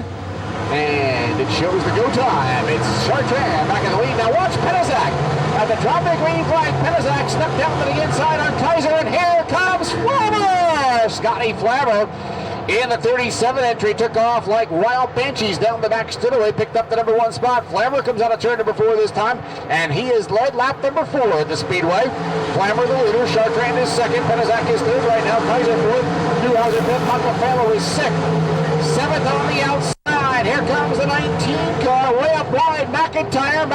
And it shows the go time. It's Chartrand back in the lead. Now watch Petruska. At the drop of the green flag, Petruska snuck down to the inside on Kaiser. And here comes Flammer! Scotty Flammer in the 37 entry took off like wild banshees down the back straightaway, picked up the number 1 spot. Flammer comes out of turn number 4 this time, and he is led lap number 4 at the Speedway. Flammer the leader, Chartrand is second, Petruska is third right now, Kaiser fourth, Newhouser fifth, Montefello is sixth. Seventh on the outside, here comes the 19 car, way up wide, McIntyre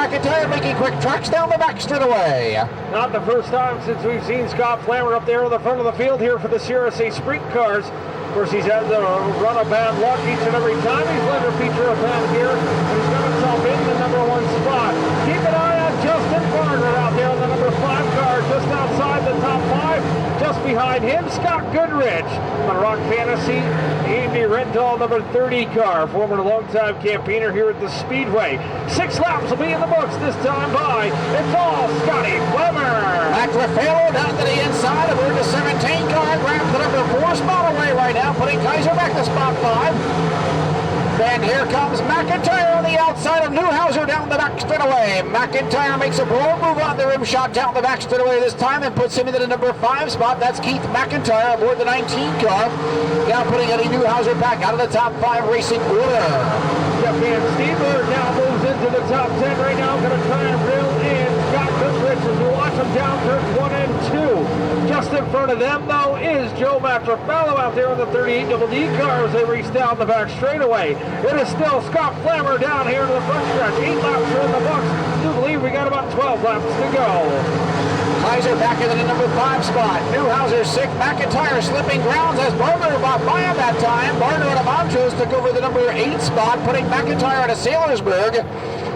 making quick tracks down the back straightaway. Not the first time since we've seen Scott Flammer up there in the front of the field here for the CRSA Sprint cars. Of course, he's had the run of bad luck each and every time he's led to feature a pan here, and he's got himself in the number 1 spot. Keep an eye on Justin Barner out there in the number 5 car, just outside the top 5. Just behind him, Scott Goodrich on Rock Fantasy, Andy Rental, number 30 car, former longtime campaigner here at the Speedway. 6 laps will be in the books this time by. It's all Scotty Flammer. Montefello down to the inside, aboard the 17 car, grabs the number 4 spot away right now, putting Kaiser back to spot 5. Then here comes McIntyre on the outside of Newhouser down the back straightaway. McIntyre makes a broad move on the rim shot down the back straightaway this time and puts him into the number 5 spot. That's Keith McIntyre aboard the 19 car. Now putting Eddie Newhouser back out of the top 5 racing order. Jeff Van Stieber now moves into the top 10 right now. Going to try and reel in Scott Goodrich as we watch him down turns 1 and 2. Just in front of them, though, is Joe Matrafello out there in the 38 Double D car as they race down the back straightaway. It is still Scott Flammer down here in the front stretch. 8 laps are in the books. I do believe we got about 12 laps to go. Kaiser back into the number 5 spot. Newhouser 6th. McIntyre slipping grounds as Barner about by him that time. Barner out of Montrose took over the number 8 spot, putting McIntyre out of Sailorsburg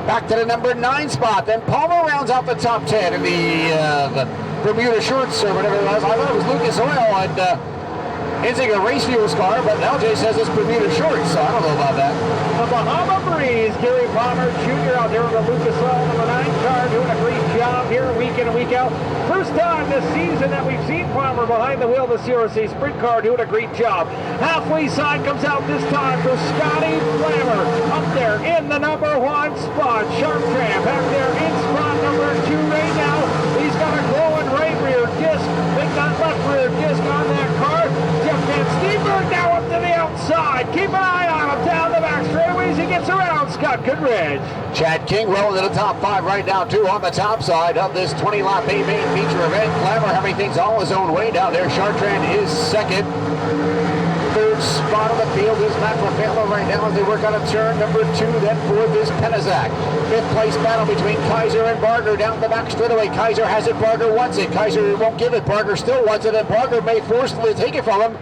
back to the number 9 spot. Then Palmer rounds out the top 10 in the Bermuda Shorts or whatever it was. I thought it was Lucas Oil and Inzinger Race Fuels car, but LJ says it's Bermuda Shorts, so I don't know about that. The Bahama Breeze, Gary Palmer Jr. out there with the Lucas Oil number 9 car doing a great job here week in and week out. First time this season that we've seen Palmer behind the wheel of the CRSA Sprint car doing a great job. Halfway side comes out this time for Scotty Flammer up there in the number 1 spot. Chartrand back there in spot number 2 right now. He's got a glowing right rear disc. Big that left rear disc on that car. Jeff Van Stieber now up to the outside. Keep an eye on him down the back straightaways. He gets around Scott Goodrich. Chad King well into the top 5 right now, too, on the top side of this 20-lap main feature event. Flammer having things all his own way down there. Chartrand is second. Third spot on the field is Matrafello right now as they work on a turn number 2. Then fourth is Petruska. 5th place battle between Kaiser and Barger down the back straightaway. Kaiser has it, Barger wants it. Kaiser won't give it, Barger still wants it, and Barger may forcefully take it from him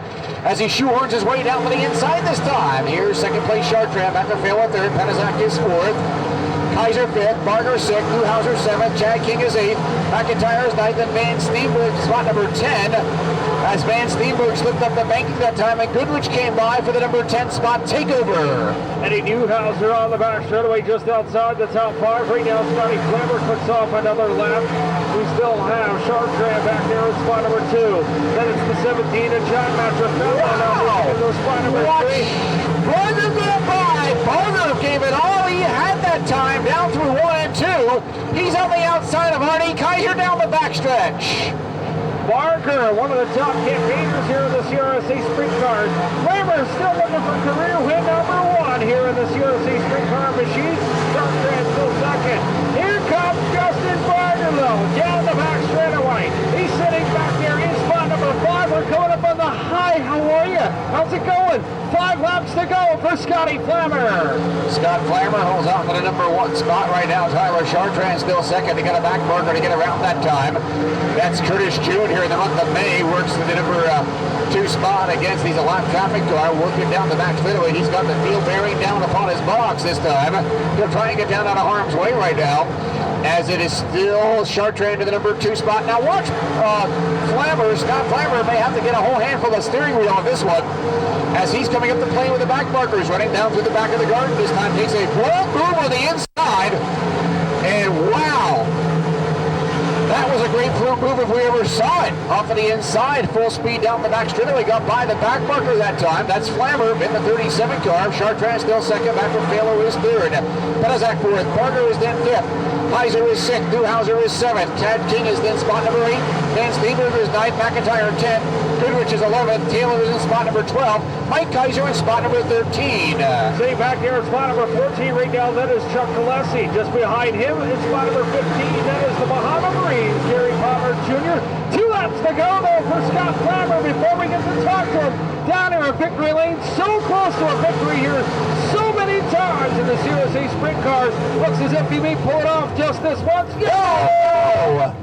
as he shoehorns his way down to the inside this time. Here's second place Chartrand, Matrafello third, Petruska is 4th. Kaiser 5th, Barger 6th, Newhouser 7th, Chad King is 8th, McIntyre is 9th, and Van Steenberg spot number 10. As Van Steenberg slipped up the banking that time, and Goodrich came by for the number 10 spot takeover. Eddie Newhouser on the back straightaway just outside the top 5. Right now, Scotty Flammer clicks off another lap. We still have Chartrand back there in spot number 2. Then it's the 17 and John Matrafello now in spot number 3. Barger going by. Barger gave it all he had that time down through 1 and 2. He's on the outside of Arnie. Kaiser down the backstretch. Barker, one of the top campaigners here in the CRSA Sprint cars. Flammer still looking for career win number 1 here in the CRSA Sprint car machine. Chartrand still second. Here comes Justin Barger though, down the back straightaway. He's sitting back there in spot number 5. We're coming up on the high. How are you? How's it going? 5 laps to go for Scotty Flammer. Scott Flammer holds on to the number 1 spot right now. Tyler Chartrand still second. He got a back Barger to get around that time. That's Curtis June here in the month of May. Works to the number 2 spot against these lap traffic car. Working down the back straightaway. He's got the field bearing down upon his box this time. He'll try and get down out of harm's way right now, as it is still Chartrand to the number 2 spot. Now watch Flammer. Scott Flammer may have to get a whole handful of steering wheel on this one, as he's coming up the plane with the back markers, running down through the back of the garden. This time takes a broad move on the inside, and wow, that was a a grapefruit move if we ever saw it. Off of the inside, full speed down the back straightaway. Got by the back marker that time. That's Flammer in the 37 car. Chartrand still second. Back from Falo is third. Petazak fourth. Barger is then fifth. Heiser is sixth. Newhauser is seventh. Tad King is then spot number 8. Van Steenberger is 9th. McIntyre 10th. Goodrich is 11th. Taylor is in spot number 12. Mike Kaiser in spot number 13. Sitting back there in spot number 14 right now, that is Chuck Gillespie. Just behind him in spot number 15, that is the Bahama Marines, Gary Palmer Jr. 2 laps to go though for Scott Flammer before we get to talk to him down here at Victory Lane. So close to a victory here so many times in the CRSA Sprint cars. Looks as if he may pull it off just this once. Go!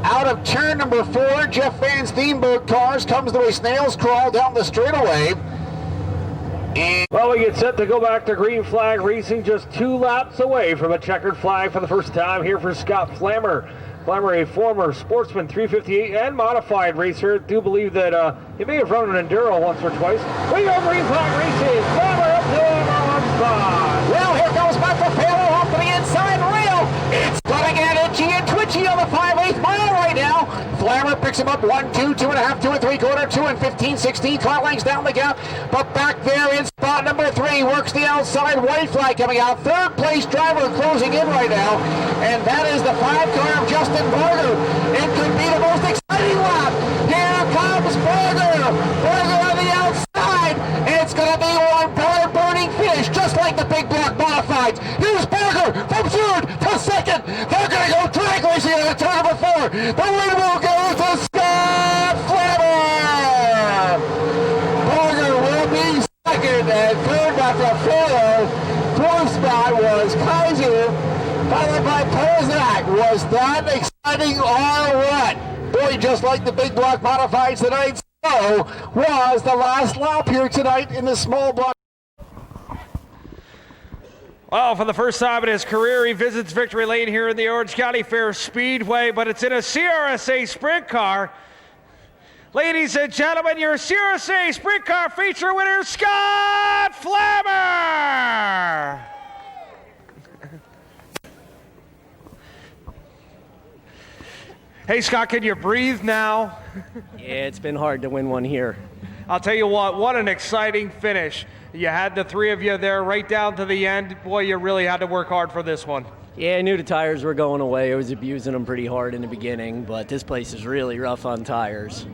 Out of turn number 4, Jeff Van Steenberg cars comes the way snails crawl down the straightaway. Well, we get set to go back to green flag racing, just 2 laps away from a checkered flag for the first time here for Scott Flammer. Flammer, a former Sportsman 358 and modified racer. Do believe that he may have run an Enduro once or twice. We go green flag racing. Flammer up to number 1 spot. Well, here comes back for Falo off to the inside rail. It's going to get itchy and twitchy on the 5/8 mile right now. Flammer picks him up 1, 2, 2.5, 2 3/4, 2 and 15, 16. Car lengths down the gap. But back there in spot number 3 works the outside. White flag coming out. 3rd place driver closing in right now. And that is the 5 car of Justin Barger. It could be the most exciting lap. Here comes Barger. Barger on the outside. It's going to be one burning finish, just like the big block modifieds. Here's Barger from 3rd to 2nd. They're going to go track racing on the turn number 4. The win will go to Scott Flammer. Barger will be 2nd and 3rd back to Falo. 4th spot was Kaiser, followed by Petruska. Was that exciting or what? Boy, just like the big block modifieds tonight, so was the last lap here tonight in the small block. Well, for the first time in his career, he visits Victory Lane here in the Orange County Fair Speedway, but it's in a CRSA Sprint car. Ladies and gentlemen, your CRSA Sprint car feature winner, Scott Flammer! Hey, Scott, can you breathe now? Yeah, it's been hard to win one here. I'll tell you what an exciting finish. You had the 3 of you there right down to the end. Boy, you really had to work hard for this one. Yeah, I knew the tires were going away. I was abusing them pretty hard in the beginning, but this place is really rough on tires.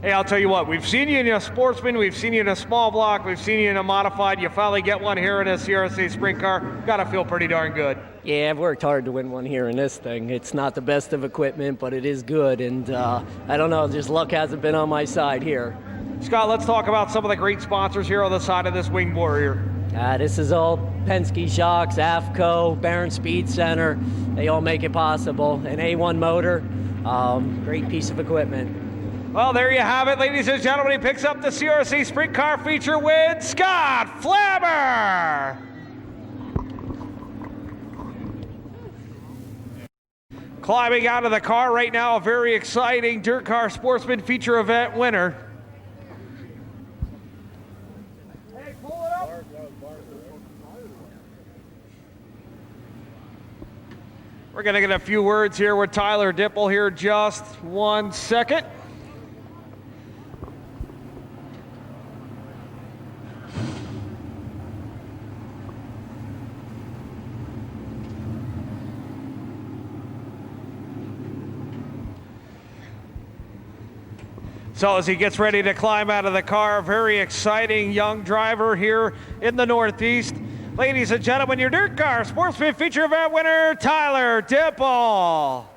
Hey, I'll tell you what, we've seen you in a Sportsman, we've seen you in a small block, we've seen you in a modified. You finally get one here in a CRSA Sprint car. Gotta feel pretty darn good. Yeah, I've worked hard to win one here in this thing. It's not the best of equipment, but it is good, and I don't know, just luck hasn't been on my side here. Scott, let's talk about some of the great sponsors here on the side of this Winged Warrior. This is all Penske Shocks, AFCO, Barron Speed Center. They all make it possible. An A1 motor, great piece of equipment. Well, there you have it, ladies and gentlemen. He picks up the CRSA Sprint Car feature with Scott Flammer. Climbing out of the car right now, a very exciting Dirt Car Sportsman feature event winner. Hey, pull it up. We're going to get a few words here with Tyler Dippel here, just 1 second. So as he gets ready to climb out of the car, very exciting young driver here in the Northeast. Ladies and gentlemen, your Dirt Car Sportsman feature event winner, Tyler Dippel.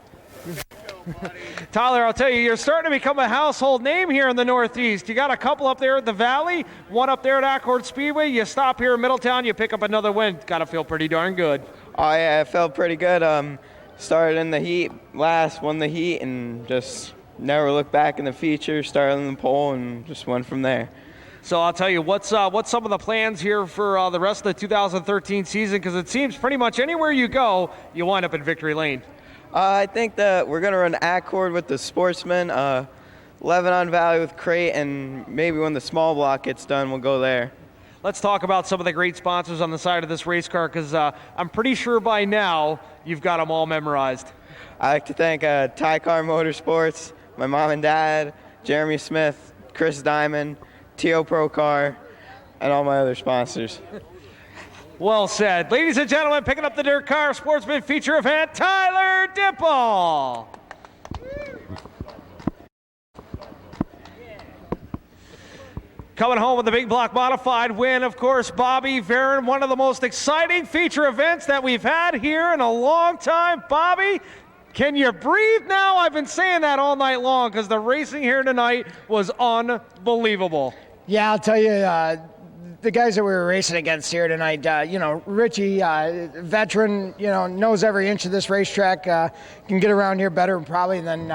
Tyler, I'll tell you, you're starting to become a household name here in the Northeast. You got a couple up there at the Valley, one up there at Accord Speedway. You stop here in Middletown, you pick up another win. Got to feel pretty darn good. Oh, yeah, it felt pretty good. Started in the heat, won the heat, and just never looked back in the feature, started in the pole, and just went from there. So I'll tell you, what's some of the plans here for the rest of the 2013 season? Because it seems pretty much anywhere you go, you wind up in Victory Lane. I think that we're going to run Accord with the Sportsman, Lebanon Valley with Crate, and maybe when the small block gets done, we'll go there. Let's talk about some of the great sponsors on the side of this race car, because I'm pretty sure by now you've got them all memorized. I'd like to thank Tycar Motorsports, my mom and dad, Jeremy Smith, Chris Diamond, T.O. Pro Car, and all my other sponsors. Well said. Ladies and gentlemen, picking up the Dirt Car Sportsman feature event, Tyler Dippel. Coming home with the big block modified win, of course, Bobby Varin, one of the most exciting feature events that we've had here in a long time. Bobby, can you breathe now? I've been saying that all night long because the racing here tonight was unbelievable. Yeah, I'll tell you, the guys that we were racing against here tonight, Richie, veteran, knows every inch of this racetrack, can get around here better probably than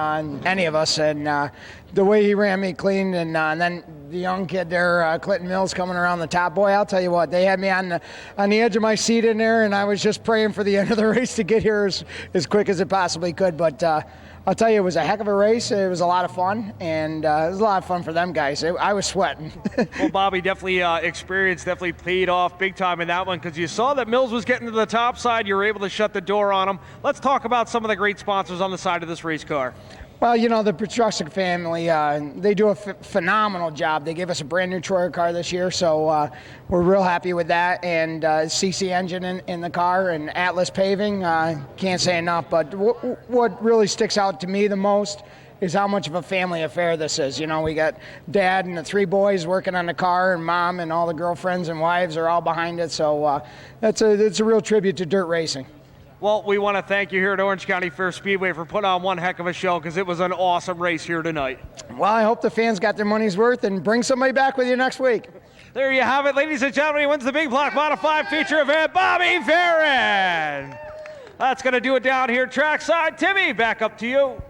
any of us. And the way he ran me clean, and then the young kid there, Clinton Mills, coming around the top. Boy, I'll tell you what, they had me on the edge of my seat in there, and I was just praying for the end of the race to get here as quick as it possibly could. But I'll tell you, it was a heck of a race. It was a lot of fun, and it was a lot of fun for them guys. I was sweating. Well, Bobby, definitely definitely paid off big time in that one because you saw that Mills was getting to the top side. You were able to shut the door on him. Let's talk about some of the great sponsors on the side of this race car. Well, the Petruska family, they do a phenomenal job. They gave us a brand new Troyer car this year, so we're real happy with that. And CC engine in the car and Atlas paving, can't say enough. But what really sticks out to me the most is how much of a family affair this is. We got Dad and the 3 boys working on the car, and Mom and all the girlfriends and wives are all behind it. So it's a real tribute to dirt racing. Well, we want to thank you here at Orange County Fair Speedway for putting on one heck of a show because it was an awesome race here tonight. Well, I hope the fans got their money's worth and bring somebody back with you next week. There you have it, ladies and gentlemen. He wins the Big Block Modified feature event, Bobby Varin. That's going to do it down here trackside. Timmy, back up to you.